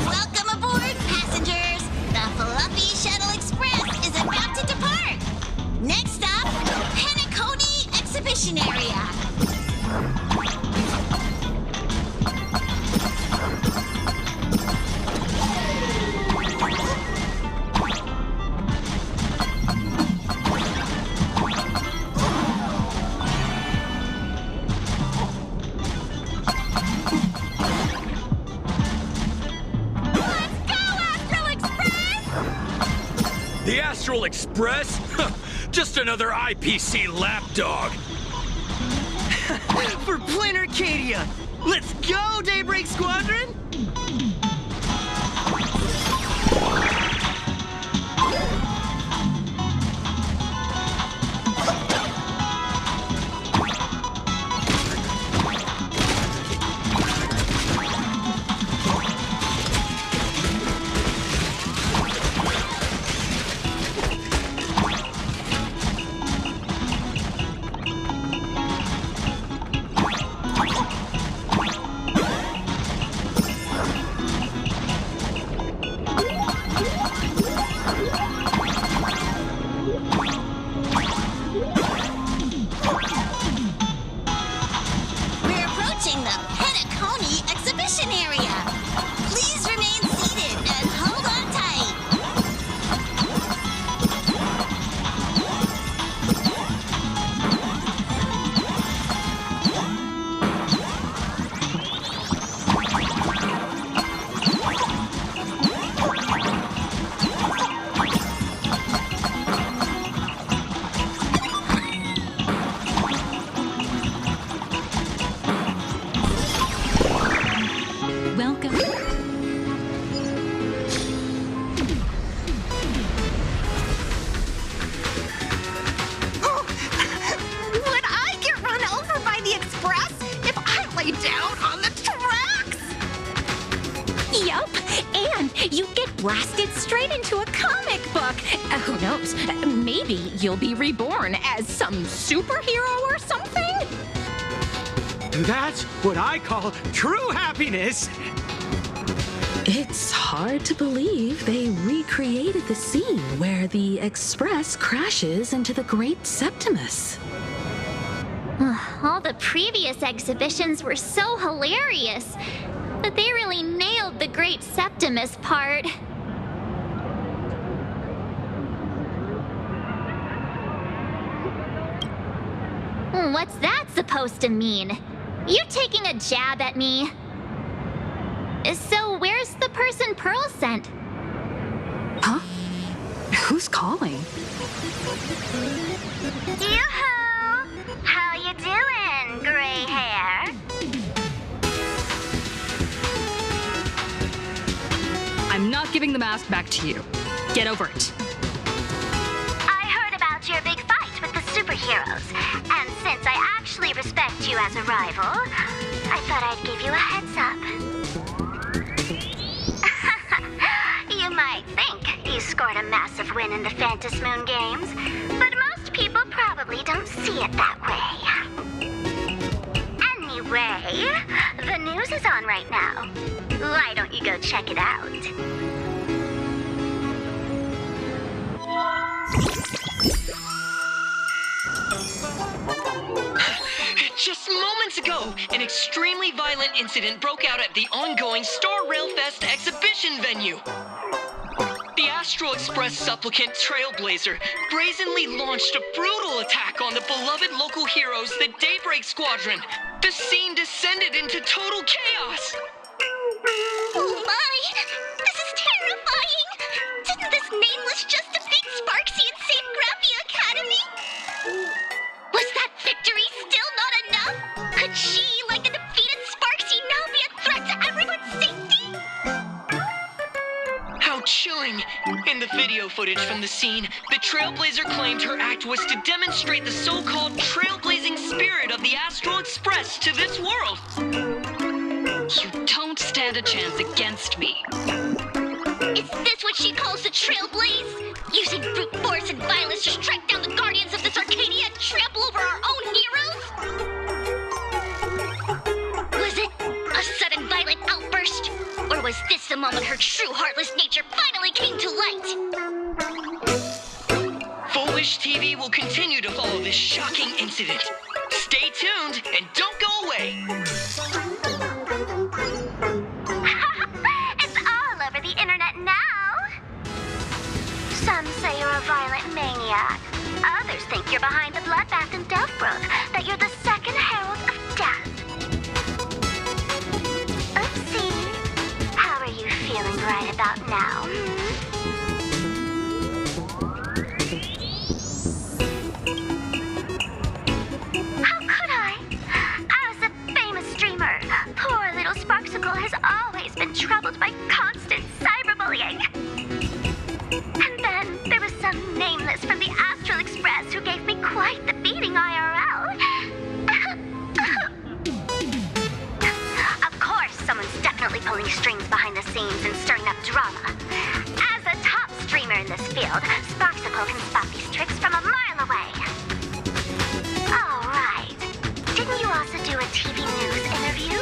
Welcome aboard, passengers. The Fluffy Shuttle Express is about to depart. Next stop, Penacony Exhibition Area. The Astral Express? Just another IPC lapdog. For Plain Arcadia! Let's go, Daybreak Squadron! Welcome. Would I get run over by the express if I lay down on the tracks? Yup, and you get blasted straight into a comic book. Who knows? Maybe you'll be reborn as some superhero or something? That's what I call true happiness. It's hard to believe they recreated the scene where the Express crashes into the Great Septimus. All the previous exhibitions were so hilarious, but they really nailed the Great Septimus part. What's that supposed to mean? You taking a jab at me? So where's the person Pearl sent? Huh? Who's calling? Yoo-hoo! How you doing, gray hair? I'm not giving the mask back to you. Get over it. I heard about your big fight with the superheroes, and since I actually respect you as a rival, I thought I'd give you a heads up. You might think you scored a massive win in the Phantom Moon games, but most people probably don't see it that way. Anyway, the news is on right now. Why don't you go check it out? Just moments ago, an extremely violent incident broke out at the ongoing Star Rail Fest exhibition venue. The Astral Express supplicant Trailblazer brazenly launched a brutal attack on the beloved local heroes, the Daybreak Squadron. The scene descended into total chaos. Oh my! This is terrifying! Didn't this nameless just defeat Sparksy and save Graphia Academy? Was that victory still not enough? Could she, like a defeated Sparksy, now be a threat to everyone's safety? How chilling! In the video footage from the scene, the Trailblazer claimed her act was to demonstrate the so-called trailblazing spirit of the Astral Express to this world. You don't stand a chance against me. Is this what she calls the Trailblaze? Using brute force and violence to strike down the guardians of this Arcadia and trample over our own heroes? Was it a sudden violent outburst? Or was this the moment her true heartless nature finally came to light? Foolish TV will continue to follow this shocking incident. Stay tuned and don't go away. It's all over the internet now. Some say you're a violent maniac. Others think you're behind the bloodbath in Deathbrook, that you're the second herald of death. Oopsie. How are you feeling right about now? How could I? As a famous streamer, poor little Sparksicle has always been troubled by constant cyberbullying. And then there was some nameless from the Astral Express who gave me quite the beating IRL. Of course, someone's definitely pulling strings behind the scenes and stirring up drama. As a top streamer in this field, Sparksicle can spot these tricks from a mile away. Oh, right. Didn't you also do a TV news interview?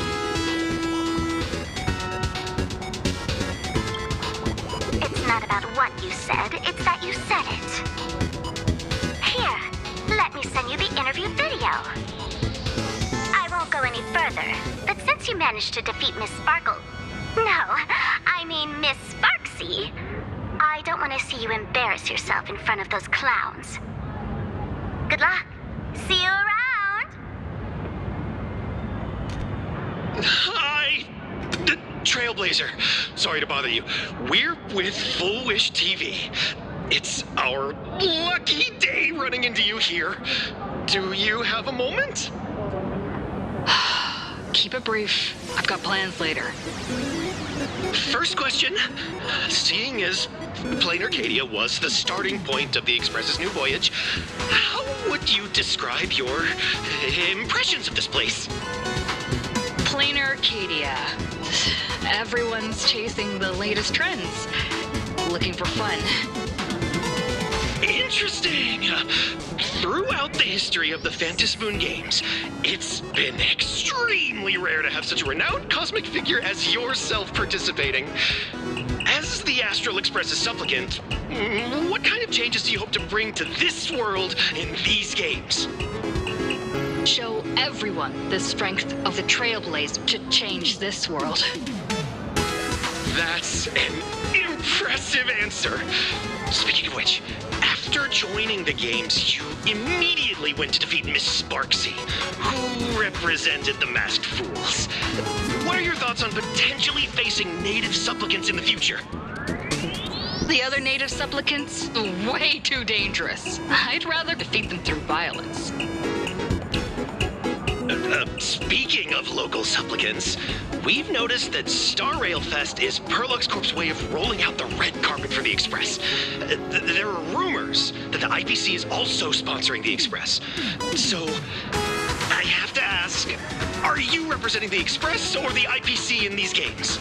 It's not about what you said, it's that you said it. Here, let me send you the interview video. I won't go any further, but since you managed to defeat Miss Sparkle... No, I mean Miss Sparksy, I don't want to see you embarrass yourself in front of those clowns. Good luck. See you around. Hi! Trailblazer. Sorry to bother you. We're with Full Wish TV. It's our lucky day running into you here. Do you have a moment? Keep it brief. I've got plans later. First question. Seeing as Plain Arcadia was the starting point of the Express's new voyage, how would you describe your impressions of this place? Plain Arcadia. Everyone's chasing the latest trends. Looking for fun. Interesting. Throughout the history of the Phantasmoon games, it's been extremely rare to have such a renowned cosmic figure as yourself participating. As the Astral Express's supplicant, what kind of changes do you hope to bring to this world in these games? Show everyone the strength of the Trailblaze to change this world. That's an impressive answer. Speaking of which, after joining the games, you immediately went to defeat Miss Sparksy, who represented the Masked Fools. What are your thoughts on potentially facing native supplicants in the future? The other native supplicants? Way too dangerous. I'd rather defeat them through violence. Speaking of local supplicants, we've noticed that Star Rail Fest is Perlux Corp's way of rolling out the red carpet for the Express. There are rumors that the IPC is also sponsoring the Express. So, I have to ask, are you representing the Express or the IPC in these games?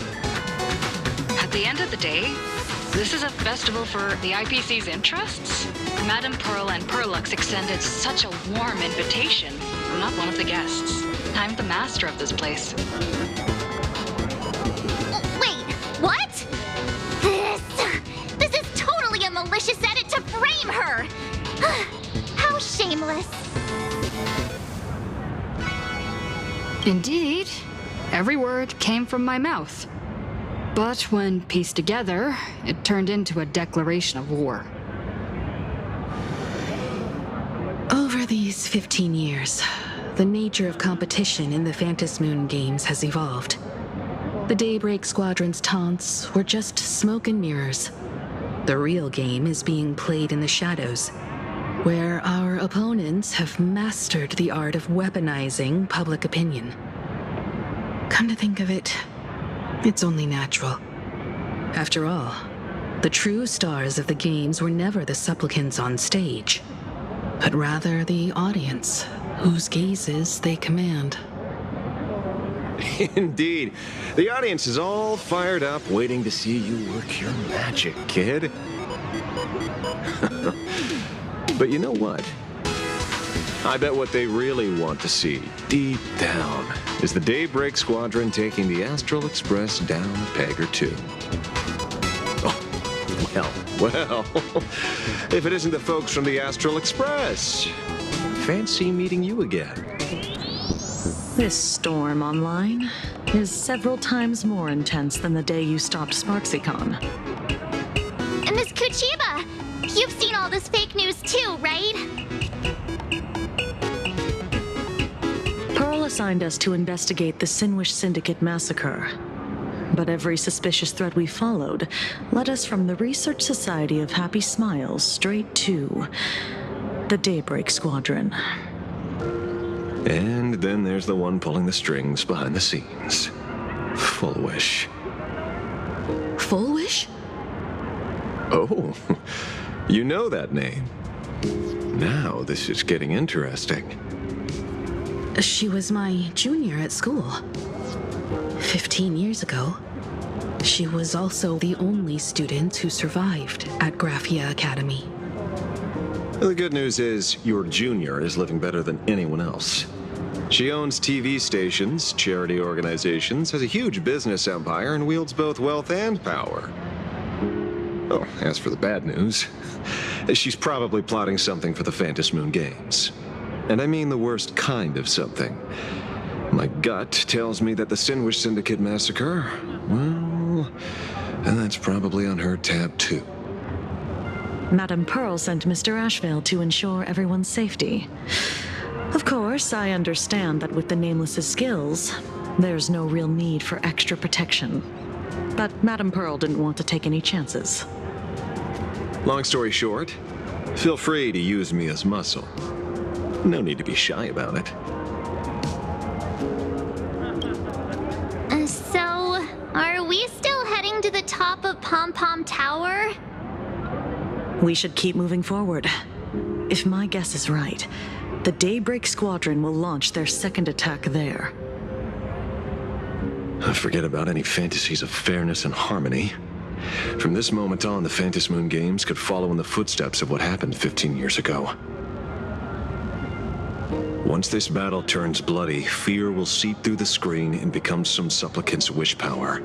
At the end of the day, this is a festival for the IPC's interests. Madame Pearl and Perlux extended such a warm invitation. I'm not one of the guests. I'm the master of this place. Wait, what? This is totally a malicious edit to frame her! How shameless. Indeed, every word came from my mouth. But when pieced together, it turned into a declaration of war. Over these 15 years, the nature of competition in the Phantasmoon games has evolved. The Daybreak Squadron's taunts were just smoke and mirrors. The real game is being played in the shadows, where our opponents have mastered the art of weaponizing public opinion. Come to think of it, it's only natural. After all, the true stars of the games were never the supplicants on stage, but rather the audience, whose gazes they command. Indeed. The audience is all fired up, waiting to see you work your magic, kid. But you know what? I bet what they really want to see, deep down, is the Daybreak Squadron taking the Astral Express down a peg or two. Oh, well, if it isn't the folks from the Astral Express. Fancy meeting you again. This storm online is several times more intense than the day you stopped SparksyCon. Miss Kuchiba, you've seen all this fake news too, right? Pearl assigned us to investigate the Sinwish Syndicate massacre. But every suspicious thread we followed led us from the Research Society of Happy Smiles straight to the Daybreak Squadron. And then there's the one pulling the strings behind the scenes. Fullwish. Fullwish? Oh, you know that name. Now this is getting interesting. She was my junior at school. 15 years ago, she was also the only student who survived at Graphia Academy. The good news is your junior is living better than anyone else. She owns TV stations, charity organizations, has a huge business empire, and wields both wealth and power. Oh, as for the bad news, she's probably plotting something for the Phantasmoon games. And I mean the worst kind of something. My gut tells me that the Sinwish Syndicate massacre, well, and that's probably on her tab too. Madame Pearl sent Mr. Ashvale to ensure everyone's safety. Of course, I understand that with the Nameless's skills, there's no real need for extra protection. But Madame Pearl didn't want to take any chances. Long story short, feel free to use me as muscle. No need to be shy about it. top of Pom Pom Tower? We should keep moving forward. If my guess is right, the Daybreak Squadron will launch their second attack there. Forget about any fantasies of fairness and harmony. From this moment on, the Phantom Moon Games could follow in the footsteps of what happened 15 years ago. Once this battle turns bloody, fear will seep through the screen and become some supplicant's wish power.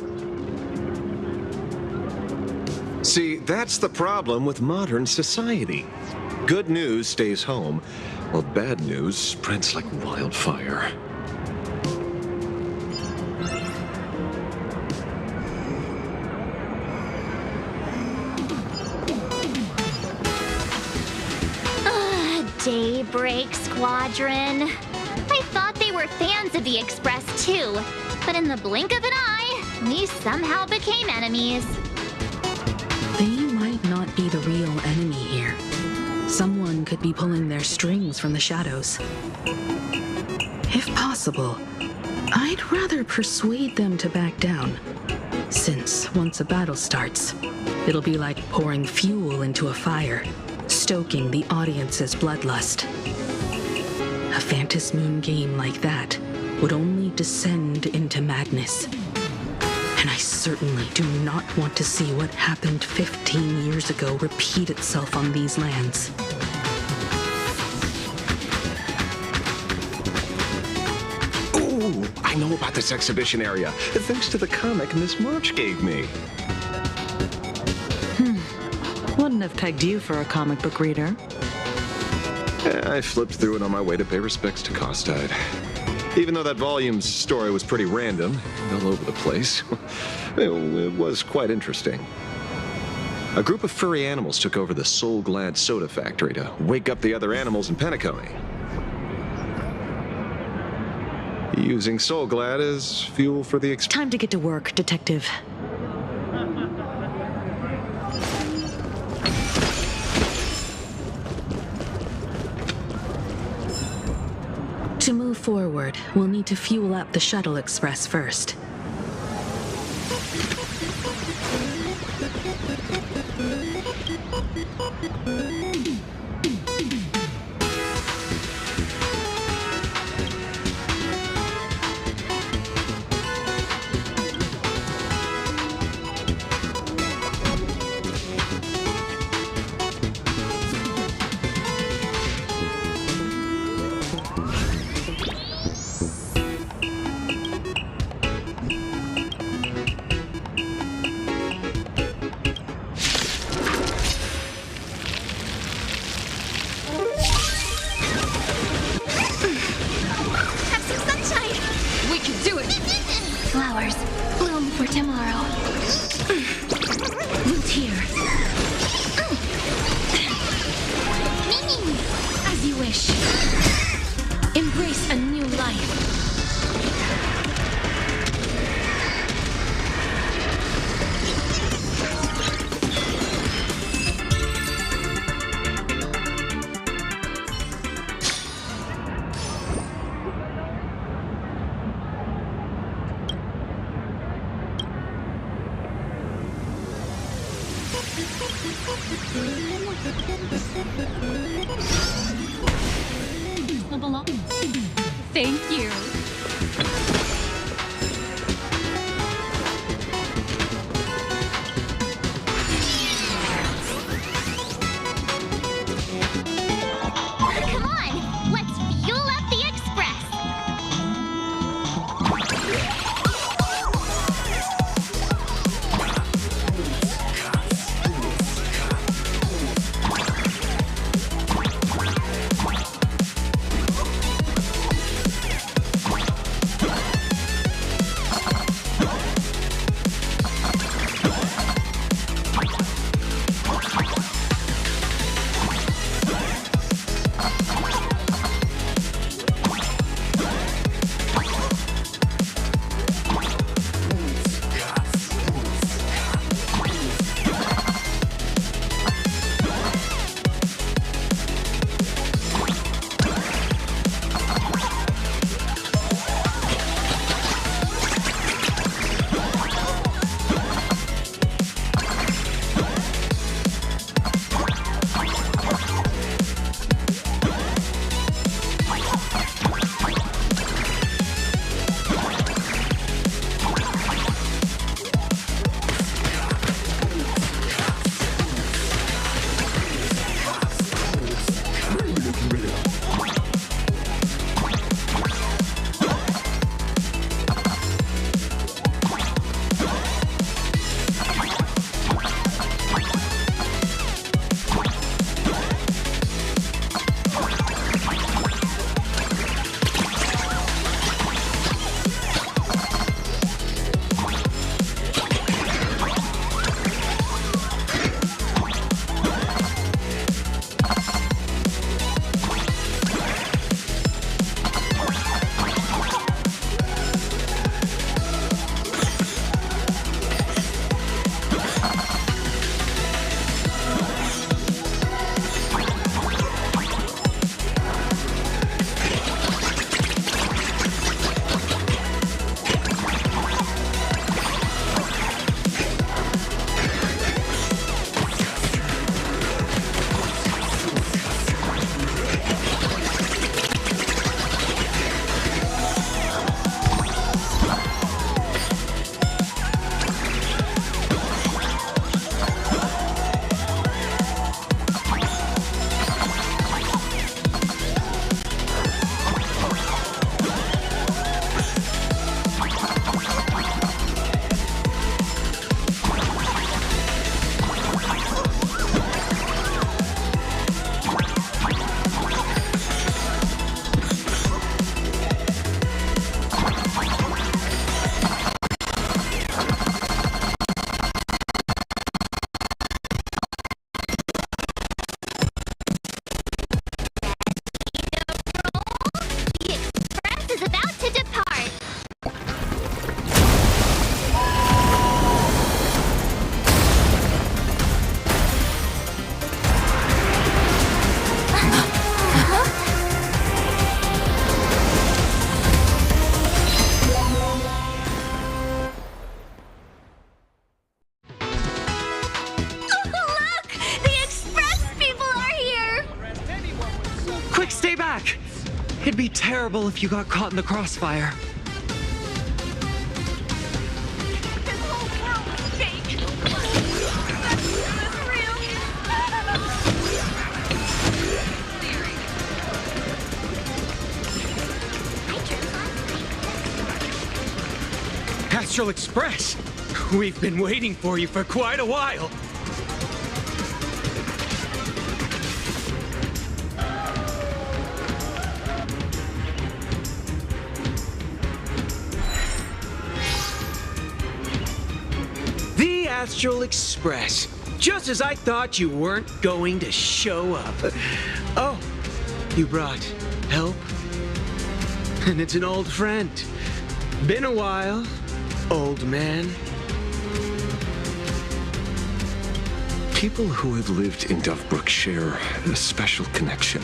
See, that's the problem with modern society. Good news stays home, while bad news spreads like wildfire. Daybreak Squadron. I thought they were fans of the Express too, but in the blink of an eye, we somehow became enemies. They might not be the real enemy here. Someone could be pulling their strings from the shadows. If possible, I'd rather persuade them to back down. Since once a battle starts, it'll be like pouring fuel into a fire, stoking the audience's bloodlust. A Phantom Moon game like that would only descend into madness. And I certainly do not want to see what happened 15 years ago repeat itself on these lands. Ooh, I know about this exhibition area, thanks to the comic Miss March gave me. Wouldn't have pegged you for a comic book reader. I flipped through it on my way to pay respects to Costide. Even though that volume's story was pretty random, all over the place, it was quite interesting. A group of furry animals took over the Soul Glad soda factory to wake up the other animals in Penacony, using Soul Glad as fuel for the Time to get to work, Detective. To move forward, we'll need to fuel up the Shuttle Express first. Flowers bloom for tomorrow. Root here. As you wish. Embrace a new life. Thank you. Come on, let's fuel up the Express. It'd be terrible if you got caught in the crossfire. Astral Express! We've been waiting for you for quite a while. The Astral Express. Just as I thought you weren't going to show up. Oh, you brought help? And it's an old friend. Been a while, old man. People who have lived in Dovebrook share a special connection.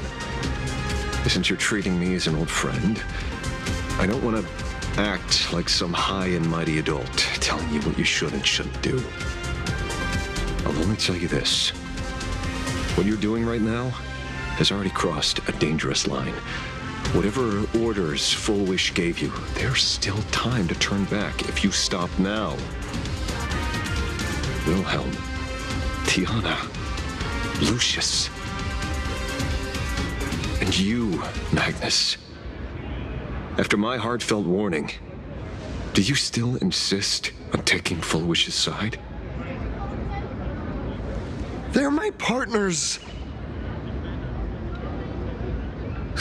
Since you're treating me as an old friend, I don't want to act like some high and mighty adult telling you what you should and shouldn't do. I'll only tell you this. What you're doing right now has already crossed a dangerous line. Whatever orders Full Wish gave you, there's still time to turn back if you stop now. Wilhelm, Tiana, Lucius, and you, Magnus. After my heartfelt warning, do you still insist on taking Full Wish's side? They're my partners.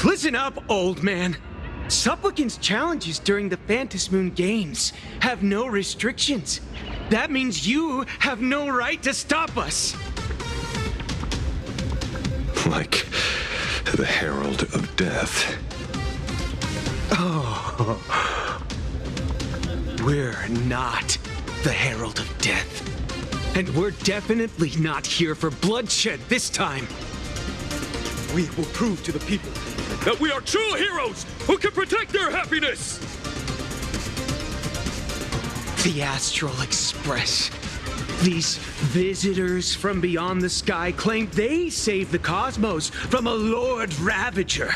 Listen up, old man. Supplicant's challenges during the Phantasmoon Games have no restrictions. That means you have no right to stop us. Like the Herald of Death. Oh. We're not the Herald of Death. And we're definitely not here for bloodshed this time. We will prove to the people that we are true heroes who can protect their happiness! The Astral Express. These visitors from beyond the sky claim they saved the cosmos from a Lord Ravager.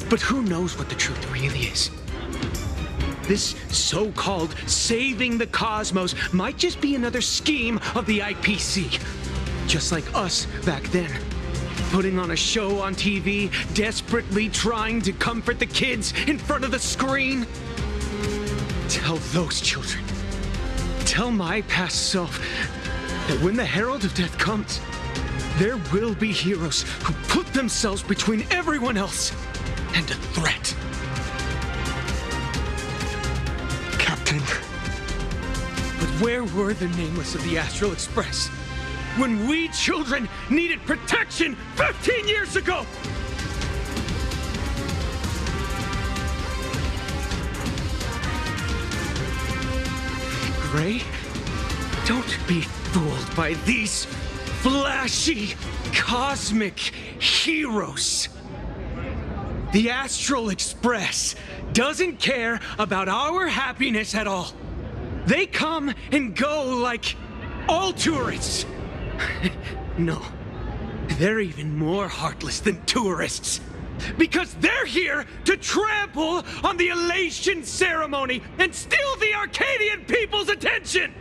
But who knows what the truth really is? This so-called saving the cosmos might just be another scheme of the IPC. Just like us back then. Putting on a show on TV, desperately trying to comfort the kids in front of the screen. Tell those children, tell my past self, that when the Herald of Death comes, there will be heroes who put themselves between everyone else and a threat. Captain. But where were the nameless of the Astral Express when we children needed protection 15 years ago? Gray, don't be fooled by these flashy, cosmic heroes. The Astral Express doesn't care about our happiness at all. They come and go like all tourists. No, they're even more heartless than tourists. Because they're here to trample on the elation ceremony and steal the Arcadian people's attention!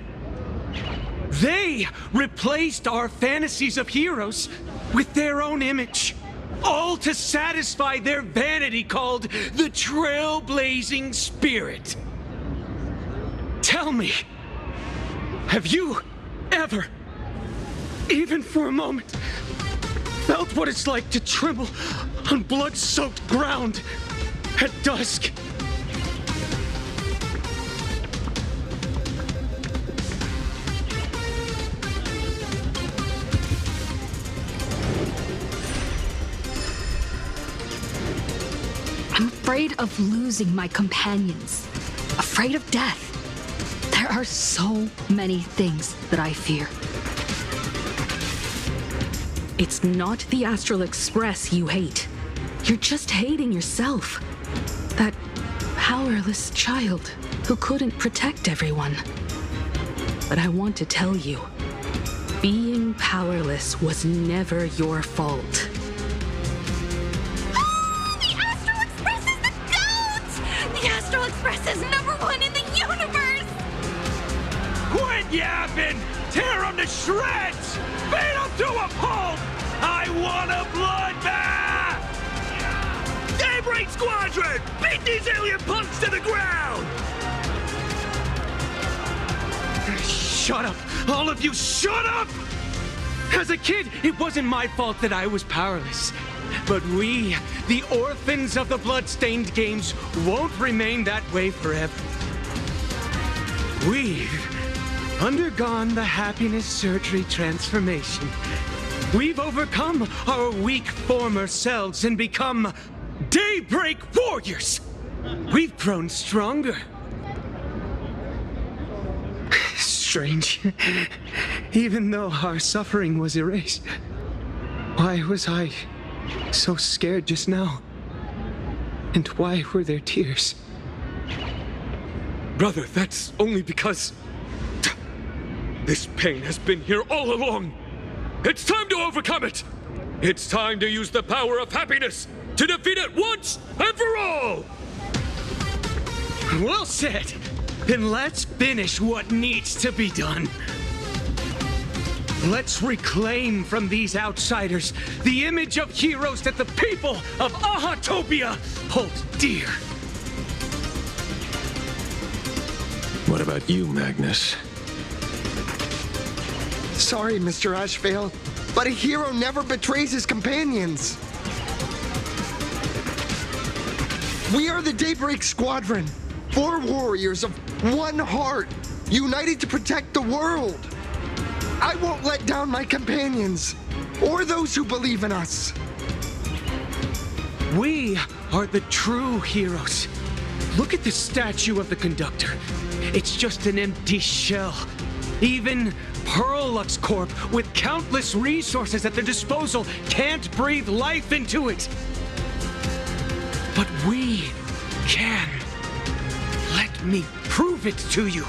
They replaced our fantasies of heroes with their own image, all to satisfy their vanity called the Trailblazing Spirit. Tell me, have you ever, even for a moment, felt what it's like to tremble on blood-soaked ground at dusk? I'm afraid of losing my companions. Afraid of death. There are so many things that I fear. It's not the Astral Express you hate. You're just hating yourself. That powerless child who couldn't protect everyone. But I want to tell you, being powerless was never your fault. The Astral Express is the happen! Tear them to shreds! Beat them to a pulp! I want a bloodbath! Daybreak Squadron! Beat these alien punks to the ground! Shut up! All of you, shut up! As a kid, it wasn't my fault that I was powerless. But we, the orphans of the bloodstained games, won't remain that way forever. We've undergone the happiness surgery transformation. We've overcome our weak former selves and become Daybreak Warriors. We've grown stronger. Strange. Even though our suffering was erased, why was I so scared just now? And why were there tears? Brother, that's only because this pain has been here all along. It's time to overcome it. It's time to use the power of happiness to defeat it once and for all. Well said. Then let's finish what needs to be done. Let's reclaim from these outsiders the image of heroes that the people of Ahatopia hold dear. What about you, Magnus? Sorry, Mr. Ashvale, but a hero never betrays his companions. We are the Daybreak Squadron, 4 warriors of one heart, united to protect the world. I won't let down my companions, or those who believe in us. We are the true heroes. Look at the statue of the conductor. It's just an empty shell. Even Pearlux Corp, with countless resources at their disposal, can't breathe life into it. But we can. Let me prove it to you.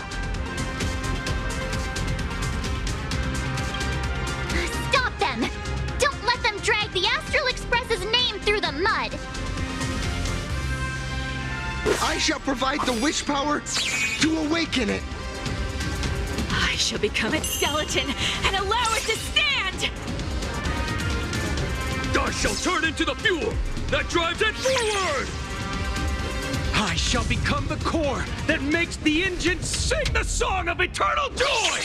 Stop them! Don't let them drag the Astral Express's name through the mud! I shall provide the wish power to awaken it. I shall become its skeleton and allow it to stand! I shall turn into the fuel that drives it forward! I shall become the core that makes the engine sing the song of eternal joy!